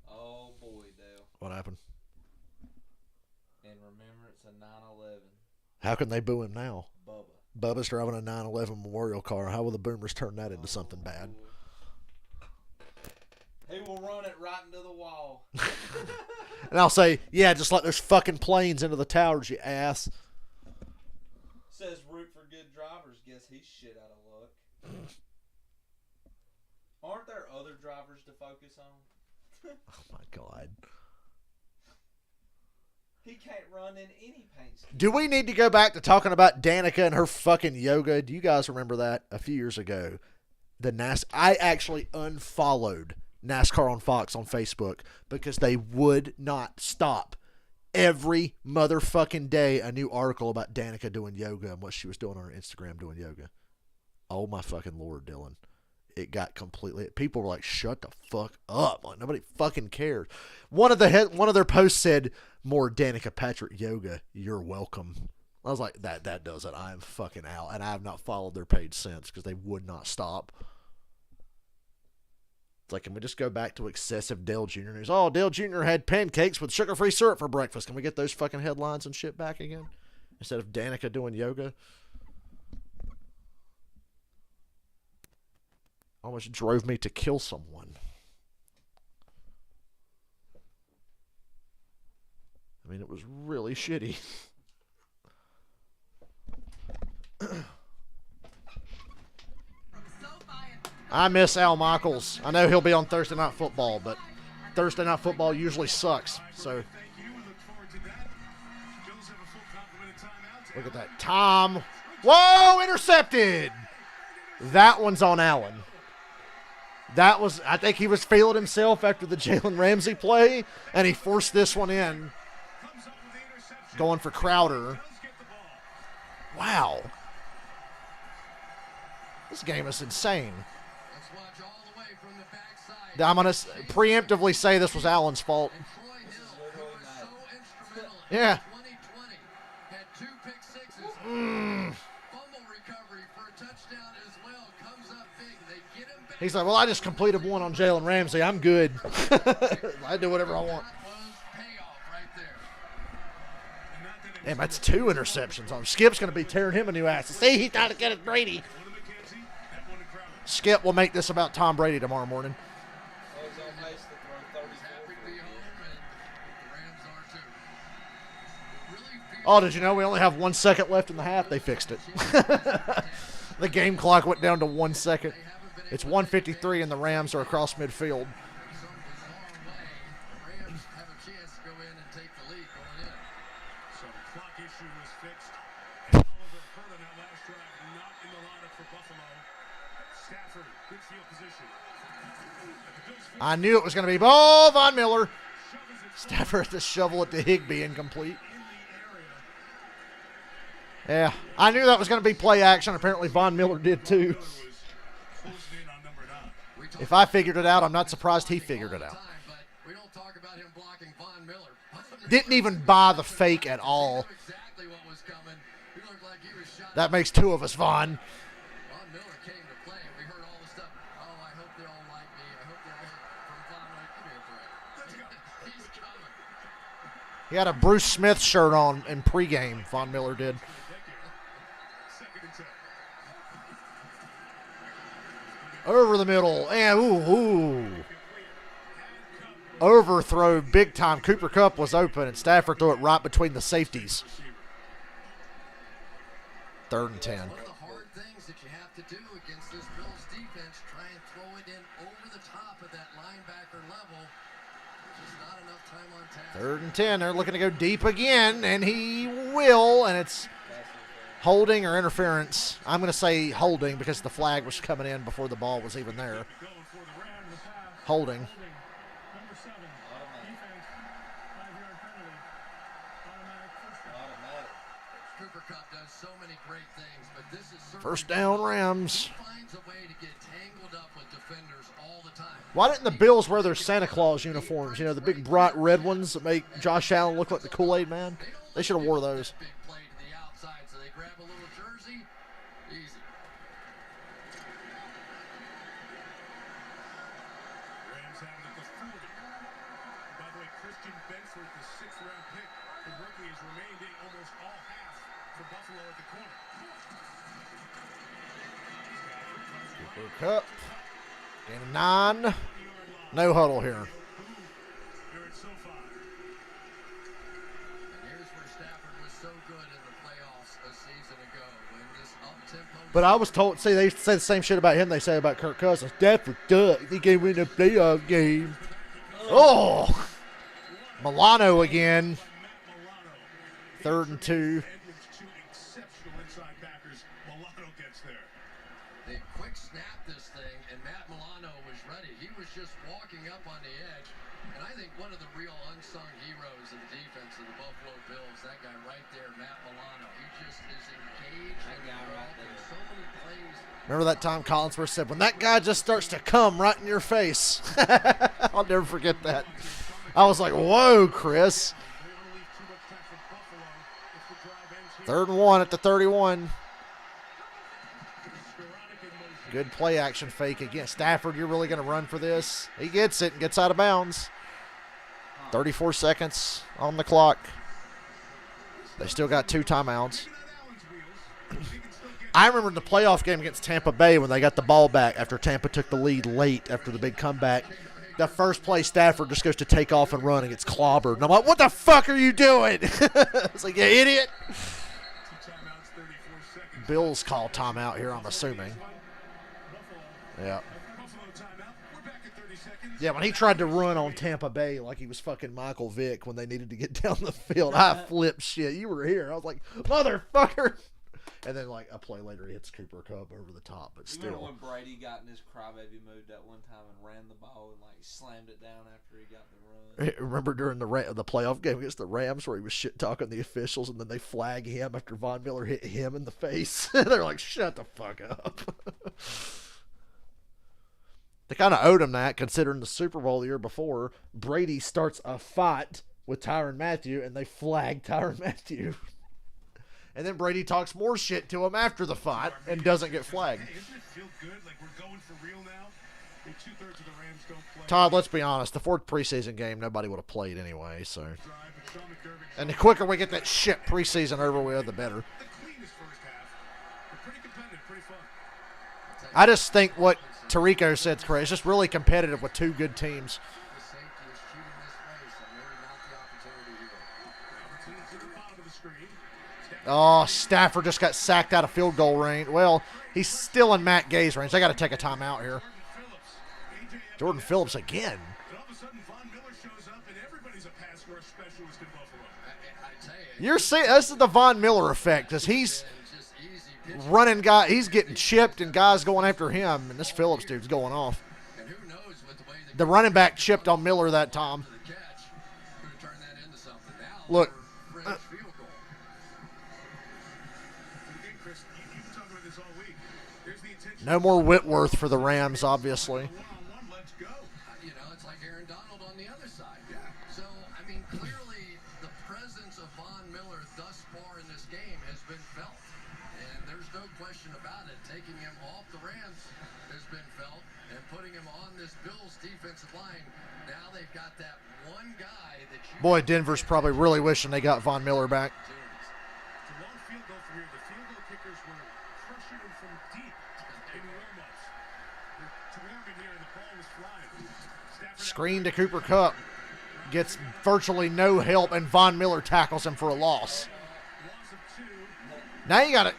Oh boy, Dale. What happened? In remembrance of 9/11, How can they boo him now? Bubba. Bubba's driving a 9/11 memorial car. How will the Boomers turn that into something bad? He will run it right into the wall. And I'll say, yeah, just like those fucking planes into the towers, you ass. Says root for good drivers. Guess he's shit out of luck. Aren't there other drivers to focus on? Oh, my God. He can't run in any paint scheme. Do we need to go back to talking about Danica and her fucking yoga? Do you guys remember that a few years ago? I actually unfollowed NASCAR on Fox on Facebook because they would not stop. Every motherfucking day, a new article about Danica doing yoga and what she was doing on her Instagram doing yoga. Oh my fucking Lord, Dylan. It got completely. People were like, "Shut the fuck up!" Like nobody fucking cares. One of their posts said, "More Danica Patrick yoga. You're welcome." I was like, "That does it. I am fucking out," and I have not followed their page since because they would not stop. It's like, can we just go back to excessive Dale Jr. news? Oh, Dale Jr. had pancakes with sugar-free syrup for breakfast. Can we get those fucking headlines and shit back again instead of Danica doing yoga? Almost drove me to kill someone. I mean, it was really shitty. I miss Al Michaels. I know he'll be on Thursday Night Football, but Thursday Night Football usually sucks. So look at that. Tom. Whoa, intercepted. That one's on Allen. That was, I think he was feeling himself after the Jalen Ramsey play, and he forced this one in. Going for Crowder. Wow. This game is insane. I'm going to preemptively say this was Allen's fault. Yeah. He's like, well, I just completed one on Jalen Ramsey. I'm good. I do whatever I want. Damn, that's 2 interceptions on Skip's going to be tearing him a new ass. See, he thought to get it Brady. Skip will make this about Tom Brady tomorrow morning. Oh, did you know we only have 1 second left in the half? They fixed it. The game clock went down to 1 second. It's 1:53 and the Rams are across midfield. I knew it was going to be Von Miller. Stafford to shovel it to Higbee, incomplete. Yeah, I knew that was going to be play action. Apparently Von Miller did too. If I figured it out, I'm not surprised he figured it out. Didn't even buy the fake at all. That makes 2 of us, Von. He had a Bruce Smith shirt on in pregame, Von Miller did. Over the middle, and ooh. Overthrow big time. Cooper Kupp was open, and Stafford threw it right between the safeties. 3rd and 10. One of the hard things to do against this Bills defense. Try and throw it in over the top of that linebacker level. Just not enough time on task. 3rd and 10. They're looking to go deep again, and he will, and it's holding or interference. I'm going to say holding because the flag was coming in before the ball was even there. Holding. Number 7. Defense. 5-yard penalty. Automatic first down. Automatic. Cooper Kupp does so many great things, but this is certainly First down, Rams. he finds a way to get tangled up with defenders all the time. Why didn't the Bills wear their Santa Claus uniforms? You know, the big bright red ones that make Josh Allen look like the Kool-Aid man? They should have wore those. Big play to the outside, so they grab a little jersey. Easy. Rams have it at the 40. By the way, Christian Benford, the 6th-round pick, the rookie, has remained in almost all half for Buffalo at the corner. Cooper Kupp. Gain of 9. No huddle here. Here at SoFi. And here's where Stafford was so good in the playoffs a season ago when this up-tempo. But I was told, see, they say the same shit about him they say about Kirk Cousins. Stafford duck. He can't win a playoff game. Oh! Milano again. Matt Milano. 3rd and 2. Edwards, 2 exceptional inside backers. Milano gets there. They quick snapped this thing, and Matt Milano was ready. He was just walking up on the edge. And I think one of the real unsung heroes of the defense of the Buffalo Bills, that guy right there, Matt Milano. He just is engaged. That guy right there. So many plays. Remember that time Collinsworth said, when that guy just starts to come right in your face. I'll never forget that. I was like, whoa, Chris. They don't leave too much time for Buffalo if the drive ends here. 3rd and 1 at the 31. Skoranek in motion. Good play action fake again. Stafford, you're really going to run for this? He gets it and gets out of bounds. 34 seconds on the clock. They still got 2 timeouts. Maybe not Allen's wheels. He can still get I remember the playoff game against Tampa Bay when they got the ball back after Tampa took the lead late after the big comeback. The first play, Stafford just goes to take off and run and gets clobbered. And I'm like, what the fuck are you doing? It's like, you idiot. 2 timeouts, 34 seconds. Bills call timeout here, I'm assuming. Yeah. Buffalo timeout. We're back at 30 seconds. Yeah, when he tried to run on Tampa Bay like he was fucking Michael Vick when they needed to get down the field, I flipped shit. You were here. I was like, motherfucker. And then, like, a play later, he hits Cooper Kupp over the top, but You remember still. when Brady got in his crybaby mood that one time and ran the ball and like slammed it down after he got the run? Remember during the playoff game against the Rams where he was shit-talking the officials and then they flag him after Von Miller hit him in the face? They're like, shut the fuck up. They kind of owed him that, considering the Super Bowl the year before, Brady starts a fight with Tyrann Mathieu and they flag Tyrann Mathieu. And then Brady talks more shit to him after the fight and doesn't get flagged. Hey, doesn't it feel good? Like we're going for real now? Like 2/3 of the Rams don't play. Todd, let's be honest. The 4th preseason game, nobody would have played anyway. So, Drive, but Sean McDermott and the quicker we get that shit preseason over with, the better. the cleanest first half. But pretty competitive, pretty fun. I just think what Tirico said is correct. It's just really competitive with 2 good teams. The safety is shooting this way, so maybe not the opportunity here. Opportunity to the bottom of the screen. Oh, Stafford just got sacked out of field goal range. Well, he's still in Matt Gay's range. They got to take a timeout here. Jordan Phillips again. And all of a sudden, Von Miller shows up, and everybody's a pass rush specialist in Buffalo. I tell you, You're seeing this is the Von Miller effect because he's it's just easy pitch. running he's getting chipped and guys going after him, and this Phillips dude's going off. And who knows with the way The running back chipped on Miller that time. the catch could have turned that into something. Now Look. we're fringe field goal. And again, Chris, you've been talking about this all week. There's the intention. No more Whitworth for the Rams, obviously. One-on-one, let's go. You know, it's like Aaron Donald on the other side. So, I mean, clearly the presence of Von Miller thus far in this game has been felt. And there's no question about it. Taking him off the Rams has been felt. And putting him on this Bills defensive line, now they've got that one guy that you Boy, Denver's probably really wishing they got Von Miller back. It's a long field goal for here. The field goal kickers were crushing him from deep in warm-ups. They're swarming here, and the ball was flying. Stafford Screen to Cooper Kupp. Gets virtually no help, and Von Miller tackles him for a loss. loss of 2. Now you got it.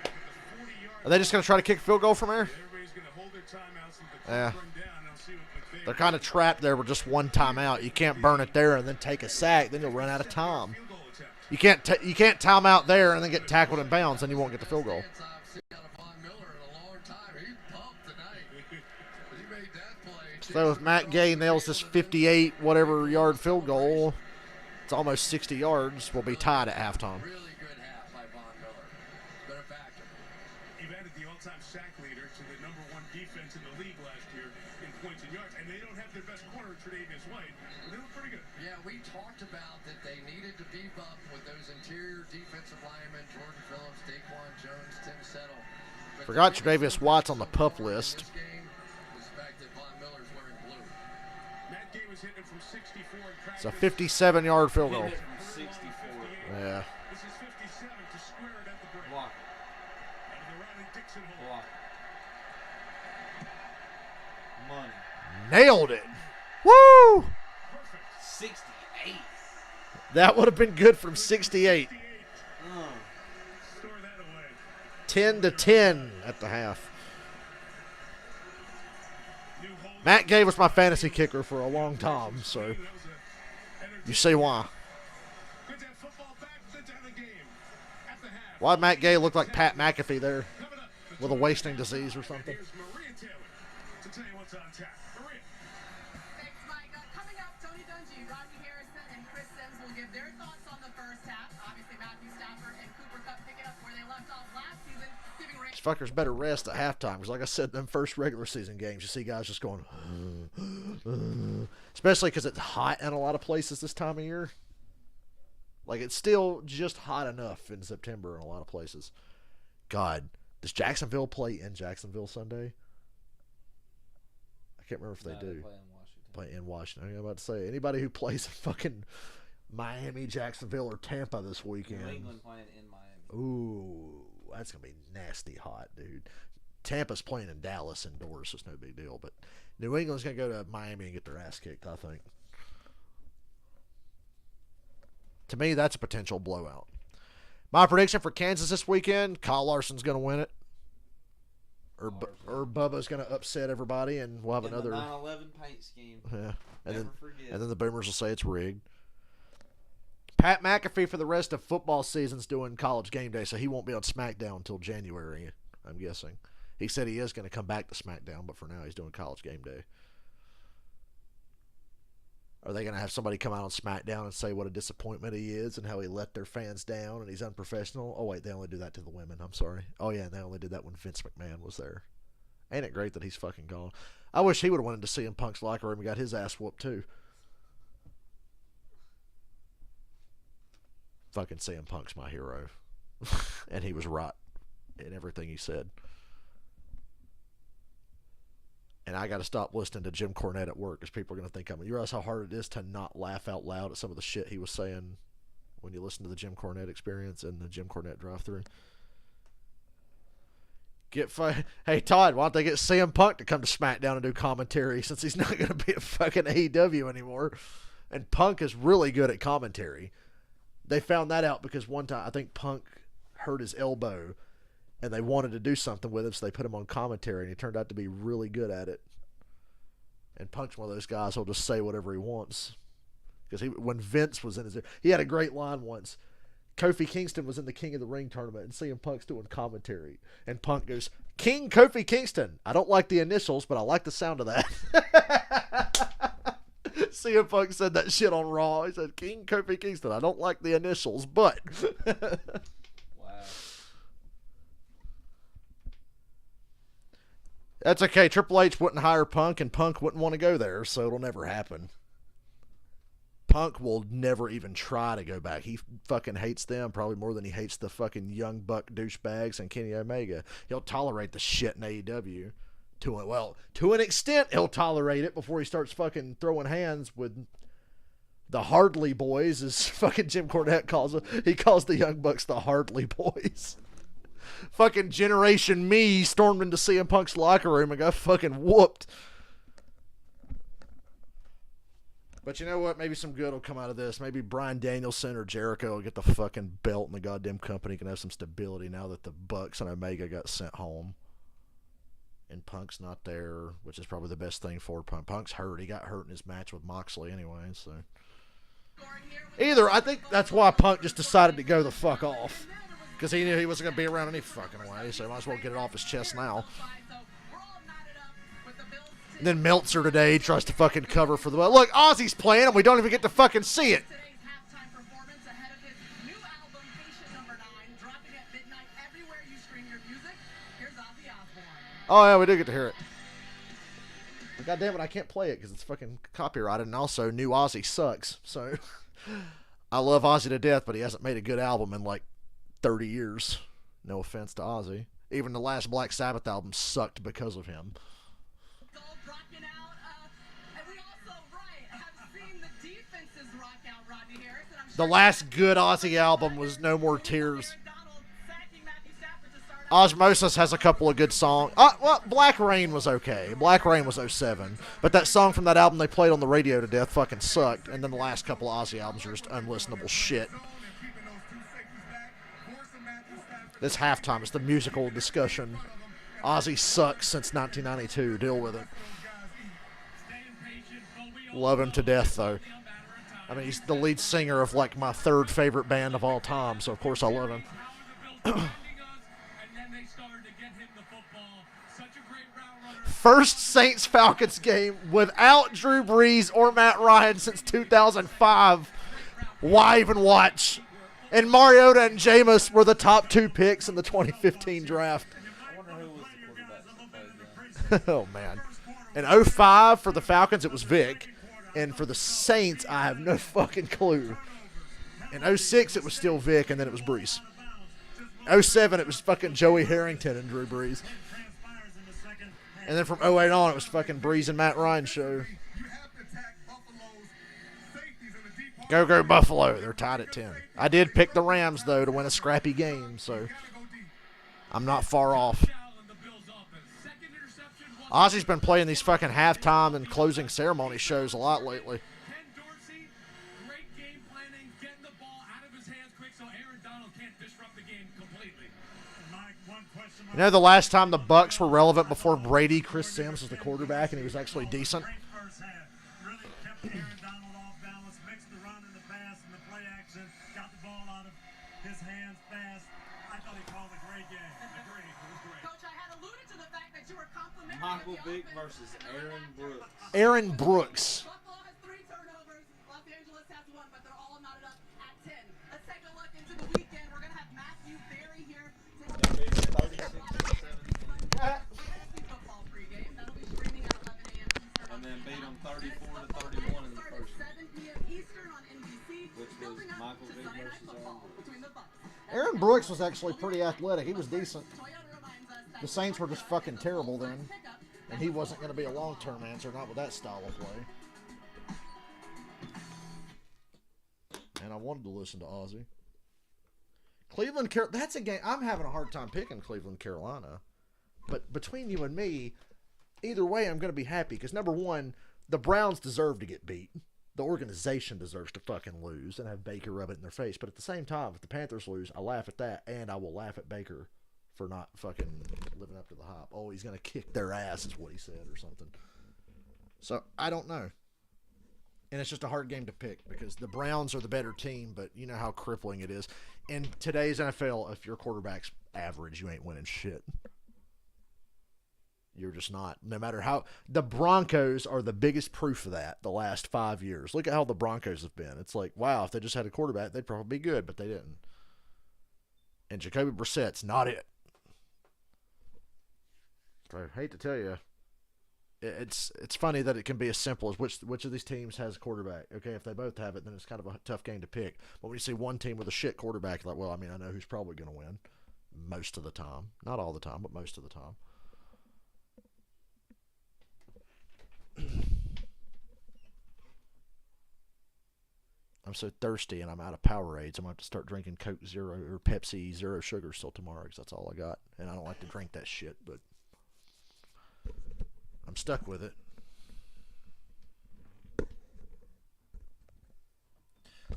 The 40-yard Are they just going to try to kick a field goal from there? Everybody's going to hold their timeouts and the Yeah. clock run down. And they'll see what McVay They're kind of trapped there with just one timeout. You can't burn it there and then take a sack. Then you'll run out of time. field goal attempt. You can't time out there and then get tackled in bounds, and you won't get the field goal. I've seen out of Von Miller in a long time. He pumped tonight. He made that play. So if Matt Gay nails this 58 whatever yard field goal, it's almost 60 yards. We'll be tied at halftime. Really good half by Von Miller. Been a factor. You've added the all-time sack leader to the number one defense in the league last year in points and yards, and they don't have their best corner, Tre'Davious White, but they were pretty good. Yeah, we talked about that they needed to beef up with those interior defensive linemen, Jordan Phillips, Daquan Jones, Tim Settle. But Forgot the Tre'Davious biggest White's on the story PUP in list. this game was the fact that Von Miller's wearing blue. Matt Gay was hitting from 64 in It's a practice. 57-yard field goal. Hit it from 64. Yeah. This is 57 to square it at the break. Block. Out of the Riley Dixon hole. Block. Money. Nailed it. Woo! Perfect. 68. That would have been good from 68. 58. Store that away. 10-10 at the half. New hole. Matt Gay was my fantasy kicker for a long time, so That was you see why. good to have football back. Good to have the game at the half. Why Matt Gay looked like Pat McAfee there Coming up, the with a wasting disease or something. Here's Maria Taylor to tell you what's on tap. Maria. Thanks, Mike. Coming up, Tony Dungy, Rodney Harrison, and Chris Sims will give their thoughts on the first half. Obviously, Matthew Stafford and Cooper Kupp picking up where they left off last season, giving These fuckers better rest at halftime because, like I said, them first regular season games, you see guys just going, especially because it's hot in a lot of places this time of year. Like, it's still just hot enough in September in a lot of places. God, does Jacksonville play in Jacksonville Sunday? I can't remember if they No, do. play in Washington. Play in Washington. I'm about to say, anybody who plays in fucking Miami, Jacksonville, or Tampa this weekend. New England playing in Miami. Ooh, that's going to be nasty hot, dude. Tampa's playing in Dallas indoors, so it's no big deal. But New England's going to go to Miami and get their ass kicked, I think. To me, that's a potential blowout. My prediction for Kansas this weekend, Kyle Larson's going to win it. Or Bubba's going to upset everybody, and we'll have In another. the 9/11 paint scheme. Yeah. And Never then, forget. and then the Boomers will say it's rigged. Pat McAfee for the rest of football season's doing College Game Day, so he won't be on SmackDown until January, I'm guessing. He said he is going to come back to SmackDown, but for now he's doing College Game Day. Are they going to have somebody come out on SmackDown and say what a disappointment he is and how he let their fans down and he's unprofessional? Oh, wait, they only do that to the women. I'm sorry. Oh, yeah, and they only did that when Vince McMahon was there. Ain't it great that he's fucking gone? I wish he would have went into CM Punk's locker room and got his ass whooped, too. Fucking CM Punk's my hero. And he was right in everything he said. And I got to stop listening to Jim Cornette at work because people are going to think you realize how hard it is to not laugh out loud at some of the shit he was saying when you listen to the Jim Cornette Experience and the Jim Cornette drive-thru. Hey, Todd, why don't they get CM Punk to come to SmackDown and do commentary since he's not going to be at fucking AEW anymore? And Punk is really good at commentary. They found that out because one time I think Punk hurt his elbow and they wanted to do something with him, so they put him on commentary, and he turned out to be really good at it. And Punk's one of those guys who'll just say whatever he wants. Because when Vince was in his ear, he had a great line once. Kofi Kingston was in the King of the Ring tournament, and CM Punk's doing commentary. And Punk goes, King Kofi Kingston. I don't like the initials, but I like the sound of that. CM Punk said that shit on Raw. He said, King Kofi Kingston. I don't like the initials, but... Wow. That's okay. Triple H wouldn't hire Punk, and Punk wouldn't want to go there, so it'll never happen. Punk will never even try to go back. He fucking hates them probably more than he hates the fucking Young Buck douchebags and Kenny Omega. He'll tolerate the shit in AEW. To an extent, he'll tolerate it before he starts fucking throwing hands with the Hardley Boys, as fucking Jim Cornette calls them. He calls the Young Bucks the Hardley Boys. Fucking Generation Me stormed into CM Punk's locker room and got fucking whooped. But you know what? Maybe some good will come out of this. Maybe Bryan Danielson or Jericho will get the fucking belt and the goddamn company can have some stability now that the Bucks and Omega got sent home. And Punk's not there, which is probably the best thing for Punk. Punk's hurt. He got hurt in his match with Moxley anyway, so. Either, I think that's why Punk just decided to go the fuck off. Because he knew he wasn't going to be around any fucking way, so he might as well get it off his chest now. And then Meltzer today tries to fucking cover for the... Look, Ozzy's playing and we don't even get to fucking see it. Oh, yeah, we do get to hear it. But God damn it, I can't play it because it's fucking copyrighted. And also, new Ozzy sucks. So, I love Ozzy to death, but he hasn't made a good album in like 30 years. No offense to Ozzy. Even the last Black Sabbath album sucked because of him. The last good Ozzy album was No More Tears. Osmosis has a couple of good songs. Well, Black Rain was okay. Black Rain was 07. But that song from that album they played on the radio to death fucking sucked. And then the last couple of Ozzy albums are just unlistenable shit. This halftime is the musical discussion. Ozzy sucks since 1992. Deal with it. Love him to death, though. I mean, he's the lead singer of, like, my third favorite band of all time, so of course I love him. First Saints-Falcons game without Drew Brees or Matt Ryan since 2005. Why even watch? And Mariota and Jameis were the top 2 picks in the 2015 draft. I wonder who was the quarterback. Oh, man. In 05 for the Falcons, it was Vic. And for the Saints, I have no fucking clue. In 06, it was still Vic, and then it was Brees. 07, it was fucking Joey Harrington and Drew Brees. And then from 08 on, it was fucking Brees and Matt Ryan show. Go Buffalo. They're tied at 10. I did pick the Rams, though, to win a scrappy game, so I'm not far off. Ozzy's been playing these fucking halftime and closing ceremony shows a lot lately. You know the last time the Bucks were relevant before Brady, Chris Sims was the quarterback and he was actually decent? Michael Vick versus Aaron Brooks. Aaron Brooks. Buffalo has 3 turnovers. Los Angeles has 1, but they're all knotted up at 10. Let's take a look into the weekend. We're going to have Matthew Berry here. Football pregame. That'll be streaming at 11 a.m. Eastern. And then beat them 34-31 in the first one. 7 p.m. Eastern on NBC. Which was Michael Vick versus Aaron Brooks. Aaron Brooks was actually pretty athletic. He was decent. The Saints were just fucking terrible then. And he wasn't going to be a long-term answer, not with that style of play. And I wanted to listen to Ozzy. Cleveland, that's a game. I'm having a hard time picking Cleveland, Carolina. But between you and me, either way, I'm going to be happy. Because, number one, the Browns deserve to get beat. The organization deserves to fucking lose and have Baker rub it in their face. But at the same time, if the Panthers lose, I laugh at that. And I will laugh at Baker for not fucking living up to the hype. Oh, he's going to kick their ass is what he said or something. So, I don't know. And it's just a hard game to pick because the Browns are the better team, but you know how crippling it is. In today's NFL, if your quarterback's average, you ain't winning shit. You're just not. No matter how. The Broncos are the biggest proof of that the last 5 years. Look at how the Broncos have been. It's like, wow, if they just had a quarterback, they'd probably be good, but they didn't. And Jacoby Brissett's not it. I hate to tell you, it's funny that it can be as simple as which of these teams has a quarterback. Okay, if they both have it, then it's kind of a tough game to pick. But when you see one team with a shit quarterback, you're like, well, I mean, I know who's probably going to win most of the time. Not all the time, but most of the time. I'm so thirsty and I'm out of Powerades. I'm going to have to start drinking Coke Zero or Pepsi Zero Sugar still tomorrow because that's all I got. And I don't like to drink that shit, but I'm stuck with it.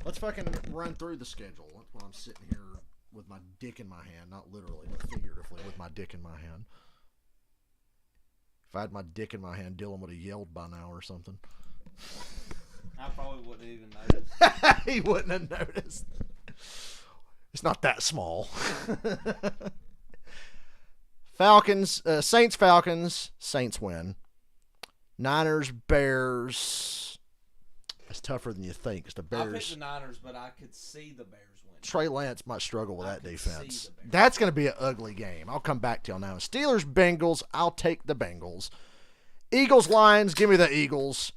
Let's fucking run through the schedule. That's when I'm sitting here with my dick in my hand. Not literally, but figuratively with my dick in my hand. If I had my dick in my hand, Dylan would have yelled by now or something. I probably wouldn't even notice. He wouldn't have noticed. It's not that small. Saints, Saints win. Niners, Bears. It's tougher than you think. It's the I Bears. picked the Niners, but I could see the Bears win. Trey Lance might struggle with that could defense. see the Bears. That's going to be an ugly game. I'll come back to you on that one. Steelers, Bengals. I'll take the Bengals. Eagles, Lions. Give me the Eagles.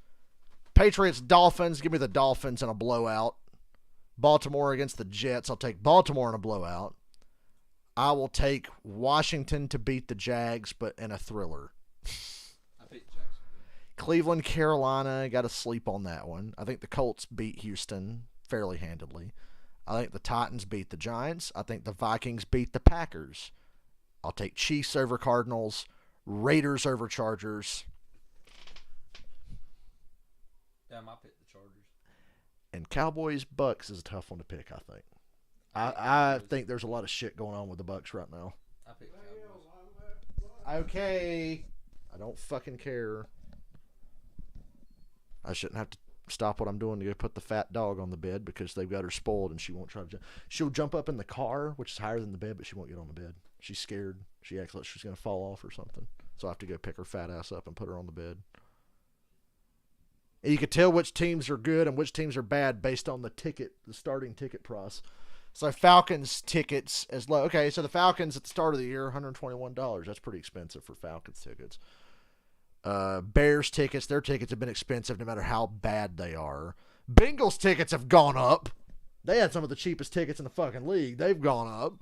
Patriots, Dolphins. Give me the Dolphins in a blowout. Baltimore against the Jets. I'll take Baltimore in a blowout. I will take Washington to beat the Jags, but in a thriller. I picked Jacksonville. Cleveland, Carolina. Got to sleep on that one. I think the Colts beat Houston fairly handedly. I think the Titans beat the Giants. I think the Vikings beat the Packers. I'll take Chiefs over Cardinals. Raiders over Chargers. Damn, I picked the Chargers. And Cowboys, Bucks is a tough one to pick, I think. I think there's a lot of shit going on with the Bucks right now. I picked Cowboys. Okay. I don't fucking care. I shouldn't have to stop what I'm doing to go put the fat dog on the bed because they've got her spoiled and she won't try to jump. She'll jump up in the car, which is higher than the bed, but she won't get on the bed. She's scared. She acts like she's going to fall off or something. So I have to go pick her fat ass up and put her on the bed. And you can tell which teams are good and which teams are bad based on the starting ticket price. So Falcons tickets as low. Okay, so the Falcons at the start of the year, $121. That's pretty expensive for Falcons tickets. Bears tickets, their tickets have been expensive no matter how bad they are. Bengals tickets have gone up. They had some of the cheapest tickets in the fucking league. They've gone up.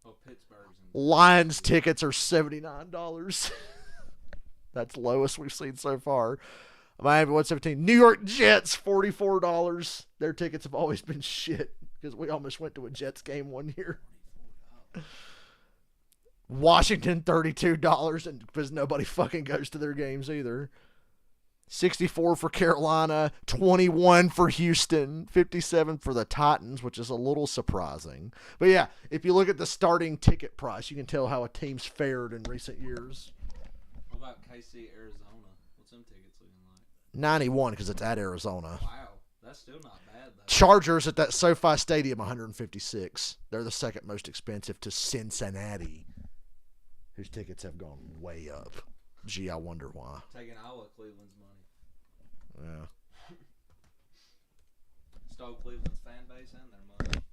Oh, Pittsburgh's in. Lions tickets are $79. That's the lowest we've seen so far. Miami 117. New York Jets $44. Their tickets have always been shit because we almost went to a Jets game one year. Washington $32 and because nobody fucking goes to their games either. 64 for Carolina, 21 for Houston, 57 for the Titans, which is a little surprising. But yeah, if you look at the starting ticket price, you can tell how a team's fared in recent years. What about KC, Arizona? What's them tickets looking like? 91 because it's at Arizona. Wow, that's still not bad though. Chargers at that SoFi Stadium, 156. They're the second most expensive to Cincinnati, whose tickets have gone way up. Gee, I wonder why. Taking all of Cleveland's money. Yeah. Stole Cleveland's fan base and their money.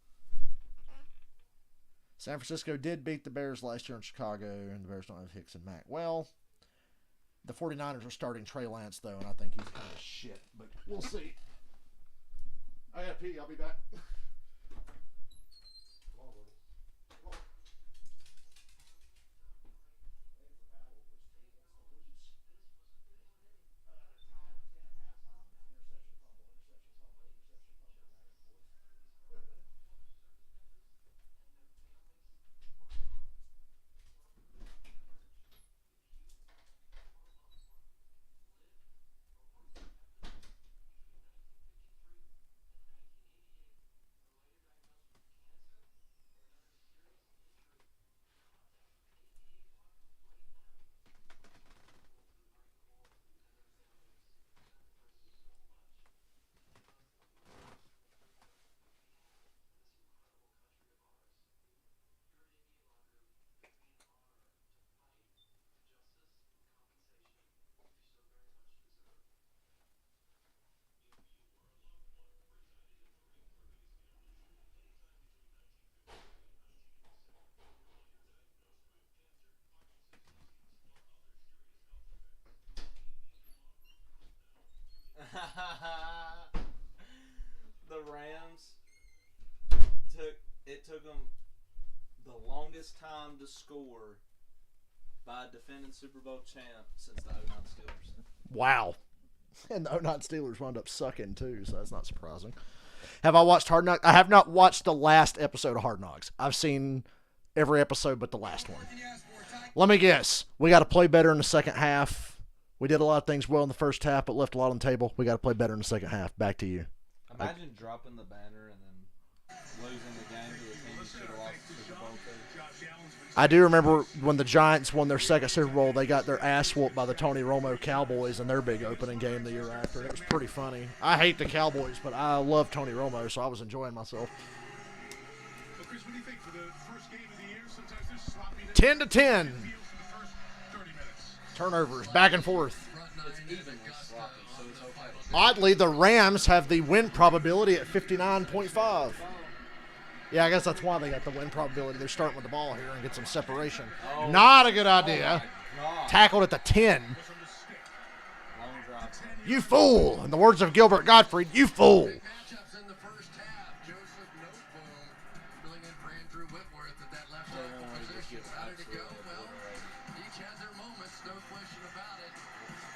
San Francisco did beat the Bears last year in Chicago, and the Bears don't have Hicks and Mack. Well, the 49ers are starting Trey Lance, though, and I think he's kind of shit. But we'll see. I got to pee. I'll be back. The Rams took them the longest time to score by a defending Super Bowl champ since the 09 Steelers. Wow. And the 09 Steelers wound up sucking, too, so that's not surprising. Have I watched Hard Knocks? I have not watched the last episode of Hard Knocks. I've seen every episode but the last one. Let me guess. We got to play better in the second half. We did a lot of things well in the first half, but left a lot on the table. We got to play better in the second half. Back to you. Imagine dropping the banner and then losing the game to the team you should have lost the Super Bowl to. I do remember when the Giants won their second Super Bowl, they got their ass whooped by the Tony Romo Cowboys in their big opening game the year after. It was pretty funny. I hate the Cowboys, but I love Tony Romo, so I was enjoying myself. But Chris, what do you think for the first game of the year? Sometimes there's sloppiness. 10 to 10. Feels for the first 30 minutes. Turnovers, back and forth. It's evenly sloppy, so it's okay. Oddly, the Rams have the win probability at 59.5. Yeah, I guess that's why they got the win probability. They're starting with the ball here and get some separation. Oh. Not a good idea. God. Tackled at the 10. Long drop. You fool. In the words of Gilbert Gottfried, you fool. Matchups in the first half. Joseph Noteboom filling in for Andrew Whitworth at that left tackle position. How did it go? Well, each had their moments, no question about it.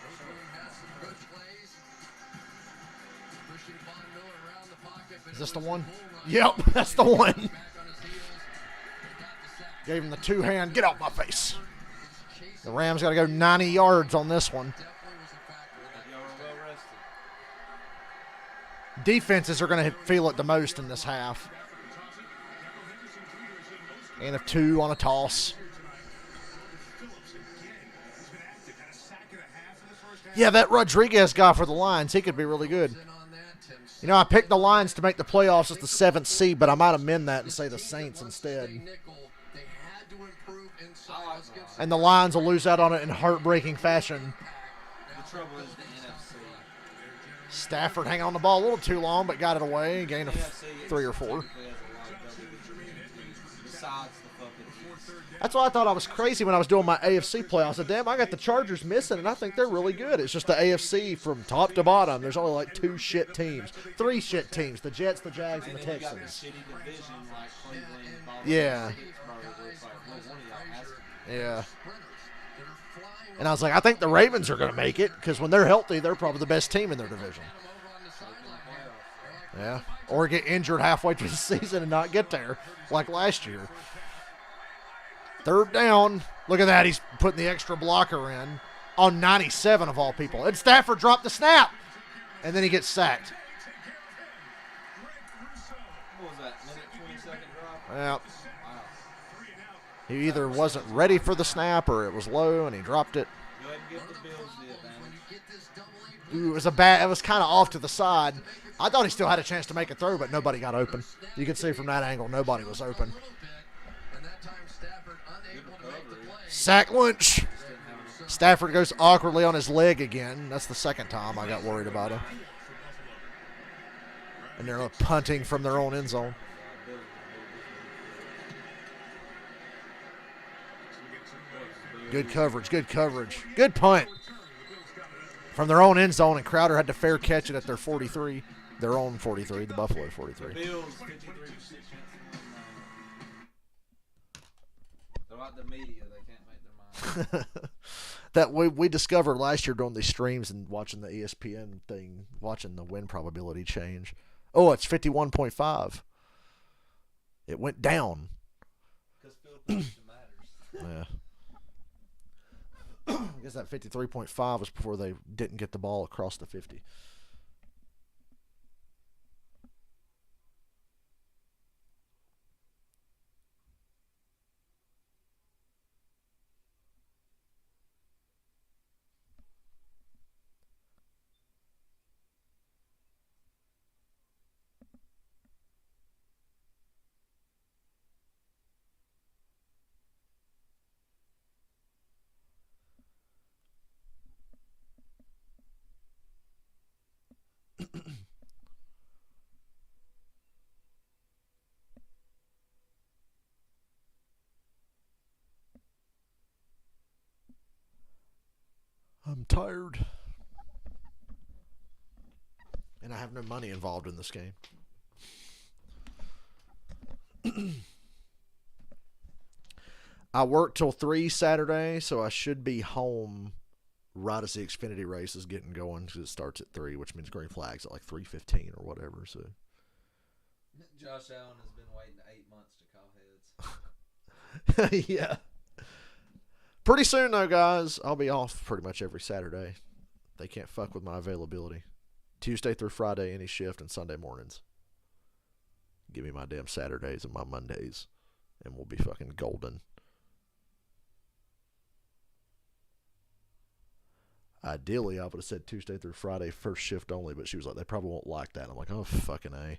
Noteboom has some good plays. Pushing Von Miller around the pocket. But Is this it the was a one? bull run. Yep, that's the one. Back on his heels. They got the sack. Gave him the two-hand, get off my face. He's The chasing. Rams got to go 90 yards on this one. Definitely was a factor in that. Y'all were well rested. Defenses are going to feel it the most in this half. And a 2 on a toss. Phillips again. He's been active. Had a sack and a half in the first half. Yeah, that Rodriguez guy for the Lions, he could be really good. In on that, Tim You know, I picked the Lions to make the playoffs as the 7th seed, but I might amend that and say the Saints instead. Nickel, they had to improve inside. Let's get some And the Lions will lose out on it in heartbreaking fashion. The trouble is the NFC. Stafford hang on the ball a little too long, but got it away. Gain of NFC 3 or 4. technically has a lot of WB besides the fucking East. That's why I thought I was crazy when I was doing my AFC playoffs. I said, damn, I got the Chargers missing, and I think they're really good. It's just the AFC from top to bottom. There's only like 2 shit teams. 3 shit teams. The Jets, the Jags, and the And then you got the Texans. shitty division like Cleveland, Baltimore, Yeah. Pittsburgh, where it's like, well, one of y'all has to. Yeah. sprinters that are flying And I was like, I think the Ravens are going to make it because when they're healthy, they're probably the best team in their division. over on the sideline. Yeah. Or get injured halfway through the season and not get there like last year. 3rd down. Look at that. He's putting the extra blocker in on 97 of all people. And Stafford dropped the snap. And then he gets sacked. What was that, minute 20-second drop? Yeah. Wow. He either wasn't ready for the snap or it was low and he dropped it. Go ahead and give the Bills the advantage. When you get this double A Ooh, it was kind of off to the side. I thought he still had a chance to make a throw, but nobody got open. You could see from that angle, nobody was open. little bit, and that time Stafford unable to make the play. Sack Lynch. Stafford goes awkwardly on his leg again. That's the second time I got worried about him. And they're punting from their own end zone. Good coverage, good coverage. Good punt. From their own end zone, and Crowder had to fair catch it at their 43. Their own 43, the Buffalo 43. Bills 53% chance. They're like the media; they can't make their mind. That we discovered last year during these streams and watching the ESPN thing, watching the win probability change. Oh, it's 51.5. It went down. Because field position matters. Yeah. I guess that 53.5 was before they didn't get the ball across the 50. I'm tired. And I have no money involved in this game. I work till 3 Saturday, so I should be home right as the Xfinity race is getting going because it starts at 3, which means green flags at like 3:15 or whatever. So Josh Allen has been waiting 8 months to call heads. yeah. Pretty soon, though, guys, I'll be off pretty much every Saturday. They can't fuck with my availability. Tuesday through Friday, any shift, and Sunday mornings. Give me my damn Saturdays and my Mondays, and we'll be fucking golden. Ideally, I would have said Tuesday through Friday, first shift only, but she was like, they probably won't like that. I'm like, oh, fucking A.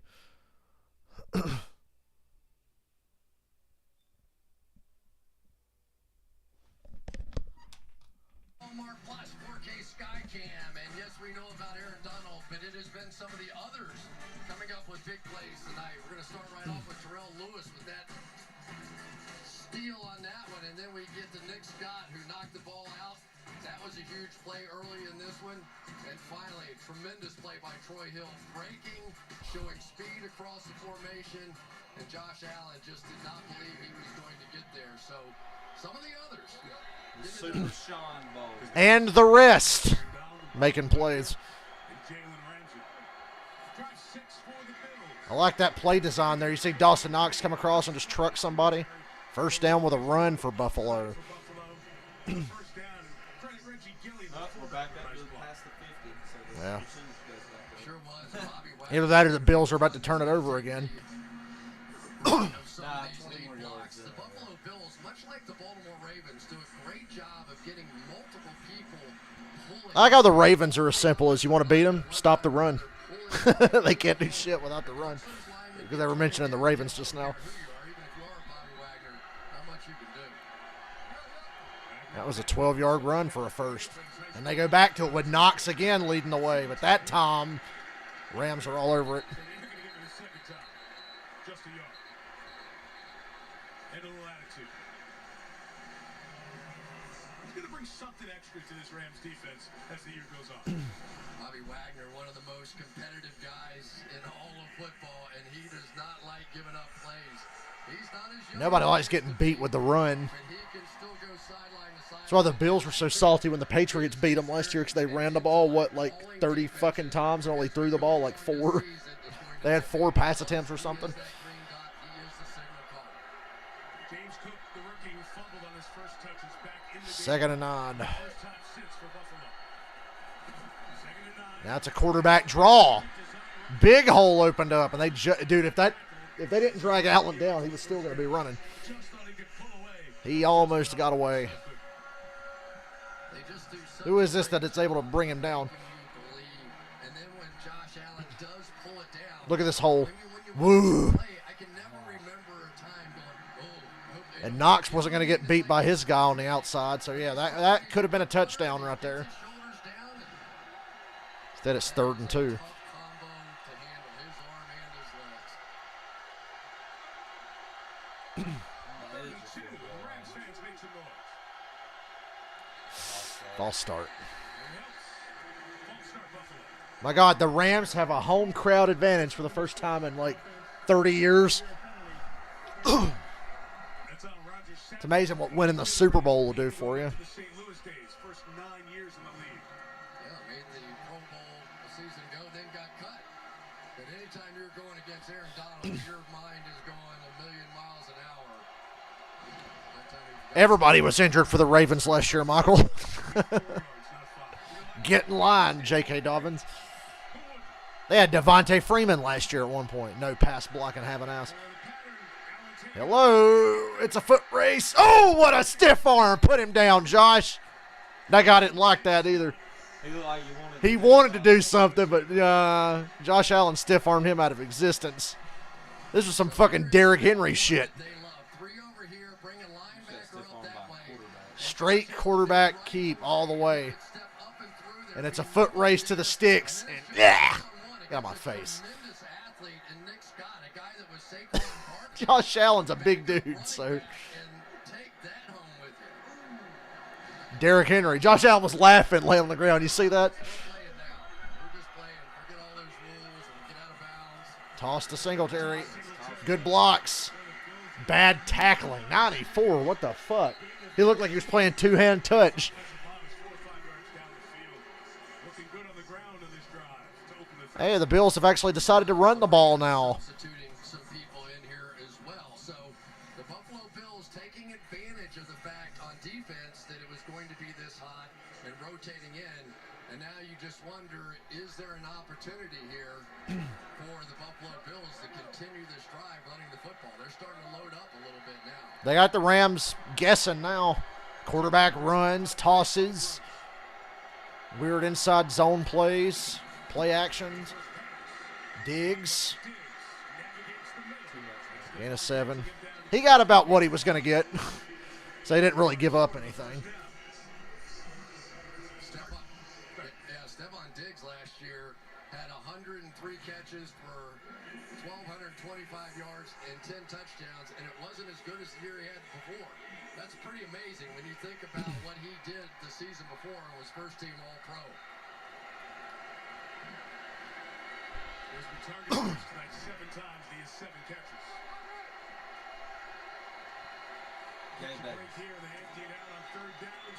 Walmart Plus 4K Skycam, and yes, we know about Aaron Donald, but it has been some of the others coming up with big plays tonight. We're going to start right off with Terrell Lewis with that steal on that one, and then we get to Nick Scott, who knocked the ball out. That was a huge play early in this one. And finally, a tremendous play by Troy Hill, breaking, showing speed across the formation, and Josh Allen just did not believe he was going to get there. So some of the others. The Super Sean Bowl. And the rest making plays. I like that play design there. You see Dawson Knox come across and just truck somebody. First down with a run for Buffalo. We're back up to past the 50. So Yeah. Sure was. Bobby Wagner. Either that or the Bills are about to turn it over again. Some Nah, of these 20 lead more blocks. yards, The Buffalo Bills, much like the Baltimore Ravens, do a great job of getting multiple people pulling. I like how the Ravens are as simple as you want to beat them, stop the run. They can't do shit without the run. Because they were mentioning the Ravens just now. Who you are, even if you are Bobby Wagner, how much you can do. That was a 12-yard run for a first. And they go back to it with Knox again leading the way. But that time, Rams are all over it. Just a yard. And a little attitude. He's going to bring something extra to this Rams defense as the year goes on. Bobby Wagner, one of the most competitive guys in all of football, and he does not like giving up plays. He's not as young. Nobody likes getting beat with the run. But he can still go sideline to sideline. That's why the Bills were so salty when the Patriots beat them last year because they ran the ball, like 30 fucking times and only threw the ball like 4. They had 4 pass attempts or something. James Cook, the rookie who fumbled on his first touch, is back in the game. Second and 9. First time since for Buffalo. Second and 9. Now it's a quarterback draw. Big hole opened up, and they dude, if they didn't drag Allen down, he was still going to be running. Just thought he could pull away. He almost got away. Who is this that it's able to bring him down? And then when Josh Allen does pull it down, Look at this hole. when you Woo! play, I can never remember a time going, oh, hope they And Knox wasn't going to get beat by his guy on the outside, so yeah, that could have been a touchdown right there. shoulders down and Instead, it's 3rd and 2. tough combo to handle his arm and his legs. Two. The Rams fans make some noise. False start. And helps. False start Buffalo. My God, the Rams have a home crowd advantage for the first time in like 30 years. That's on Rodgers. It's amazing what winning the Super Bowl will do for you. The St. Louis days, first 9 years in the league. Yeah, made the Pro Bowl a season ago, then got cut. But anytime you're going against Aaron Donald, your mind is going a million miles an hour. That time he Everybody was injured for the Ravens last year, Michael. 4 yards, not 5. Get in line, J.K. Dobbins. They had Devontae Freeman last year at one point. No pass blocking, have an ass. Hello, it's a foot race. Oh, what a stiff arm. Put him down, Josh. That guy didn't like that either. He looked like he He wanted to do something, but Josh Allen stiff armed him out of existence. This was some fucking Derrick Henry shit. they love. 3 over here, bringing linebacker up that way. Straight quarterback keep all the way. Step up and through there. And it's a foot race to the sticks. And yeah, get out of my face. Tremendous athlete in Nick Scott, a guy that was Saquon Barkley. Josh Allen's a big dude, so And take that home with you. Derrick Henry. Josh Allen was laughing, laying on the ground. You see that? Playing now. We're just playing. Forget all those rules and get out of bounds. Toss to Singletary. Good blocks. Bad tackling. 94. What the fuck? He looked like he was playing two-hand touch. Looking good on the ground on this drive to open the Hey, the Bills have actually decided to run the ball now. Substituting some people in here as well. So the Buffalo Bills taking advantage of the fact on defense that it was going to be this hot and rotating in. And now you just wonder, is there an opportunity here for the Buffalo Bills to continue this drive running the football? They're starting to load up a little bit now. They got the Rams guessing now. Quarterback runs, tosses, weird inside zone plays, play actions, digs. Gain of 7. He got about what he was going to get, so he didn't really give up anything. Stephon Diggs last year had 103 catches for 1,225 yards and 10 touchdowns, and it wasn't as good as the year he had before. That's pretty amazing when you think about what he did the season before and was first-team All-Pro. He's been targeted tonight 7 times. He has 7 catches.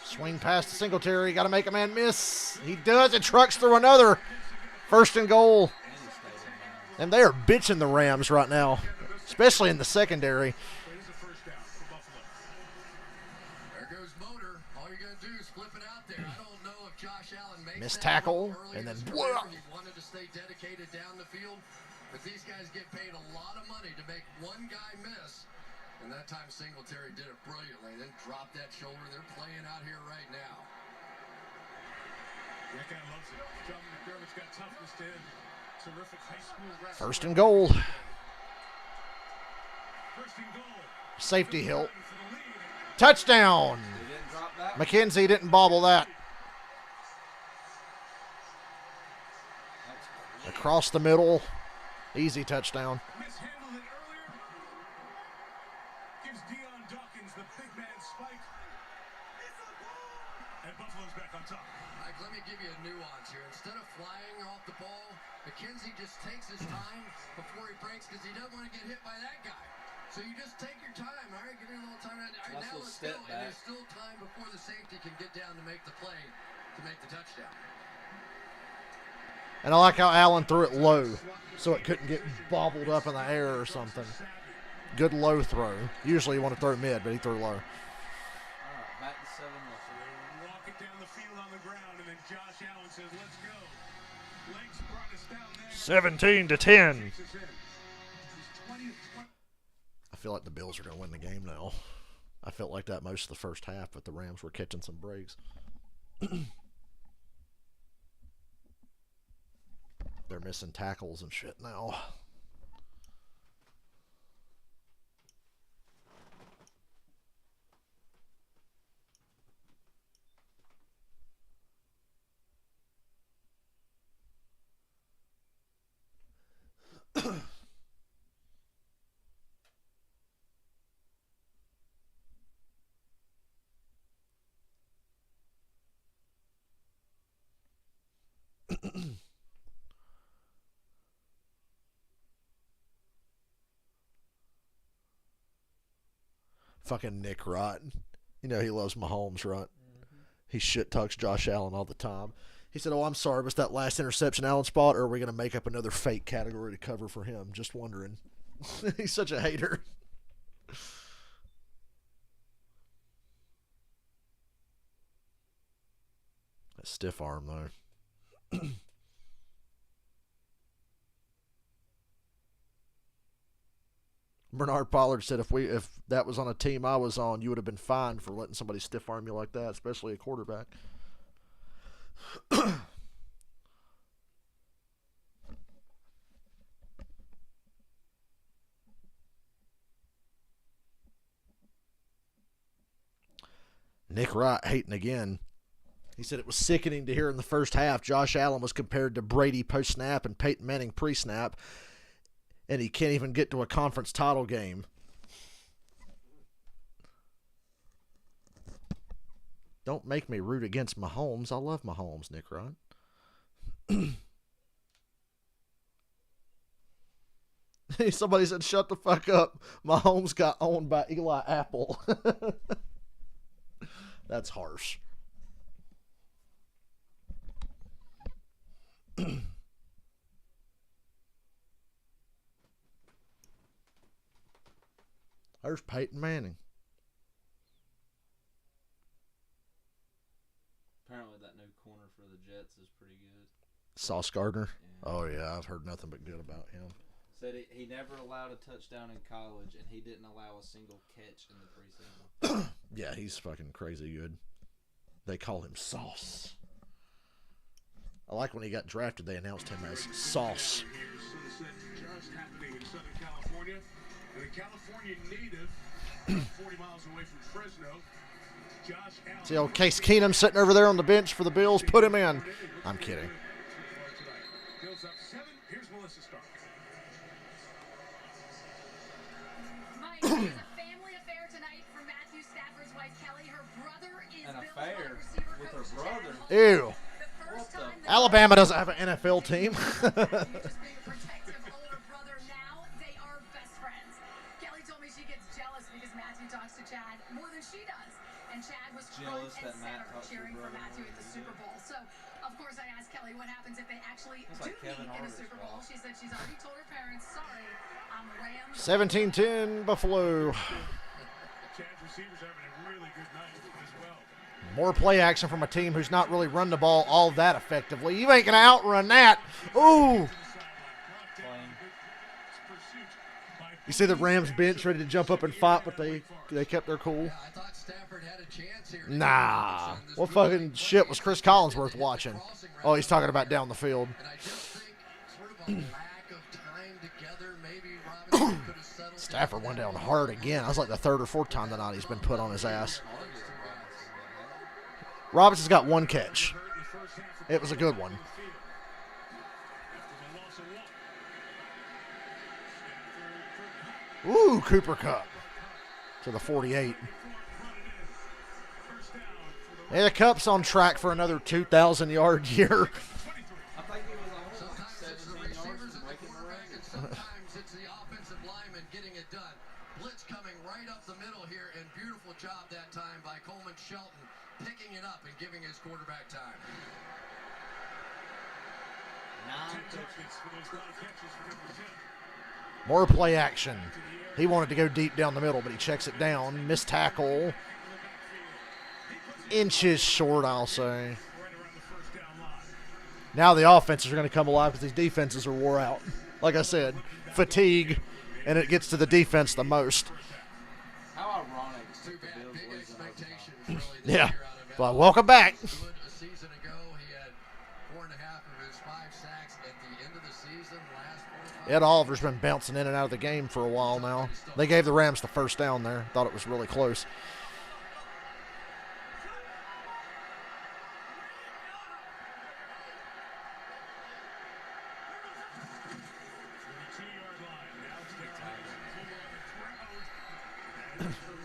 Swing past the Singletary. Got to make a man miss. He does. It trucks through another. 1st and goal. And they are bitching the Rams right now, especially in the secondary. There goes Motor. All you're going to do is flip it out there. I don't know if Josh Allen makes Missed that tackle, throw early and then in his career. He wanted to stay dedicated down the field, but these guys get paid a lot of money to make one guy miss. And that time Singletary did it brilliantly, then dropped that shoulder. They're playing out here right now. That guy loves it. John McDermott's got toughness to him. Terrific high school wrestler. 1st and goal. 1st and goal. Safety help. Touchdown. He didn't drop that. McKenzie didn't bobble that. Across the middle. Easy touchdown. Mishandled it earlier. Gives Deion Dawkins the big man spike. And Buffalo's back on top. Mike, let me give you a nuance here. Instead of flying off the ball, McKenzie just takes his time before he breaks because he doesn't want to get hit by that guy. So you just take your time. All right, give it a little time. All right, Nice now little let's step go. back. And there's still time before the safety can get down to make the play, to make the touchdown. And I like how Allen threw it low so it couldn't get bobbled up in the air or something. Good low throw. Usually you want to throw mid, but he threw low. All right, back to 7 left. Walk it down the field on the ground, and then Josh Allen says, let's go. Legs brought us down there. 17-10. Takes us in. He's 20 of 20. I feel like the Bills are going to win the game now. I felt like that most of the first half, but the Rams were catching some breaks. They're missing tackles and shit now. Fucking Nick Rott. You know he loves Mahomes, right? He shit talks Josh Allen all the time. He said, "Oh, I'm sorry, but that last interception Allen spot, or are we going to make up another fake category to cover for him? Just wondering." He's such a hater. That stiff arm, though. Bernard Pollard said, if that was on a team I was on, you would have been fined for letting somebody stiff arm you like that, especially a quarterback. Nick Wright hating again. He said it was sickening to hear in the first half Josh Allen was compared to Brady post-snap and Peyton Manning pre-snap, and he can't even get to a conference title game. Don't make me root against Mahomes. I love Mahomes, Nick Wright. Somebody said, shut the fuck up. Mahomes got owned by Eli Apple. That's harsh. There's Peyton Manning. Apparently that new corner for the Jets is pretty good. Sauce Gardner. Yeah. Oh yeah, I've heard nothing but good about him. Said he never allowed a touchdown in college, and he didn't allow a single catch in the preseason. Yeah, he's fucking crazy good. They call him Sauce. I like when he got drafted, they announced him as Sauce. Here's sunset just happening in Southern California. And a California native, 40 miles away from Fresno. Josh Allen. See old Case Keenum sitting over there on the bench for the Bills. Put him in. I'm kidding. Bills up 7. Here's Melissa Stark. Mike, there's a family affair tonight for Matthew Stafford's wife Kelly. Her brother is An Bill's affair wide receiver with coach her brother? Chad Ew. The first the- time Alabama doesn't have an NFL team. Just being a protective older brother. Now they are best friends. Kelly told me she gets jealous because Matthew talks to Chad more than she does. And Chad was front Jealous and that Matt center talks to her cheering for brother Matthew more at the than you Super do. Bowl. So, of course, I asked Kelly what happens if they actually That's do like Kevin meet in a Hart's Super Bowl. fault. She said she's already told her parents, sorry, I'm Rams. 17-10 Buffalo. Chad's receivers having a really good night as well. More play action from a team who's not really run the ball all that effectively. You ain't going to outrun that. Ooh. You see the Rams bench ready to jump up and fight, but they kept their cool. Yeah, I thought Stafford had a chance here. Nah. What fucking shit was Chris Collinsworth watching? Oh, he's talking about down the field. And I just think sort of a lack of time together. Maybe Robinson could have settled. Stafford went down hard again. That was like the third or fourth time tonight he's been put on his ass. Robinson's got one catch. It was a good one. Ooh, Cooper Cup to the 48. Hey, the Cup's on track for another 2,000-yard year. I think he was almost Sometimes it's the 17 yards receivers from and the breaking the quarterback, and record. sometimes it's the offensive lineman getting it done. Blitz coming right up the middle here, and beautiful job that time by Coleman Shelton, picking it up and giving his quarterback time. 9 Targets for those 9 catches for number 10. More play action. He wanted to go deep down the middle, but he checks it down. Missed tackle. Inches short, I'll say. Right around the first down line. Now the offenses are going to come alive because these defenses are wore out. Like I said, fatigue, and it gets to the defense the most. How ironic It's too the bad. Bills Big losing expectations overtime. really this Yeah. year out of But Allen. welcome back. Good a season ago. He had 4.5 of his 5 sacks at the end of the season. Last 4 Ed Oliver's been bouncing in and out of the game for a while now. They gave the Rams the first down there. Thought it was really close.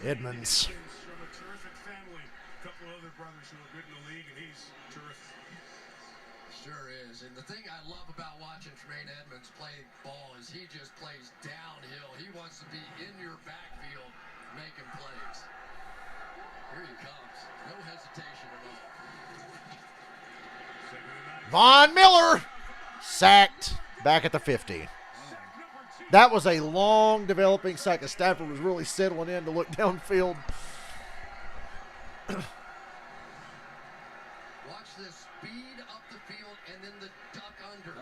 Edmonds. From a terrific family. A couple other brothers who are good in the league, and he's terrific. Sure is. And the thing I love about watching Tremaine Edmonds play ball is he just plays downhill. He wants to be in your backfield making plays. Here he comes. No hesitation at all. Von Miller sacked back at the 50. That was a long developing sack. Stafford was really settling in to look downfield. Watch this speed up the field and then the duck under.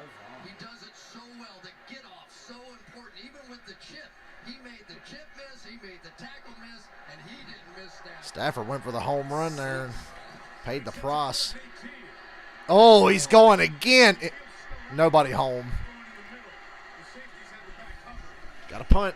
He does it so well. The get off, so important. Even with the chip, he made the chip miss, he made the tackle miss, and he didn't miss that. Stafford went for the home run there and paid the price. Oh, he's going again. Nobody home. Got a punt.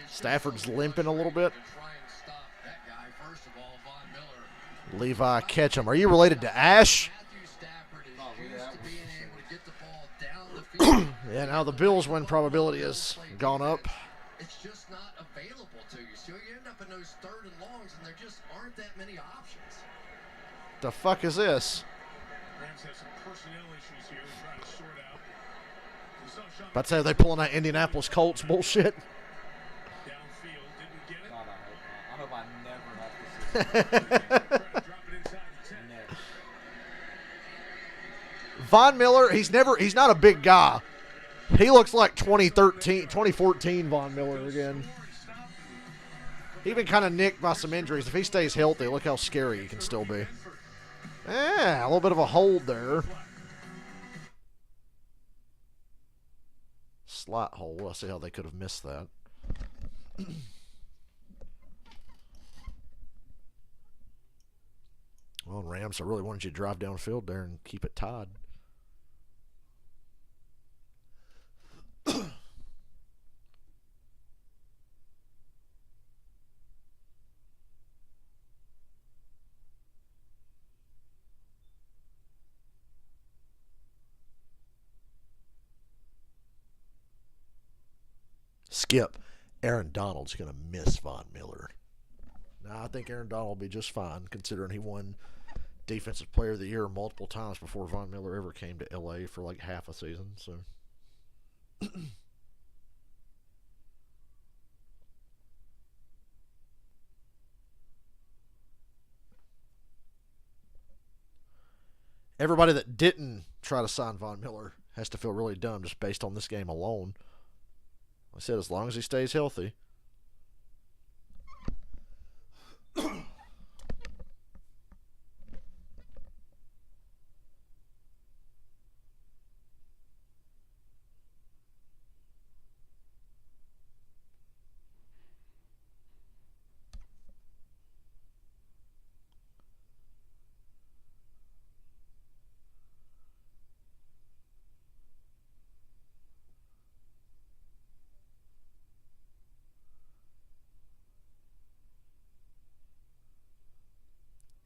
Stafford's limping a little bit. To try and stop that guy. First of all, Von Miller. Levi Ketchum. Are you related to Ash? Matthew Stafford is Oh, used yeah. to being able to get the ball down the field. Yeah, now the Bills' win probability has gone up. It's just not available to you. So you end up in those third and longs, and there just aren't that many options. The fuck is this? Rams have some personnel issues here they're trying to sort out. We saw Sean About to say, are they pulling that Indianapolis Colts bullshit? downfield, didn't get it. God, I hope I never have to see Trying to drop it inside the 10. never. Von Miller, he's not a big guy. He looks like 2014 Von Miller again. He been kind of nicked by some injuries. If he stays healthy, look how scary he can still be. Yeah, a little bit of a hold there. Slight hold. I see how they could have missed that. Well, Rams, I really wanted you to drive downfield there and keep it tied. Skip. Aaron Donald's going to miss Von Miller. Now, I think Aaron Donald will be just fine, considering he won Defensive Player of the Year multiple times before Von Miller ever came to L.A. for like half a season. So, everybody that didn't try to sign Von Miller has to feel really dumb just based on this game alone. I said as long as he stays healthy.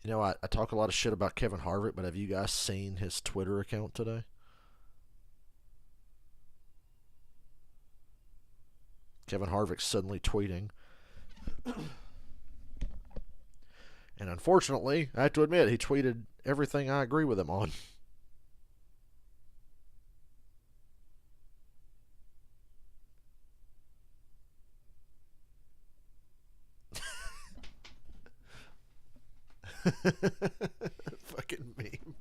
You know, I talk a lot of shit about Kevin Harvick, but have you guys seen his Twitter account today? Kevin Harvick's suddenly tweeting. And unfortunately, I have to admit, he tweeted everything I agree with him on. Fucking meme.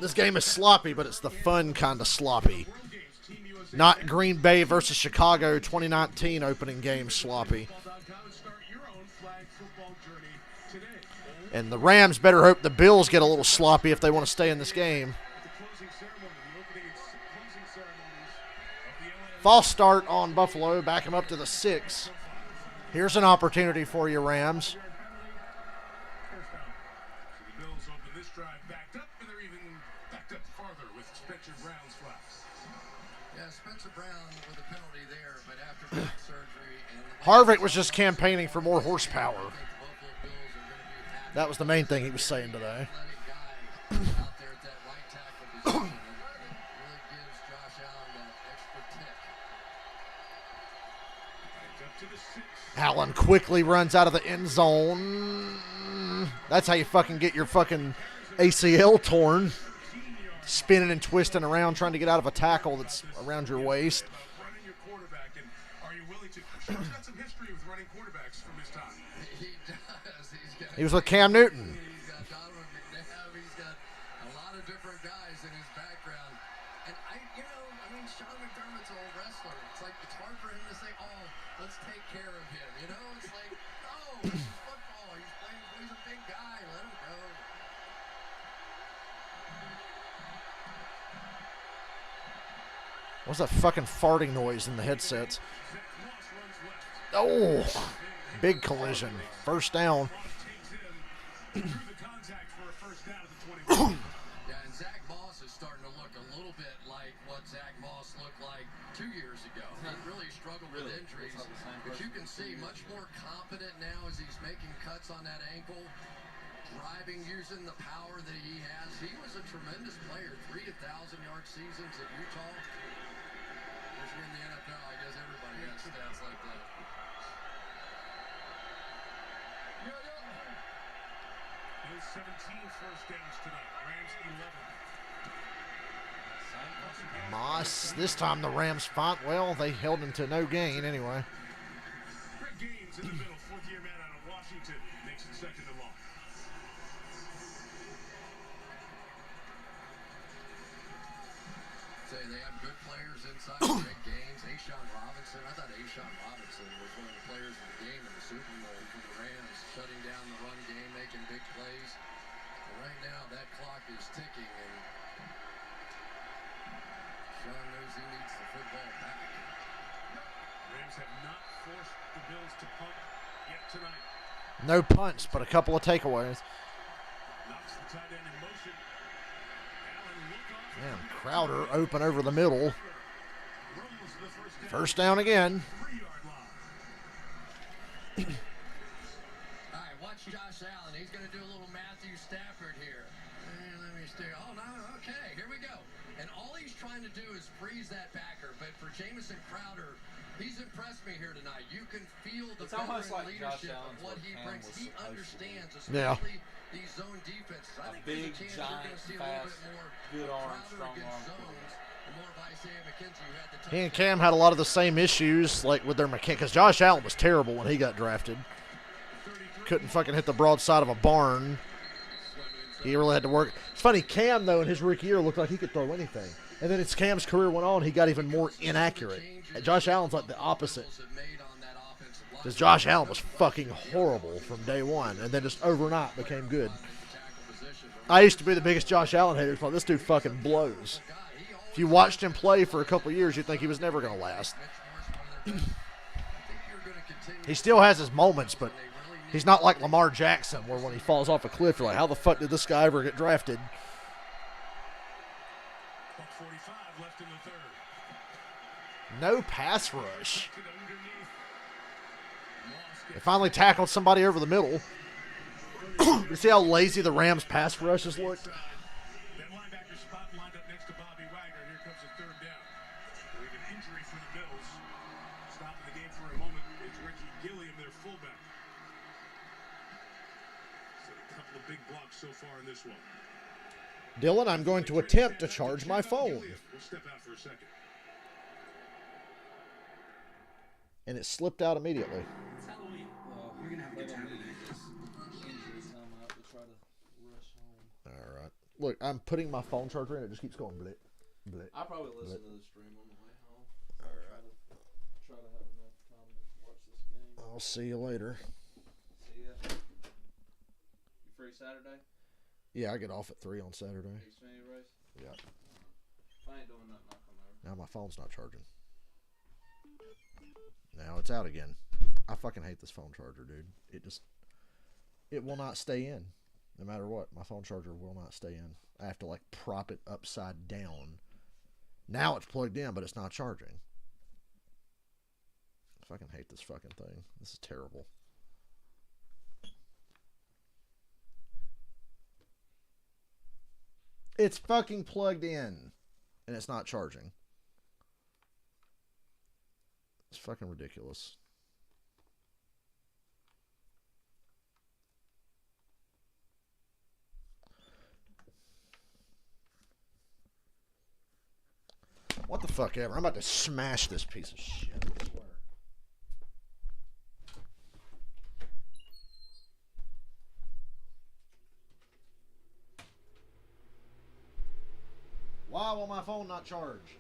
This game is sloppy, but it's the fun kind of sloppy. Not Green Bay versus Chicago 2019 opening game sloppy. And the Rams better hope the Bills get a little sloppy if they want to stay in this game. False start on Buffalo. Back him up to the 6. Here's an opportunity for you, Rams. The Bills open this drive backed up, and they're even backed up farther with Spencer Brown's flags. Yeah, Spencer Brown with a penalty there, but after back surgery and Harvick was just campaigning for more horsepower. That was the main thing he was saying today. out there at that right tackle position, it really gives Josh Allen that extra tick. Up to the 6. Allen quickly runs out of the end zone. That's how you fucking get your fucking ACL torn. Spinning and twisting around trying to get out of a tackle that's around your waist. Running your quarterback, and are you willing to? Sean's got some history with running quarterbacks from his time. He does. He was with Cam Newton. He's got Donovan McNabb. He's got a lot of different guys in his background. And Sean McDermott's an old wrestler. It's like, it's hard for him to say, oh, let's take care of him. You know, it's like, no, it's football. He's a big guy. Let him go. What's that fucking farting noise in the headsets? Oh, big collision. First down. Through the contact for a first down at the 21. Yeah, and Zach Moss is starting to look a little bit like what Zach Moss looked like 2 years ago. He really struggled with injuries, but you can see much more confident now as he's making cuts on that ankle, driving, using the power that he has. He was a tremendous player, 3 1,000-yard seasons at Utah. Of course, we're in the NFL. I guess everybody has stats like that. His 17 first downs tonight. Rams 11. Moss. This time the Rams fought. Well, they held him to no gain anyway. Greg Gaines in the middle, fourth-year man out of Washington, makes it second and long. they have good players inside. Great games. A'Shawn Robinson. I thought A'Shawn Robinson was one of the players of the game in the Super Bowl for the Rams, shutting down the run game, making big plays. And right now, that clock is ticking, and Sean knows he needs the football back. Rams have not forced the Bills to punt yet tonight. No punts, but a couple of takeaways. Knocks the tight end in motion. Allen look off. Man, Crowder open over the middle. Rumbles to the first down. First down again. 3-yard line. All right, watch Josh Allen. He's going to do a little Matthew Stafford here. And let me stay. Oh, no, okay, here we go. And all he's trying to do is freeze that backer. But for Jamison Crowder, he's impressed me here tonight. You can feel the It's almost veteran like Josh leadership Allen's of what what he Cam brings. was He supposed to be. understands, Yeah. especially these zone defenses. I think big, there's a chance giant, you're going to see a fast, little bit more good arm, Crowder strong against arm zones, and more of Isaiah McKenzie, who had the He and touchdown. Cam had a lot of the same issues, like with their mechanic. Because Josh Allen was terrible when he got drafted. Couldn't fucking hit the broadside of a barn. He really had to work. It's funny, Cam, though, in his rookie year looked like he could throw anything. And then as Cam's career went on, he got even more inaccurate. And Josh Allen's like the opposite. Because Josh Allen was fucking horrible from day one, and then just overnight became good. I used to be the biggest Josh Allen hater. Like, this dude fucking blows. If you watched him play for a couple of years, you'd think he was never going to last. He still has his moments, but he's not like Lamar Jackson, where when he falls off a cliff, you're like, how the fuck did this guy ever get drafted? Buck 45 left in the third. No pass rush. To the underneath. Moss They gets finally tackled somebody over the middle. You see how lazy the Rams' pass rushes looked? that linebacker spot lined up next to Bobby Wagner. Here comes the third down. We have an injury for the Bills. Stopping the game for a moment is Reggie Gilliam, their fullback. So a couple of big blocks so far in this one. Dylan, I'm going to attempt to charge my phone. We'll step out for a second. And it slipped out immediately. It's Halloween. Well, you're gonna have a good time today. Injuries come out to try to rush home. All right. Look, I'm putting my phone charger in. It just keeps going blip, blip. I probably listen to the stream on the way home. Try to have enough time to watch this game. I'll see you later. See ya. You free Saturday? Yeah, I get off at 3 on Saturday. Xfinity race? Yeah. If I ain't doing nothing, I'll come over. Now my phone's not charging. Now it's out again. I fucking hate this phone charger, dude. It will not stay in. No matter what, my phone charger will not stay in. I have to like prop it upside down. Now it's plugged in, but it's not charging. I fucking hate this fucking thing. This is terrible. It's fucking plugged in, and it's not charging. It's fucking ridiculous. What the fuck ever. I'm about to smash this piece of shit. I swear. Why will my phone not charge?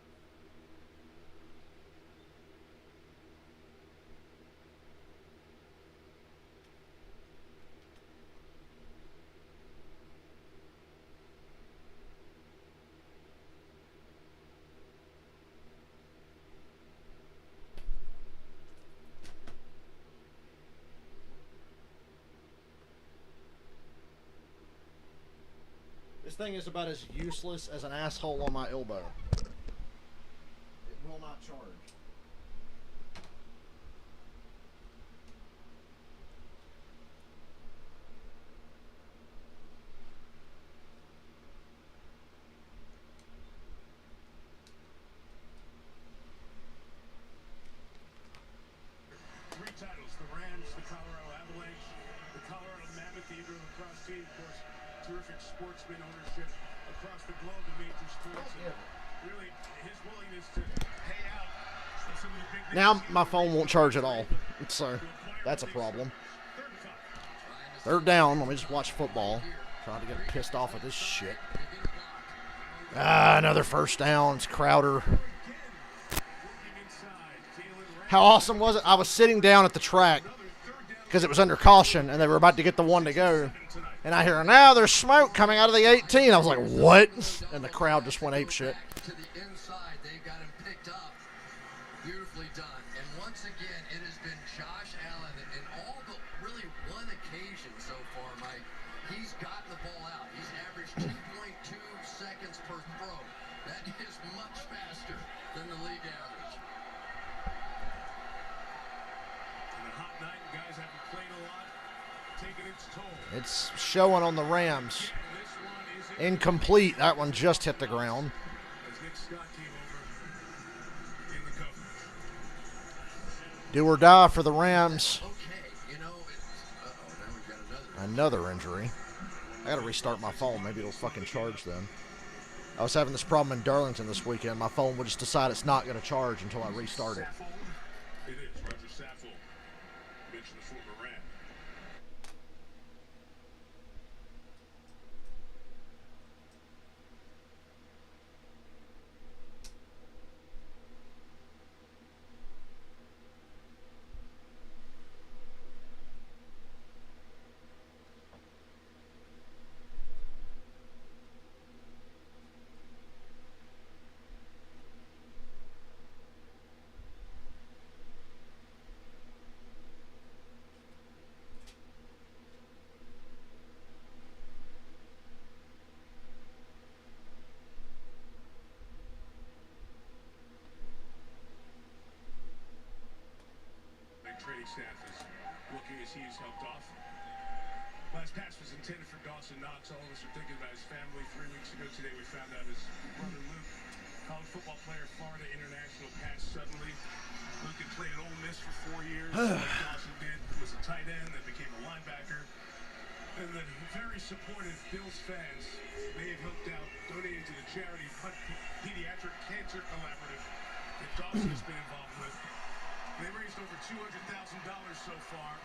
This thing is about as useless as an asshole on my elbow. It will not charge. Three titles: the Rams, the Colorado Avalanche, the Colorado Mammoth, the Indoor Lacrosse team, of course. Terrific sportsman ownership across the globe in major sports. And really, his willingness to pay out some of the big names. Now my phone won't charge at all. So that's a problem. Third down. Let me just watch football. Trying to get pissed off at this shit. Another first down. It's Crowder. Working inside. Jalen How awesome was it? I was sitting down at the track because it was under caution, and they were about to get the one to go. And I hear, now there's smoke coming out of the 18. I was like, what? And the crowd just went apeshit. To the inside, they got him picked up. Beautifully done. And once again, it has been Josh Allen in all but really one occasion so far, Mike. He's gotten the ball out. He's averaged 2.2 seconds per throw. That is much faster than the league average. And a hot night, and guys haven't played a lot, taking its toll. It's showing on the Rams. This one is Incomplete. That one just hit the ground. as Nick Scott came over in the coverage. Do or die for the Rams. Okay, you know, now we've got another. Another injury. I gotta restart my phone. Maybe it'll fucking charge then. I was having this problem in Darlington this weekend. My phone would just decide it's not gonna charge until I restart it. Saffold. It is Roger Saffold. Mentioned the former Ram. Training staff is looking as he's helped off. Last pass was intended for Dawson Knox. All of us are thinking about his family. 3 weeks ago today, we found out his brother Luke, college football player, Florida international, passed suddenly. Luke had played at Ole Miss for 4 years. Like Dawson did, was a tight end, then became a linebacker. And the very supportive Bills fans, they have helped out, donating to the charity Pediatric Cancer Collaborative that Dawson has been involved with. They raised over $200,000 so far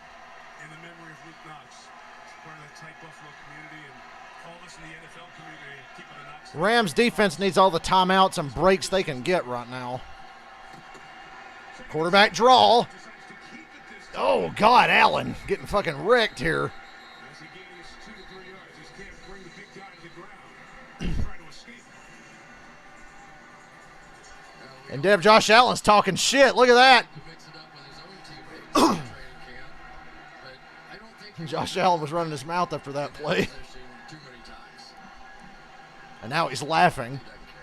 in the memory of Luke Knox. It's part of that tight Buffalo community, and all of us in the NFL community keeping the Knox. Rams defense needs all the timeouts and breaks they can get right now. Quarterback draw. Decides to keep it this time. Oh, God, Allen getting fucking wrecked here. As he gains 2 to 3 yards, just can't bring the big guy to the ground. He's trying to escape. And Josh Allen's talking shit. Look at that. To mix it up with his own teammates in training camp. But I don't think Josh Allen was running his mouth after that play. position too many times. And now he's laughing. He doesn't care.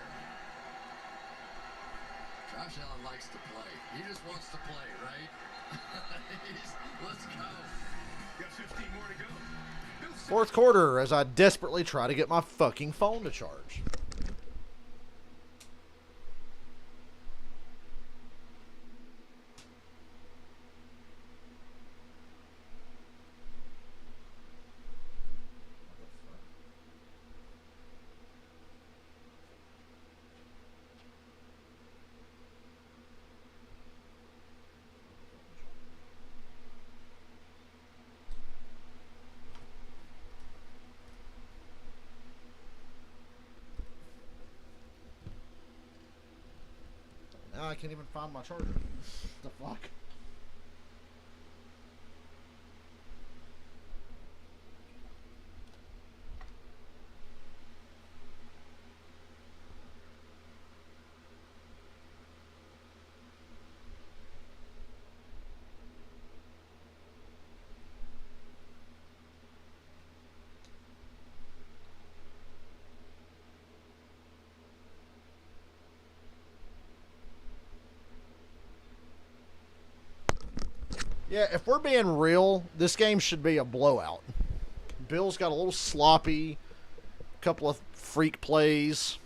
Josh Allen likes to play. He just wants to play, right? Let's go. Got 15 more to go. Bills Fourth quarter as I desperately try to get my fucking phone to charge. Now I can't even find my charger. The fuck? Yeah, if we're being real, this game should be a blowout. Bills got a little sloppy, couple of freak plays.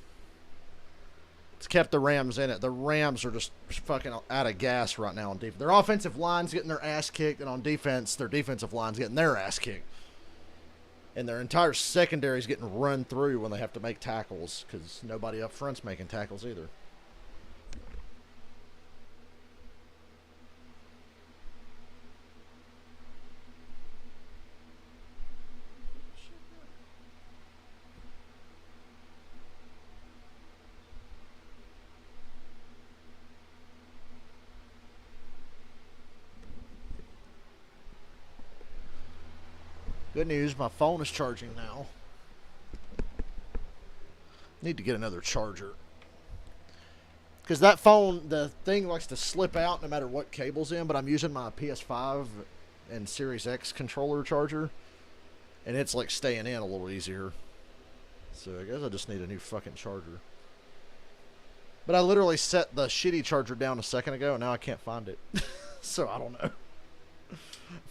It's kept the Rams in it. The Rams are just fucking out of gas right now on defense. Their offensive line's getting their ass kicked, and on defense, their defensive line's getting their ass kicked. And their entire secondary's getting run through when they have to make tackles because nobody up front's making tackles either. Good news, my phone is charging now. Need to get another charger. Because that phone, the thing likes to slip out no matter what cable's in, but I'm using my PS5 and Series X controller charger, and it's like staying in a little easier. So I guess I just need a new fucking charger. But I literally set the shitty charger down a second ago, and now I can't find it. So I don't know. I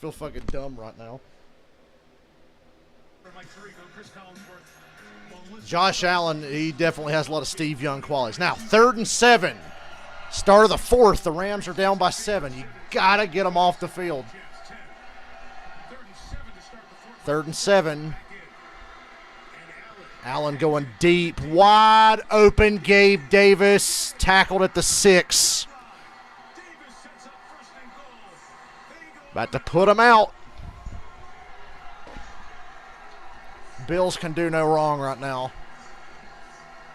feel fucking dumb right now. Josh Allen, he definitely has a lot of Steve Young qualities. Now, 3rd and 7. Start of the 4th. The Rams are down by 7. You got to get them off the field. 3rd and 7. Allen going deep. Wide open. Gabe Davis tackled at the 6. About to put him out. Bills can do no wrong right now.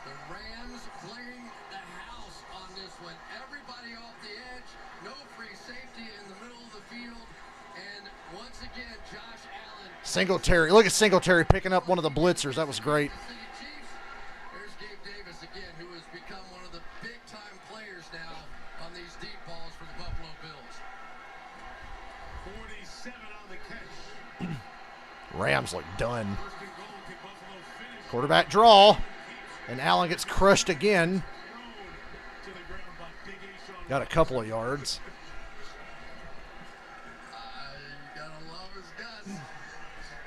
The Rams playing the house on this one. Everybody off the edge. No free safety in the middle of the field. And once again, Josh Allen. Singletary. Look at Singletary picking up one of the blitzers. That was great. There's Gabe Davis again, who has become one of the big-time players now on these deep balls for the Buffalo Bills. 47 on the catch. Rams look done. Quarterback draw. And Allen gets crushed again. Got a couple of yards. You gotta love his guts.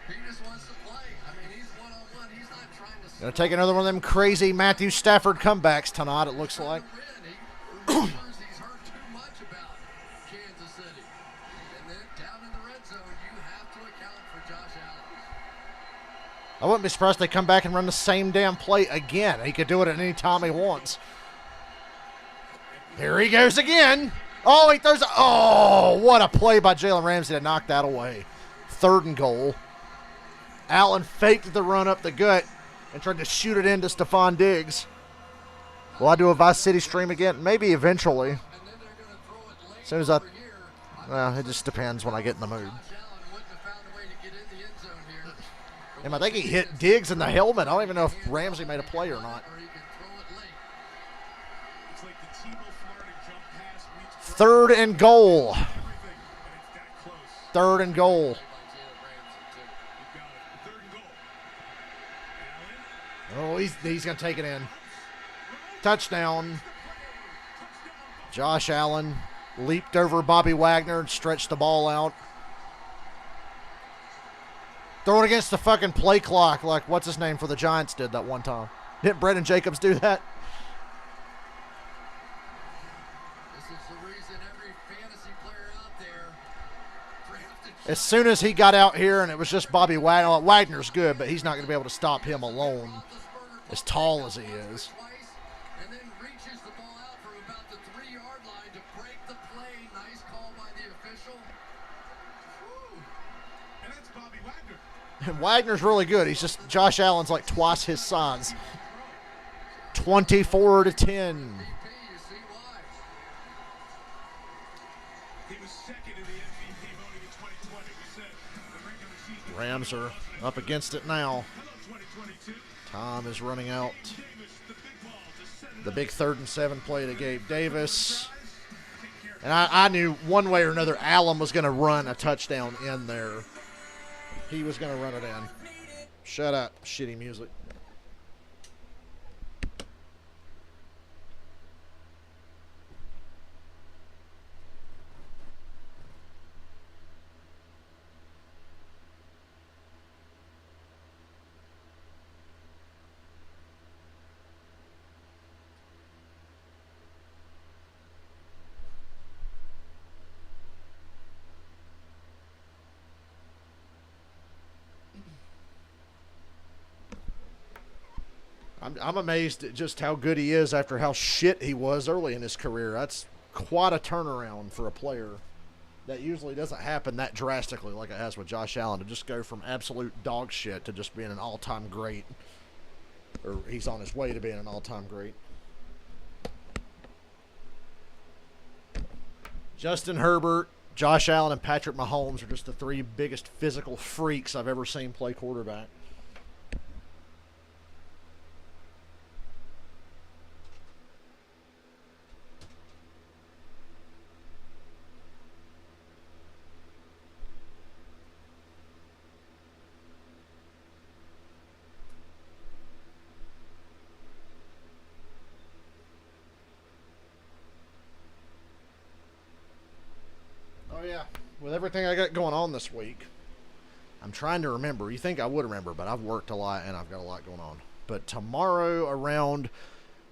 He just wants to play. I mean, he's one-on-one. He's not trying to... Gonna take another one of them crazy Matthew Stafford comebacks tonight, it looks like. He remembers he's heard too much about Kansas City. And then down in the red zone, you have to account for Josh Allen. I wouldn't be surprised if they come back and run the same damn play again. He could do it at any time he wants. Here he goes again. Oh, he throws oh, what a play by Jalen Ramsey to knock that away. 3rd and goal. Allen faked the run up the gut and tried to shoot it into Stephon Diggs. Will I do a Vice City stream again? Maybe eventually. As soon as I... Well, it just depends when I get in the mood. And I think he hit Diggs in the helmet. I don't even know if Ramsey made a play or not. 3rd and goal. 3rd and goal. Oh, he's going to take it in. Touchdown. Josh Allen leaped over Bobby Wagner and stretched the ball out. Throw it against the fucking play clock like what's his name for the Giants did that one time. Didn't Brendan Jacobs do that? This is the reason every fantasy player out there drafted. As soon as he got out here and it was just Bobby Wagner. Wagner's good, but he's not going to be able to stop him alone as tall as he is. And then reaches the ball out from about the 3-yard line to break the play. Nice call by the official. Whew. And that's Bobby Wagner. And Wagner's really good. He's just Josh Allen's like twice his size. 24-10. You see why. He was second in the MVP voting in 2020. We said the regular season. Rams are up against it now. Hello, 2022. Time is running out. Davis, the big ball to set it The up. big 3rd and 7 play to Gabe Davis. And I knew one way or another Allen was going to run a touchdown in there. He was going to run it in. Shut up, shitty music. I'm amazed at just how good he is after how shit he was early in his career. That's quite a turnaround for a player. That usually doesn't happen that drastically like it has with Josh Allen, to just go from absolute dog shit to just being an all-time great. Or he's on his way to being an all-time great. Justin Herbert Josh Allen and Patrick Mahomes are just the three biggest physical freaks I've ever seen play quarterback. Oh, yeah. With everything I got going on this week, I'm trying to remember. You think I would remember, but I've worked a lot and I've got a lot going on. But tomorrow around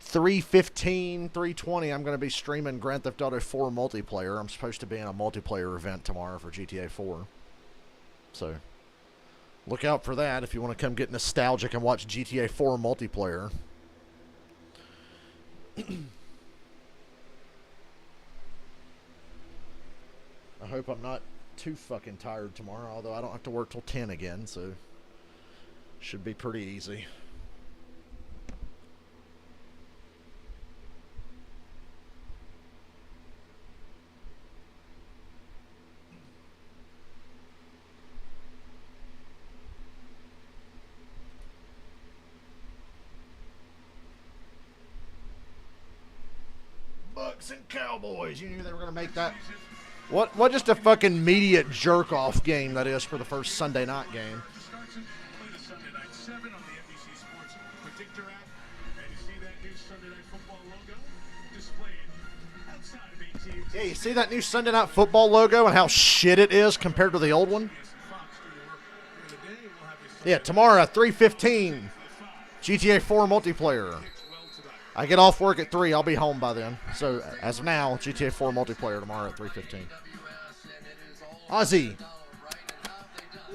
3:15, 3:20, I'm going to be streaming Grand Theft Auto 4 multiplayer. I'm supposed to be in a multiplayer event tomorrow for GTA 4. So, look out for that if you want to come get nostalgic and watch GTA 4 multiplayer. I hope I'm not too fucking tired tomorrow, although I don't have to work till 10 again, so should be pretty easy. Bucks and Cowboys. You knew they were going to make that. What just a fucking media jerk-off game that is for the first Sunday night game. Starts it, play the Sunday Night 7 on the NBC Sports Predictor app. And you see that new Sunday Night Football logo displayed outside of AT&T. Yeah, you see that new Sunday Night Football logo and how shit it is compared to the old one? Fox do the work during the day. We'll have a Yeah, tomorrow at 3:15, GTA 4 multiplayer. well tonight. I get off work at 3. I'll be home by then. So, as of now, GTA 4 multiplayer tomorrow at 3:15. Ozzy.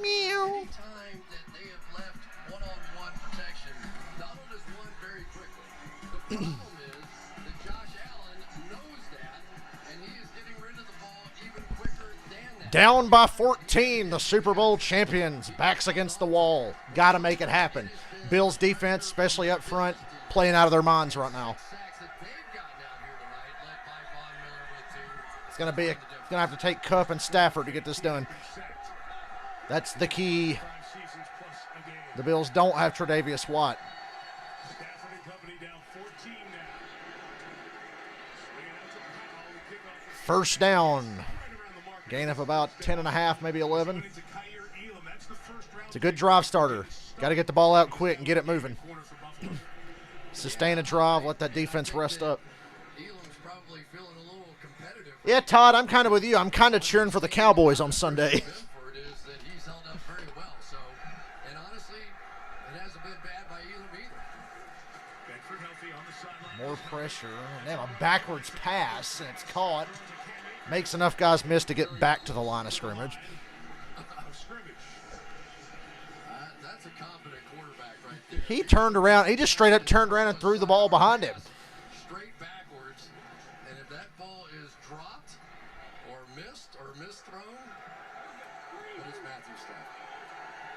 Meow. Anytime that they have left one-on-one protection, Donald has won very quickly. The problem is that Josh Allen knows that, and he is getting rid of the ball even quicker than that. Down by 14, the Super Bowl champions. Backs against the wall. Got to make it happen. Bills defense, especially up front, playing out of their minds right now. Sacks that they've gotten out here tonight, led by Von Miller with 2. It's gonna have to take Cup and Stafford to get this done. That's the key. 5 seasons plus a game. The Bills don't have Tre'Davious Watt. Stafford and company down 14 now. Swinging out to Powell. Kickoff is First down. right around the mark. Gain of about 10.5, maybe 11. Into Kyer Elam. That's the first round It's a good drive starter. Got to get the ball out quick and get it moving. corner for Buffalo. Sustain a drive, let that defense rest up. Elam's probably feeling a little competitive. Yeah, Todd, I'm kind of with you. I'm kind of cheering for the Cowboys on Sunday. For it is that he's held up very well. So, and honestly, it hasn't been bad by Elam either. Bedford healthy on the sideline. More pressure. They have a backwards pass, and it's caught. Makes enough guys miss to get back to the line of scrimmage. Of scrimmage. That's a confident quarterback right there. He turned around. He just straight up turned around and threw the ball behind him. Straight backwards, and if that ball is dropped or misthrown, but it's Matthew Stafford.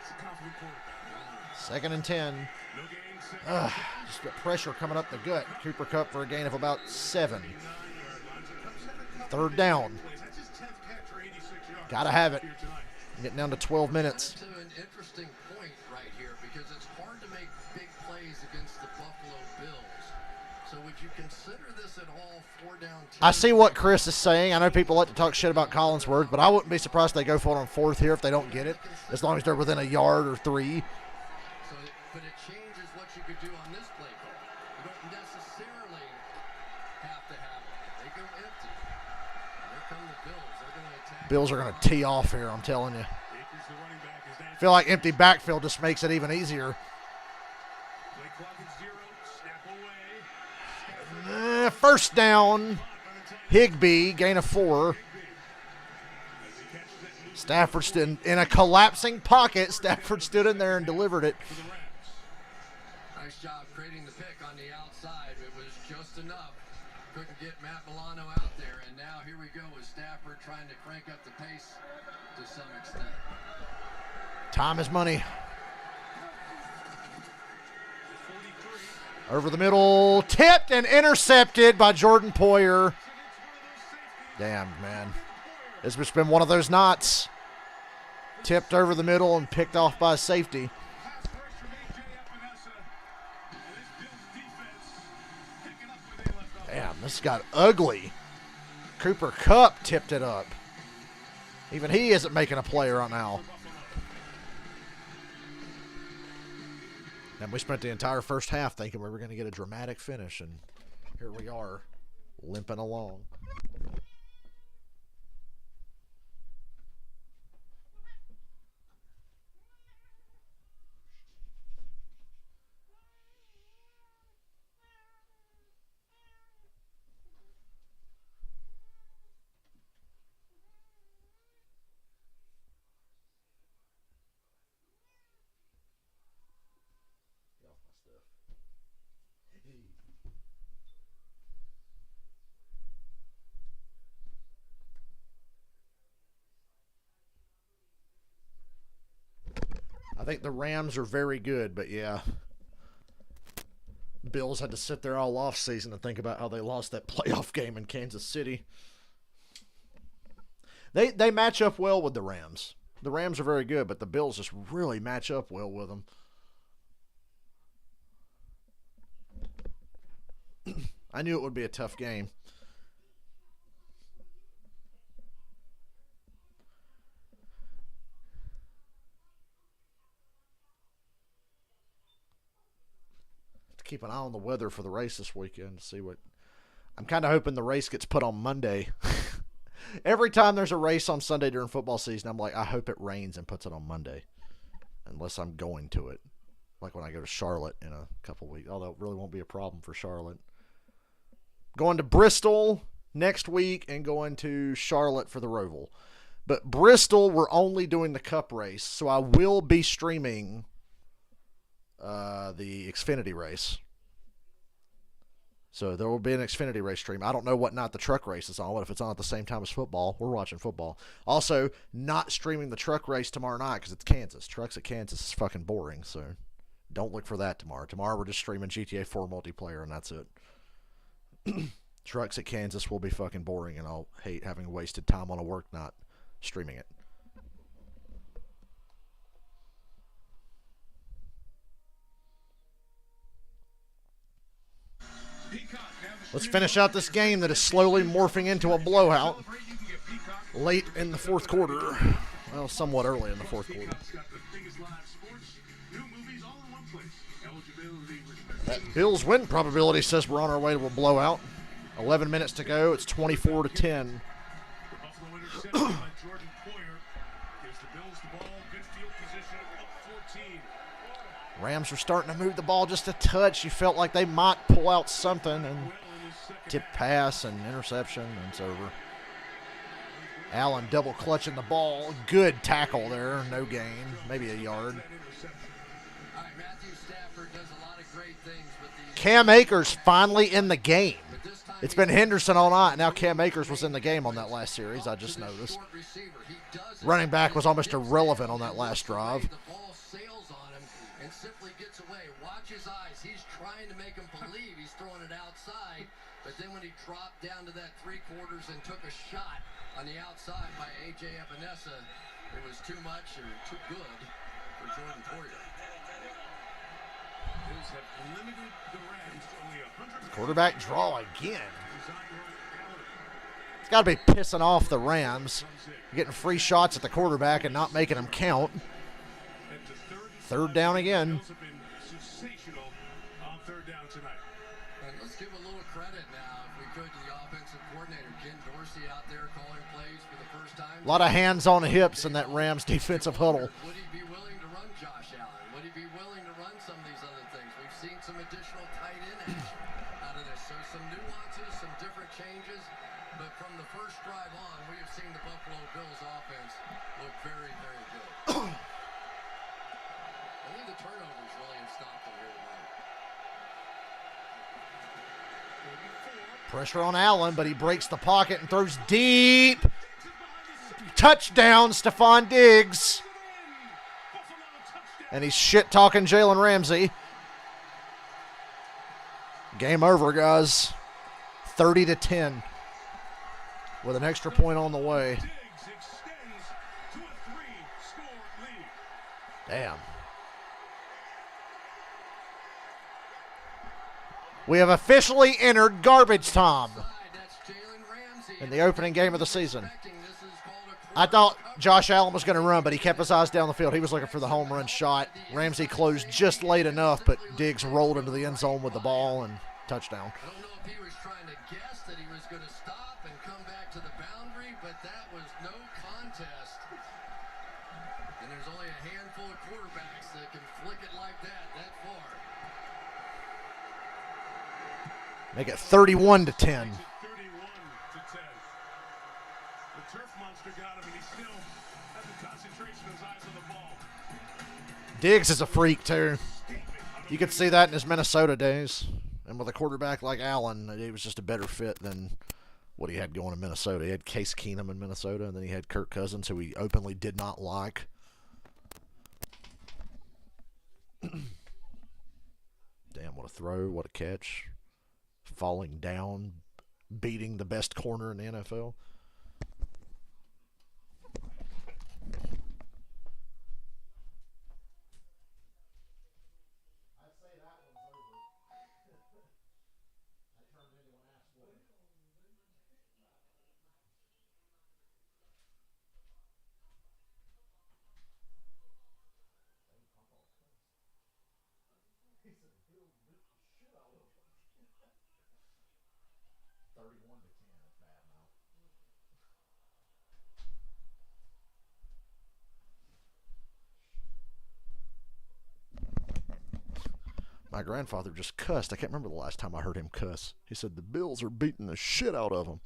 It's a confident quarterback. 2nd and 10. No gain. Just the pressure coming up the gut. Cooper Kupp for a gain of about 7. 3rd down. That's his 10th catch for 86 yards. Gotta have it. Here tonight. Getting down to 12 minutes. To an interesting point right here because it's hard to make big plays against the Buffalo Bills. So would you consider this at all 4 down? I see what Chris is saying. I know people like to talk shit about Collinsworth, but I wouldn't be surprised if they go for it on 4th here if they don't get it, as long as they're within a yard or 3. But it changes what you could do on this play call. You don't necessarily have to have it. They go empty. Here come the Bills. They're going to attack. Bills are going to tee off here, I'm telling you. Akers, the running back, is down. I feel like empty backfield just makes it even easier. Play clock at 0. Snap away. First down. Higbee, gain of 4. Stafford stood in a collapsing pocket. Stafford stood in there and delivered it. Nice job creating the pick on the outside. It was just enough. Couldn't get Matt Milano out there. And now here we go with Stafford trying to crank up the pace to some extent. Time is money. Over the middle, tipped and intercepted by Jordan Poyer. Damn, man. It's just been one of those nights. Tipped over the middle and picked off by a safety. Pass first from A.J. Epinesa. And this Bills defense picking up where they left off. Damn, this got ugly. Cooper Kupp tipped it up. Even he isn't making a play right now. And we spent the entire first half thinking we were going to get a dramatic finish, and here we are, limping along. I think the Rams are very good, but yeah. Bills had to sit there all off season and think about how they lost that playoff game in Kansas City. They match up well with the Rams. The Rams are very good, but the Bills just really match up well with them. I knew it would be a tough game. Keep an eye on the weather for the race this weekend to see what. I'm kind of hoping the race gets put on Monday. Every time there's a race on Sunday during football season, I'm like, I hope it rains and puts it on Monday, unless I'm going to it, like when I go to Charlotte in a couple weeks. Although it really won't be a problem for Charlotte. Going to Bristol next week and going to Charlotte for the Roval. But Bristol, we're only doing the Cup race, so I will be streaming the Xfinity race. So there will be an Xfinity race stream. I don't know what night the truck race is on. What if it's on at the same time as football? We're watching football. Also, not streaming the truck race tomorrow night because it's Kansas. Trucks at Kansas is fucking boring, so don't look for that tomorrow. Tomorrow we're just streaming GTA 4 multiplayer, and that's it. Trucks at Kansas will be fucking boring, and I'll hate having wasted time on a work night streaming it. Let's finish out this game that is slowly morphing into a blowout late in the fourth quarter. Well, somewhat early in the fourth quarter. That Bills win probability says we're on our way to a blowout. 11 minutes to go. It's 24-10. Rams are starting to move the ball just a touch. You felt like they might pull out something, and tip pass and interception, and it's over. Allen double clutching the ball. Good tackle there. No gain. Maybe a yard. Cam Akers finally in the game. It's been Henderson all night. Now Cam Akers was in the game on that last series. I just noticed. Running back was almost irrelevant on that last drive. And simply gets away. Watch his eyes. He's trying to make him believe he's throwing it outside. But then when he dropped down to that 3/4 and took a shot on the outside by A.J. Epinesa, it was too much or too good for Jordan Poyer. Quarterback draw again. It's got to be pissing off the Rams. Getting free shots at the quarterback and not making them count. Third down again. Let's give a little credit now, if we could, to the offensive coordinator, Ken Dorsey, out there calling plays for the first time. A lot of hands on hips in that Rams defensive huddle. Would he be willing to run Josh Allen? Would he be willing to run some of these other things? We've seen some additional tight end action out of this. So some nuances, some different changes. But from the first drive on, we have seen the Buffalo Bills offense look very, very good. I think the turnovers really have stopped them here tonight. Pressure on Allen, but he breaks the pocket and throws deep. Touchdown, Stephon Diggs. And he's shit-talking Jalen Ramsey. Game over, guys. 30-10. With an extra point on the way. Damn. We have officially entered garbage time in the opening game of the season. I thought Josh Allen was going to run, but he kept his eyes down the field. He was looking for the home run shot. Ramsey closed just late enough, but Diggs rolled into the end zone with the ball and touchdown. I don't know if he was trying to guess that he was going to stop and come back to the boundary, but that was no contest. And there's only a handful of quarterbacks that can flick it like that far. Make it 31-10. 31-10. The turf monster got him, and he still had the concentration of his eyes on the ball. Diggs is a freak, too. You could see that in his Minnesota days. And with a quarterback like Allen, he was just a better fit than what he had going in Minnesota. He had Case Keenum in Minnesota, and then he had Kirk Cousins, who he openly did not like. Damn, what a throw, what a catch. Falling down, beating the best corner in the NFL. My grandfather just cussed. I can't remember the last time I heard him cuss. He said the Bills are beating the shit out of them.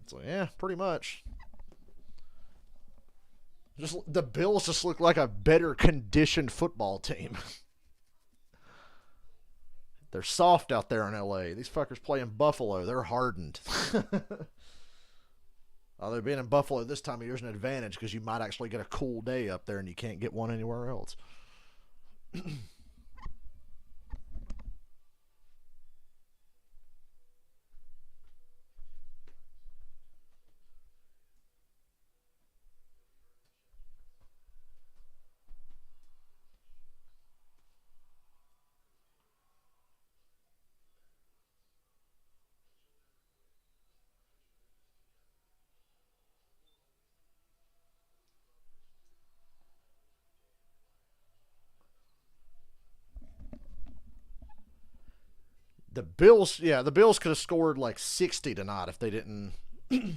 So yeah, pretty much. Just the Bills just look like a better conditioned football team. They're soft out there in LA. These fuckers play in Buffalo. They're hardened. Although being in Buffalo this time of year is an advantage because you might actually get a cool day up there and you can't get one anywhere else. The Bills could have scored like 60 tonight if they didn't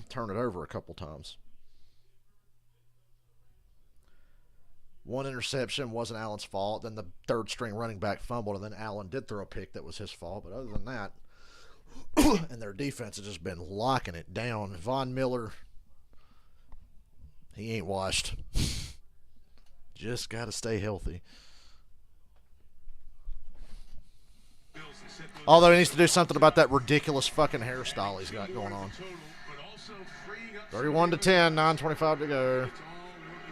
turn it over a couple times. One interception wasn't Allen's fault. Then the third string running back fumbled, and then Allen did throw a pick that was his fault. But other than that, and their defense has just been locking it down. Von Miller, he ain't washed. Just got to stay healthy. Although he needs to do something about that ridiculous fucking hairstyle he's got going on. 31-10, 9:25 to go.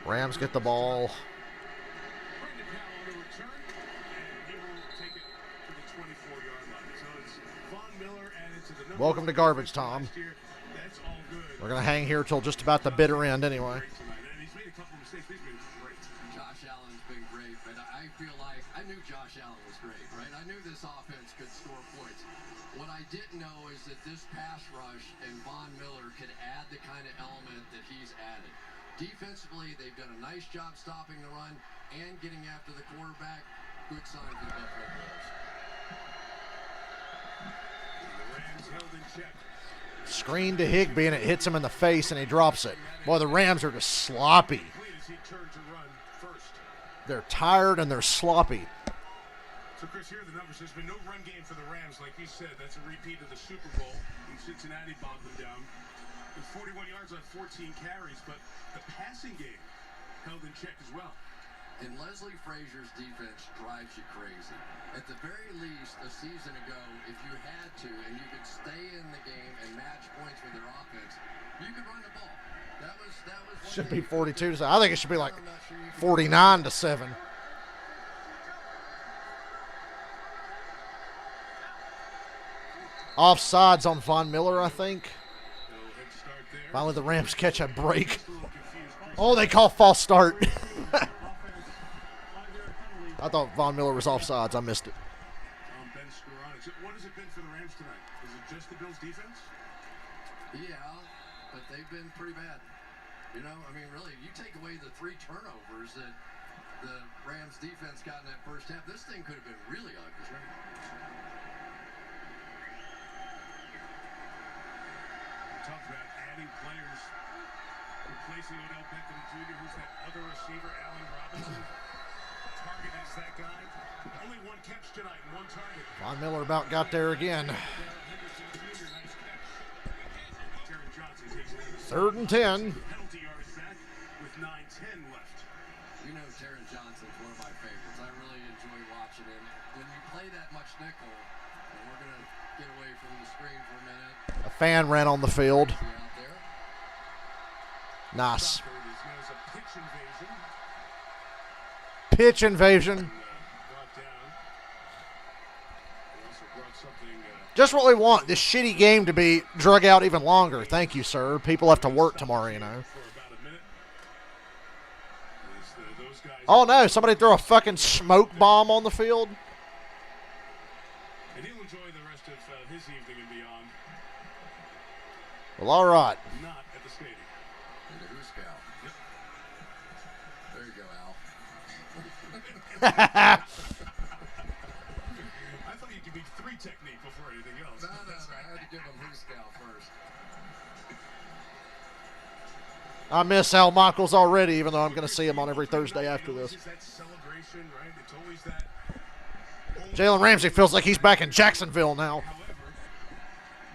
Rams get the ball. Welcome to garbage time. We're going to hang here till just about the bitter end anyway. Josh Allen's been great, but I feel like I knew Josh Allen was great, right? I knew this offense could score points. What I didn't know is that this pass rush and Von Miller could add the kind of element that he's added. Defensively, they've done a nice job stopping the run and getting after the quarterback. Good sign for the Buffalo Bills. Screen to Higbee, and it hits him in the face, and he drops it. Boy, the Rams are just sloppy. They're tired, and they're sloppy. So, Chris, here are the numbers. There's been no run game for the Rams, like you said. That's a repeat of the Super Bowl. And Cincinnati bogged them down. With 41 yards on 14 carries, but the passing game held in check as well. And Leslie Frazier's defense drives you crazy. At the very least, a season ago, if you had to and you could stay in the game and match points with their offense, you could run the ball. That was should be 42-7. I think it should be like 49-7. Offsides on Von Miller, I think. Finally, the Rams catch a break. Oh, they call false start. Offense, 5-yard penalty. I thought Von Miller was offsides. I missed it. Ben Skoronich. What has it been for the Rams tonight? Is it just the Bills' defense? Yeah, but they've been pretty bad. You know, I mean, really, you take away the 3 turnovers that the Rams defense got in that first half, this thing could have been really ugly. We talked about adding players, replacing Odell Beckham Jr., who's that other receiver, Allen Robinson. Target is that guy. Only 1 catch tonight and 1 target. Von Miller about got there again. Henderson Jr., nice catch. Jaron Johnson takes it. 3rd and 10. Penalty yards back with 9:10 left. You know, Taron Johnson's one of my favorites. I really enjoy watching him. When you play that much nickel, and we're going to get away from the screen for a minute. A fan ran on the field. See out there. Nice. It is known as a pitch invasion. Pitch invasion. Brought down. They also brought something. Just what we want. This shitty game to be drug out even longer. Thank you, sir. People have to work tomorrow, you know. For about a minute. As, those guys. Oh, no. Somebody threw a fucking smoke bomb on the field. And he'll enjoy the rest of his evening and beyond. Well, all right. Not at the stadium. And the Who's Gal. Yep. There you go, Al. I thought you could be 3 technique before anything else. No, I had to give him Who's Gal first. I miss Al Michaels already, even though I'm going to see him on every Thursday after this. It's that celebration, right? It's always that. Jalen Ramsey feels like he's back in Jacksonville now. However,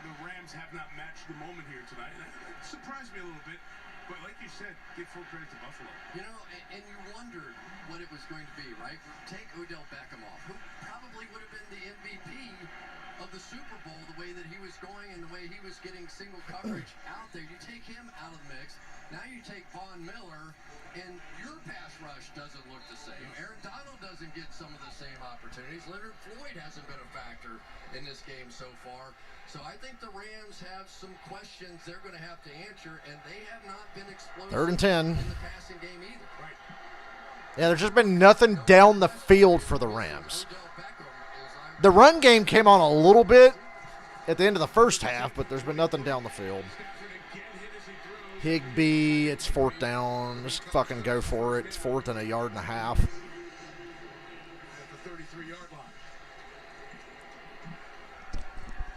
the Rams have not matched the moment here tonight. And it surprised me a little bit, but like you said, give full credit to Buffalo. You know, and you wondered what it was going to be, right? Take Odell Beckham off, who probably would have been the MVP of the Super Bowl, the way that he was going and the way he was getting single coverage out there. You take him out of the mix. Now you take Von Miller, and your pass rush doesn't look the same. Aaron Donald doesn't get some of the same opportunities. Leonard Floyd hasn't been a factor in this game so far. So I think the Rams have some questions they're going to have to answer, and they have not been explosive 3rd and 10. in the passing game either. Right. Yeah, there's just been nothing down the field for the Rams. Odell Beckham is The run game came on a little bit at the end of the first half, but there's been nothing down the field. Higbee, it's 4th down. Just fucking go for it. It's 4th and 1.5 yards. At the 33-yard line.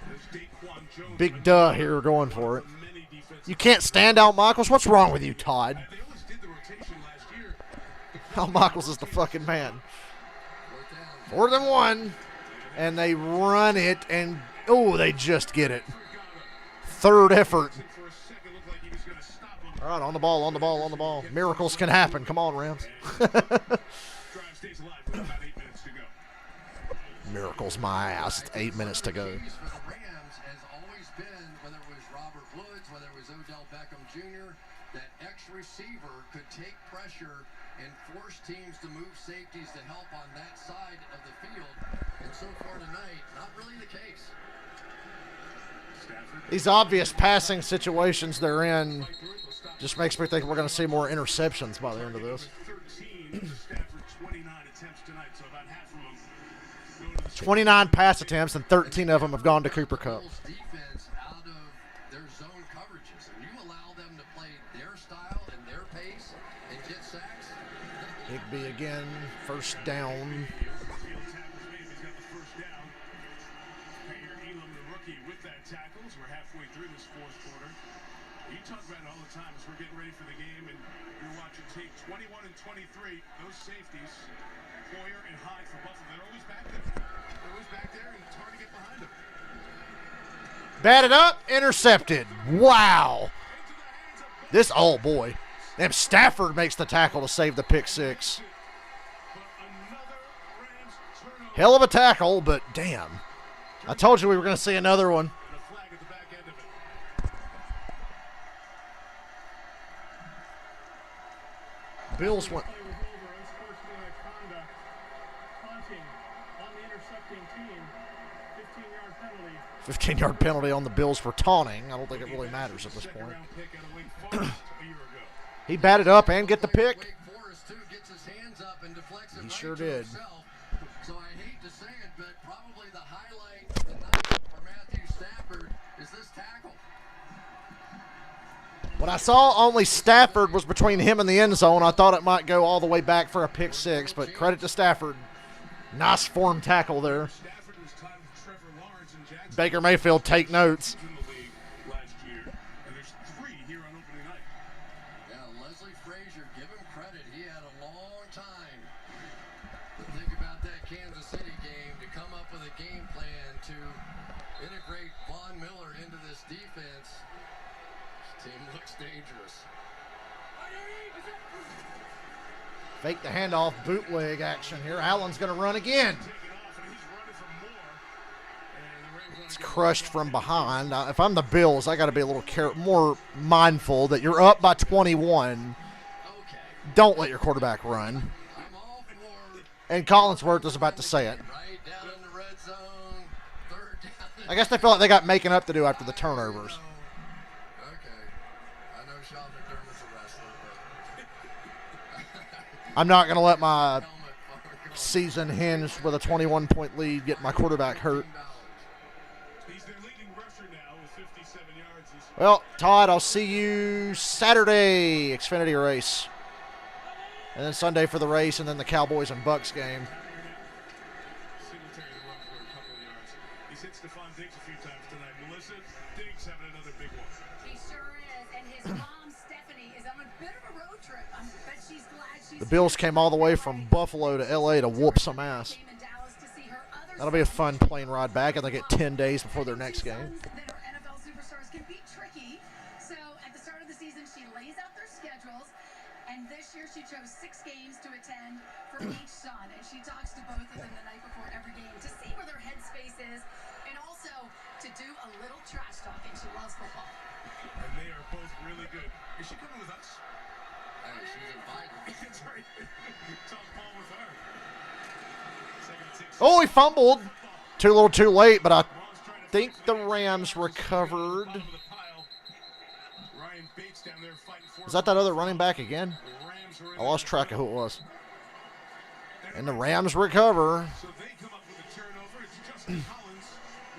There's Daquan Jones. Big duh here going for it. Many defensive. You can't stand Al Michaels? What's wrong with you, Todd? They always did the rotation last year. Al Michaels is the fucking man. 4th and 1. And they run it, and, oh, they just get it. 3rd effort. For a second, looked like he was going to stop him. All right, on the ball, on the ball, on the ball. Miracles can happen. Come on, Rams. Drive stays alive with about 8 minutes to go. Miracles, my ass. It's 8 minutes to go. keys for the Rams has always been, whether it was Robert Woods, whether it was Odell Beckham Jr., that X-receiver could take pressure and force teams to move safeties to help on that side of the field. And so far tonight, not really the case. Stafford. These obvious passing situations they're in just makes me think we're going to see more interceptions by the end of this. 13. Stafford 29 attempts tonight, so about half of them go to the 29 pass attempts, and 13 of them have gone to Cooper Kupp. Bills defense out of their zone coverages, and you allow them to play their style and their pace and get sacks. Higbee again, 1st down. field tackles made. He's got the first down. Payer Elam, the rookie, with that tackle. So we're halfway through this 4th quarter. You talk about it all the time as we're getting ready for the game, and you're watching tape 21 and 23. Those safeties, Poyer and Hyde for Buffalo, they're always back there. They're always back there, and it's hard to get behind them. Batted up, intercepted. Wow. This, oh boy. Then Stafford makes the tackle to save the pick 6. But another Rams turnover. Hell of a tackle, but damn. I told you we were going to see another one. And a flag at the back end of it. Bills went. Play was over. Unsportsmanlike conduct. Taunting on the intercepting team. 15-yard penalty. 15-yard penalty on the Bills for taunting. I don't think it really matters at this Second point. round pick out of Wake Forest a year ago. He batted up and get the pick. Wake Forest, too, gets his hands up and deflects it He right sure to did. himself. So I hate to say it, but probably the highlight of the night for Matthew Stafford is this tackle. When I saw only Stafford was between him and the end zone, I thought it might go all the way back for a pick six, but credit to Stafford. Nice form tackle there. Stafford was tied with Trevor Lawrence and Jackson Baker Mayfield, take notes. in the league last year. And there's 3 here on opening night. Yeah, Leslie Frazier, give him credit. He had a long time to think about that Kansas City game, to come up with a game plan to integrate Von Miller into this defense. This team looks dangerous. Fake the handoff, bootleg action here. Allen's going to run again. Taking off, and he's running for more. And the Rams It's crushed from behind. If I'm the Bills, I got to be a little more mindful that you're up by 21. Okay, Don't let your quarterback run. I'm all for And Collinsworth is about to say it. right down in the red zone, third down. I guess they feel like they got making up to do after the turnovers. Okay, I know Sean McDermott's a wrestler, I'm not going to let my but helmet phone. season hinge with a 21-point lead get my quarterback hurt. He's their leading rusher now with 57 yards. He's Well, Todd, I'll see you Saturday, Xfinity race. And then Sunday for the race, and then the Cowboys and Bucks game. Singletary to run for a couple of yards. He's hit Stephon Diggs a few times tonight. Melissa, Diggs having another big one. He sure is, and his mom Stephanie is on a bit of a road trip. I bet she's glad she's The Bills came all the way from Buffalo to L.A. to whoop some ass. came in Dallas to see her other That'll be a fun plane ride back, and they get 10 days before their next game. sons that are NFL superstars can be tricky. So at the start of the season, she lays out their schedules, and this year she chose 6 games to attend for each son, and she talks to both of them the night before every game to see where their headspace is, and also to do a little trash talking. She loves football. And they are both really good. Is she coming with us? Hey, she's invited. That's right. Talk ball with her. Second and 6. Oh, he fumbled. Too little, too late, but I Ron's trying to think fix the it. Rams recovered. Bottom of the pile. Ryan Bates down there fighting for Is that other running back again? The Rams are in I lost there. track of who it was. And the Rams recover. So they come up with a turnover. It's Justin Collins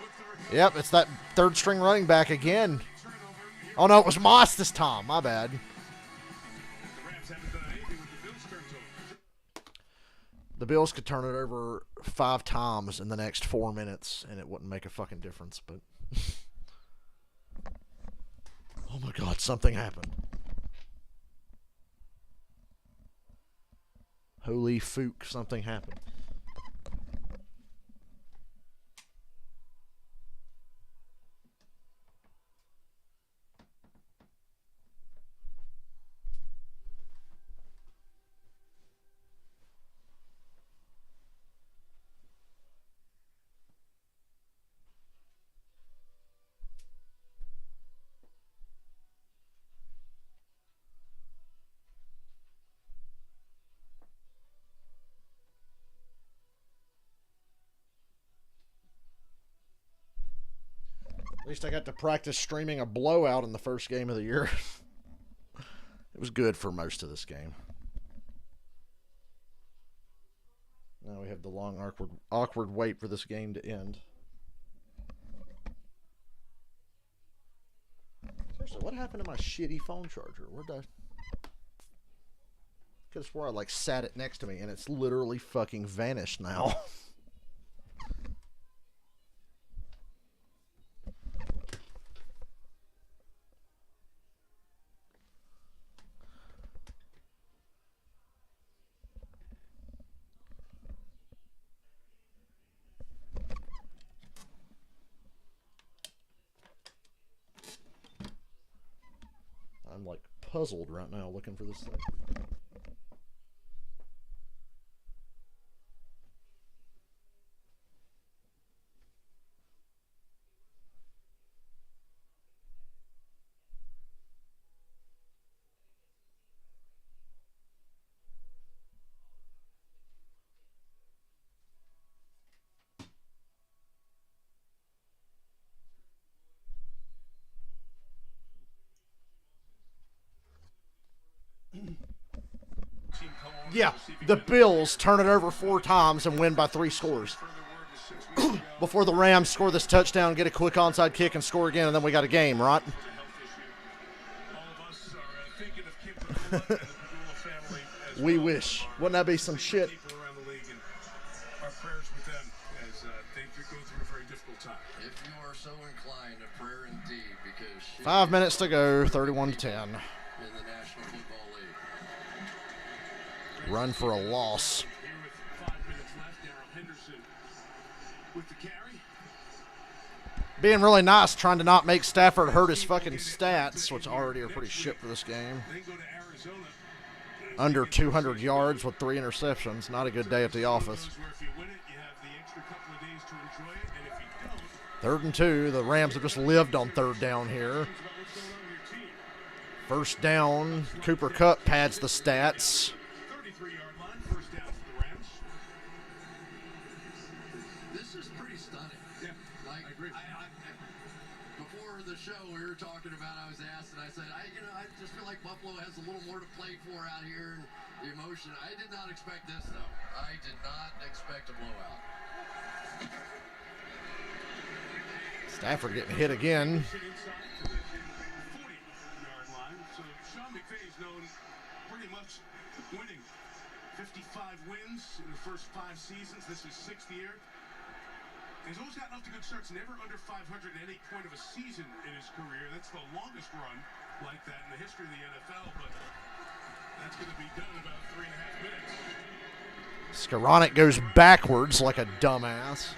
with the recovery. Yep, it's that third string running back again. Turnover. Here Oh, no, it was Moss this time. My bad. the Rams haven't done anything with the Bills turnover. The Bills could turn it over 5 times in the next 4 minutes, and it wouldn't make a fucking difference. But oh my God, something happened. Holy fook, something happened. At least I got to practice streaming a blowout in the first game of the year. It was good for most of this game. Now we have the long, awkward wait for this game to end. Seriously, what happened to my shitty phone charger? Where'd I... Could have swore I like sat it next to me, and it's literally fucking vanished now. I'm like puzzled right now looking for this thing. Yeah, the Bills turn it over 4 times and win by 3 scores. Before the Rams score this touchdown, get a quick onside kick, and score again, and then we got a game, right? We wish. Wouldn't that be some shit? People around the league, and our prayers with them as they go through a very difficult time. If you are so inclined, a prayer indeed, because 5 minutes to go, 31-10. in the National Football League. Run for a loss. Here with 5 minutes left, Darrell Henderson with the carry. Being really nice, trying to not make Stafford hurt his fucking stats, which already are pretty shit for this game. Then go to Arizona. Under 200 yards with 3 interceptions. Not a good day at the office. Where if you win it, you have the extra couple of days to enjoy it, and if you don't, 3rd and 2. The Rams have just lived on 3rd down here. it's about what's going on with your team. 1st down. Cooper Kupp pads the stats. 33-yard line, first down for the Rams. This is pretty stunning. Yeah, Like, I agree. Before the show, we were talking about, I was asked, and I said, I just feel like Buffalo has a little more to play for out here, and the emotion. I did not expect this, though. I did not expect a blowout. Stafford getting hit again. Inside to the 40-yard line. So Sean McVay is known pretty much winning 55 wins in the first 5 seasons. This is 6th year. He's always gotten off to good starts, never under 500 at any point of a season in his career. That's the longest run like that in the history of the NFL, but that's going to be done in about 3.5 minutes. Skoranek goes backwards like a dumbass.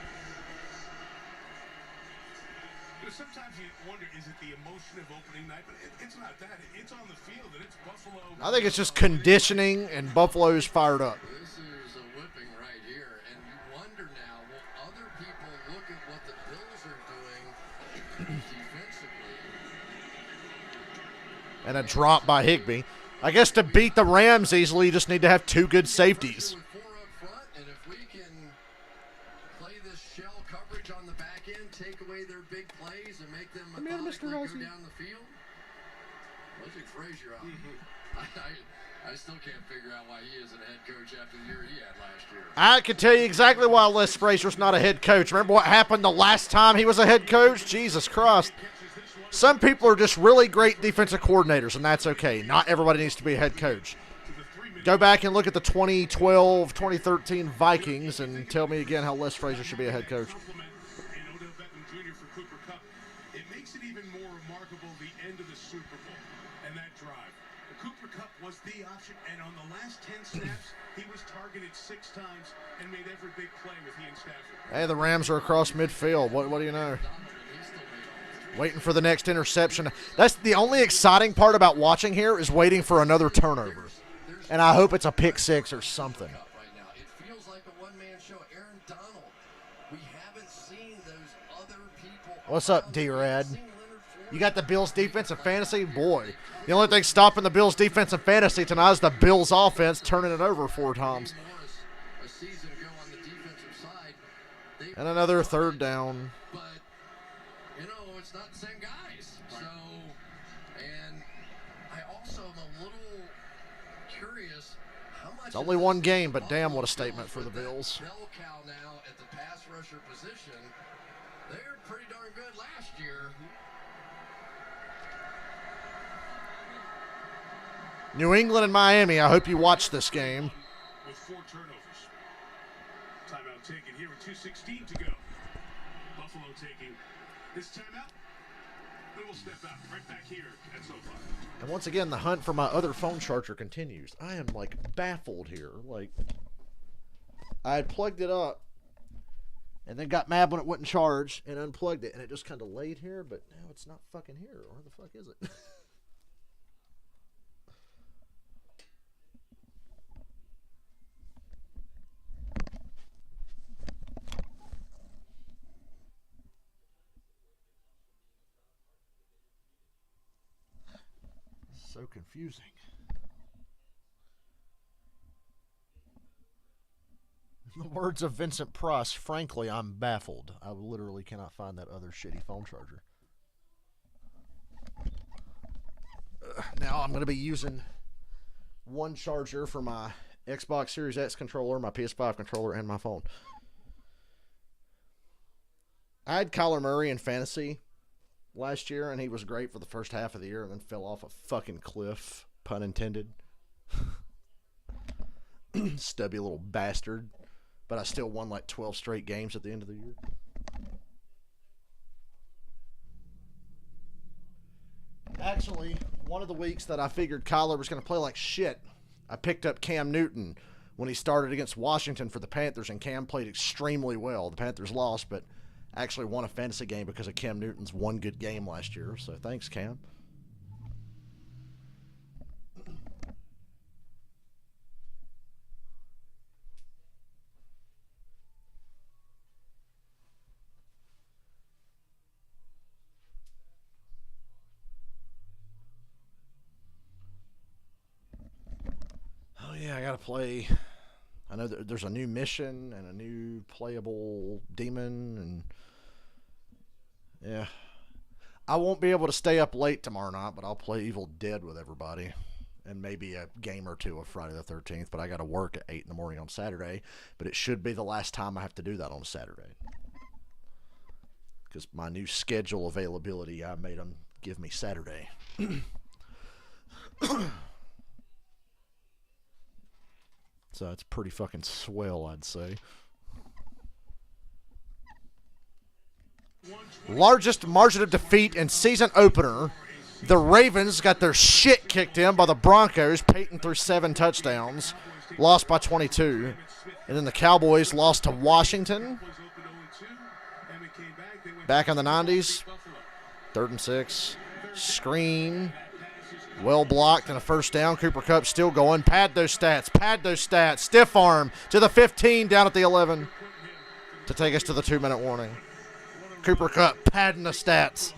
You know, sometimes you wonder, is it the emotion of opening night? But it's not that. It's on the field, and it's Buffalo. I think it's just conditioning, and Buffalo's fired up. This is a whipping right here, and you wonder now, will other people look at what the Bills are doing defensively? And a drop by Higbee. I guess to beat the Rams easily, you just need to have 2 good safeties. With 4 up front, and if we can play this shell coverage on the back end, take away their big plays, and make them methodically go down the field. Leslie Frazier, I still can't figure out why he isn't a head coach after the year he had last year. I can tell you exactly why Les Frazier's not a head coach. Remember what happened the last time he was a head coach? Jesus Christ. Some people are just really great defensive coordinators, and that's okay. Not everybody needs to be a head coach. Go back and look at the 2012, 2013 Vikings and tell me again how Les Frazier should be a head coach. And Odell Beckham Jr. for Cooper Kupp. It makes it even more remarkable the end of the Super Bowl and that drive. Cooper Kupp was the option, and on the last 10 snaps, he was targeted 6 times and made every big play with he and Stafford. Hey, the Rams are across midfield. What do you know? Waiting for the next interception. That's the only exciting part about watching here is waiting for another turnover. And I hope it's a pick 6 or something. Right now, it feels like a one-man show. Aaron Donald, we haven't seen those other people. What's up, D-Rad? You got the Bills defense and fantasy? Boy, the only thing stopping the Bills defense and fantasy tonight is the Bills offense turning it over 4 times. A season ago on the defensive side, And another 3rd down. but you know it's not the same guys. So, and I also am a little curious how much. It's only one game, but damn, what a statement for the Bills. Bell cow now at the pass rusher position. They're pretty darn good last year. New England and Miami, I hope you watch this game. With 4 turnovers. Timeout taken here with 2:16 to go. Buffalo taking this timeout. Then we'll step out right back here at SoFi. And once again, the hunt for my other phone charger continues. I am, like, baffled here. Like, I had plugged it up and then got mad when it wouldn't charge and unplugged it. And it just kind of laid here, but now it's not fucking here. Where the fuck is it? So confusing. In the words of Vincent Price, frankly, I'm baffled. I literally cannot find that other shitty phone charger. Now I'm going to be using one charger for my Xbox Series X controller, my PS5 controller, and my phone. I had Kyler Murray in fantasy last year, and he was great for the first half of the year and then fell off a fucking cliff, pun intended. Stubby little bastard. But I still won like 12 straight games at the end of the year. Actually, one of the weeks that I figured Kyler was going to play like shit, I picked up Cam Newton when he started against Washington for the Panthers, and Cam played extremely well. The Panthers lost, but actually won a fantasy game because of Cam Newton's one good game last year. So thanks, Cam. Oh yeah, I gotta play. I know there's a new mission and a new playable demon, and yeah. I won't be able to stay up late tomorrow night, but I'll play Evil Dead with everybody. And maybe a game or two of Friday the 13th, but I gotta work at 8 in the morning on Saturday. But it should be the last time I have to do that on Saturday. Because my new schedule availability, I made them give me Saturday. So it's pretty fucking swell, I'd say. Largest margin of defeat in season opener. The Ravens got their shit kicked in by the Broncos. Peyton threw 7 touchdowns. Lost by 22. And then the Cowboys lost to Washington. Back in the 90s. 3rd and 6. Screen. Well blocked and a first down. Cooper Kupp still going. Pad those stats. Pad those stats. Stiff arm to the 15 down at the 11 to take us to the 2-minute warning. Cooper Kupp padding the stats.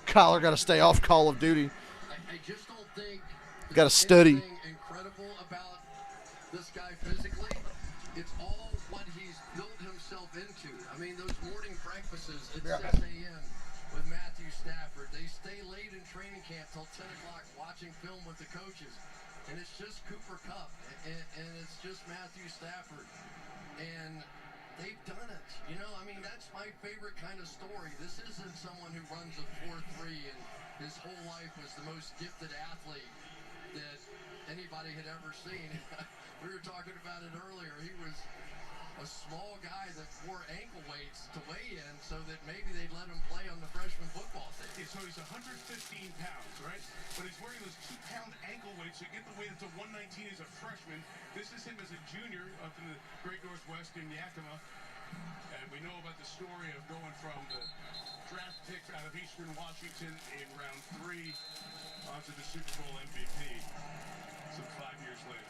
Kyler got to stay off Call of Duty. I just don't think got to study. Incredible about this guy physically. It's all what he's built himself into. I mean, those morning breakfasts at 6 a.m. with Matthew Stafford. They stay late in training camp till 10 o'clock watching film with the coaches. And it's just Cooper Kupp. And it's just Matthew Stafford. And they've done it. You know, I mean, that's my favorite kind of story. This isn't someone who runs a 4.3 and his whole life was the most gifted athlete that anybody had ever seen. We were talking about it earlier. He was a small guy that wore ankle weights to weigh in so that maybe they'd let him play on the freshman football team. Okay, so he's 115 pounds, right? But he's wearing those 2-pound ankle weights to get the weight up to 119 as a freshman. This is him as a junior up in the Great Northwest in Yakima. And we know about the story of going from the draft pick out of Eastern Washington in round 3 onto the Super Bowl MVP some 5 years later.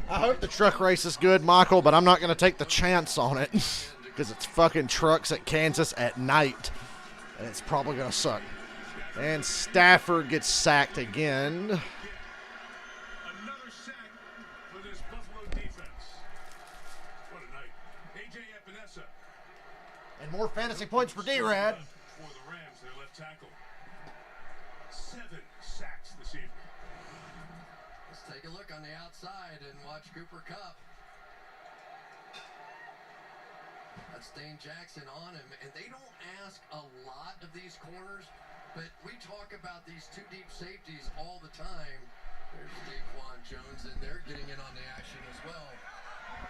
I hope the truck race is good, Michael, but I'm not going to take the chance on it because it's fucking trucks at Kansas at night, and it's probably going to suck. And Stafford gets sacked again. Another sack for this Buffalo defense. What a night. A.J. Epinesa. And more fantasy points for D-Rad. For the Rams, their left tackle. 7 sacks this evening. Let's take a look on the outside and watch Cooper Kupp. That's Dane Jackson on him. And they don't ask a lot of these corners, but we talk about these 2 deep safeties all the time. There's Daquan Jones, and they're getting in on the action as well.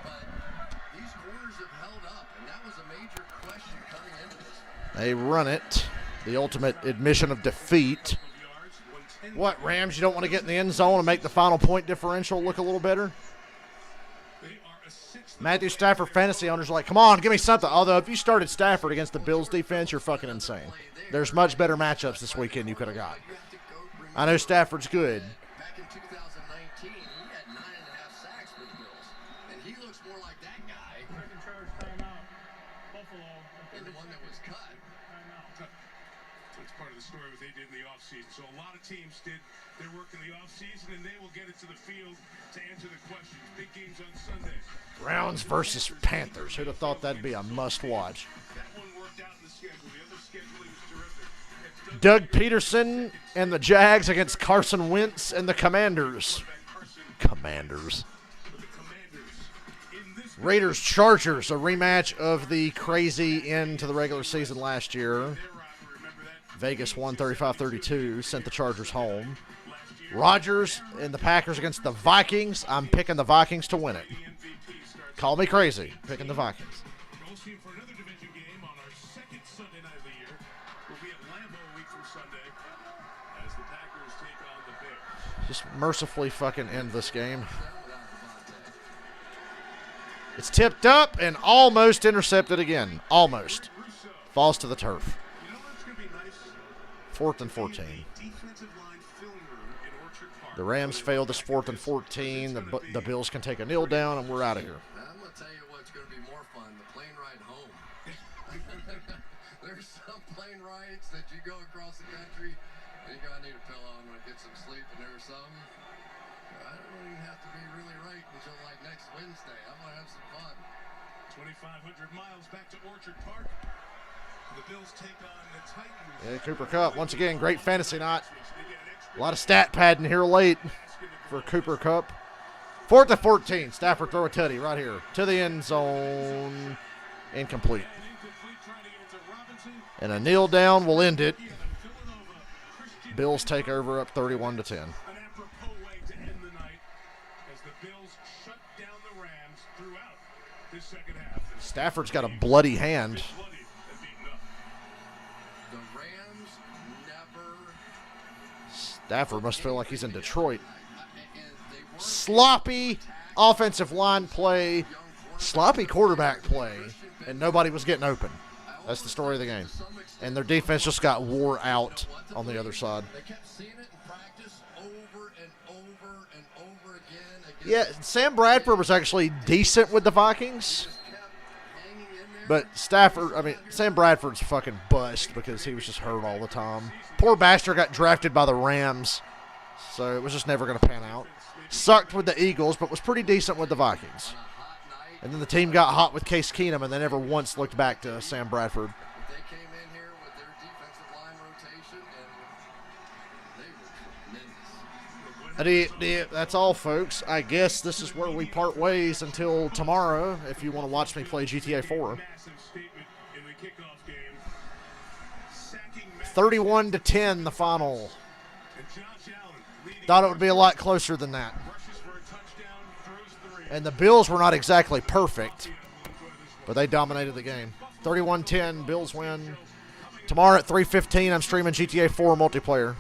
But these corners have held up, and that was a major question coming into this. They run it. The ultimate admission of defeat. What, Rams? You don't want to get in the end zone and make the final point differential look a little better? Matthew Stafford fantasy owners are like, come on, give me something. Although if you started Stafford against the Bills defense, you're fucking insane. There's much better matchups this weekend you could have got. I know Stafford's good. Back in 2019, he had 9.5 sacks for the Bills, and he looks more like that guy Second charge timeout. Buffalo. than the one that was cut. Timeout. That's part of the story what they did in the offseason. So a lot of teams did their work in the offseason, and they will get it to the field to answer the questions. Big games on Sunday. Browns versus Panthers. Who'd have thought that'd be a must-watch? That one worked out in the schedule. The other scheduling was terrific. At Doug Peterson and the Jags against Carson Wentz and the Commanders. Commanders. Raiders Chargers, a rematch of the crazy end to the regular season last year. Vegas won 35-32, sent the Chargers home. Rodgers and the Packers against the Vikings. I'm picking the Vikings to win it. Call me crazy, picking the Vikings. We'll see for another division game on our second Sunday night of the year. We'll be at Lambeau a week from Sunday as the Packers take on the Bears. Just mercifully fucking end this game. It's tipped up and almost intercepted again. Almost. Falls to the turf. You know what's going to be nice? 4th and 14. Defensive line film room in Orchard Park. The Rams failed this 4th and 14. The Bills can take a kneel down, and we're out of here. I'm going to tell you what's going to be more fun, the plane ride home. There's some plane rides that you go across the country, and you gotta need a pillow and get some sleep, and there's some. I don't even have to be really right until like next Wednesday. I'm going to have some fun. 2,500 miles back to Orchard Park. The Bills take on the Titans. Yeah, Cooper Kupp, once again, great fantasy night. A lot of stat padding here late for Cooper Kupp. 4th and 14. Stafford throw a tutty right here to the end zone. Incomplete. And a kneel down will end it. Bills take over up 31-10. An apropos way to end the night as the Bills shut down the Rams throughout this second half. Stafford's got a bloody hand. Bloodied and beaten up. The Rams never. Stafford must feel like he's in Detroit. Sloppy offensive line play, sloppy quarterback play, and nobody was getting open. That's the story of the game. And their defense just got wore out on the other side. They kept seeing it in practice over and over and over again. Yeah, Sam Bradford was actually decent with the Vikings. But Sam Bradford's fucking bust because he was just hurt all the time. Poor bastard got drafted by the Rams, so it was just never going to pan out. Sucked with the Eagles, but was pretty decent with the Vikings. And then the team got hot with Case Keenum, and they never once looked back to Sam Bradford. They came in here with their defensive line rotation, and they were tremendous. That's all, folks. I guess this is where we part ways until tomorrow if you want to watch me play GTA 4. Massive statement in the kickoff game. Sacking 31-10 the final. and Josh Allen leading. Thought it would be a lot closer than that. Rushes for a touchdown, throws three. And the Bills were not exactly perfect, but they dominated the game. 31-10, Bills win. Tomorrow at 3:15, I'm streaming GTA 4 multiplayer.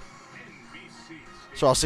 So I'll see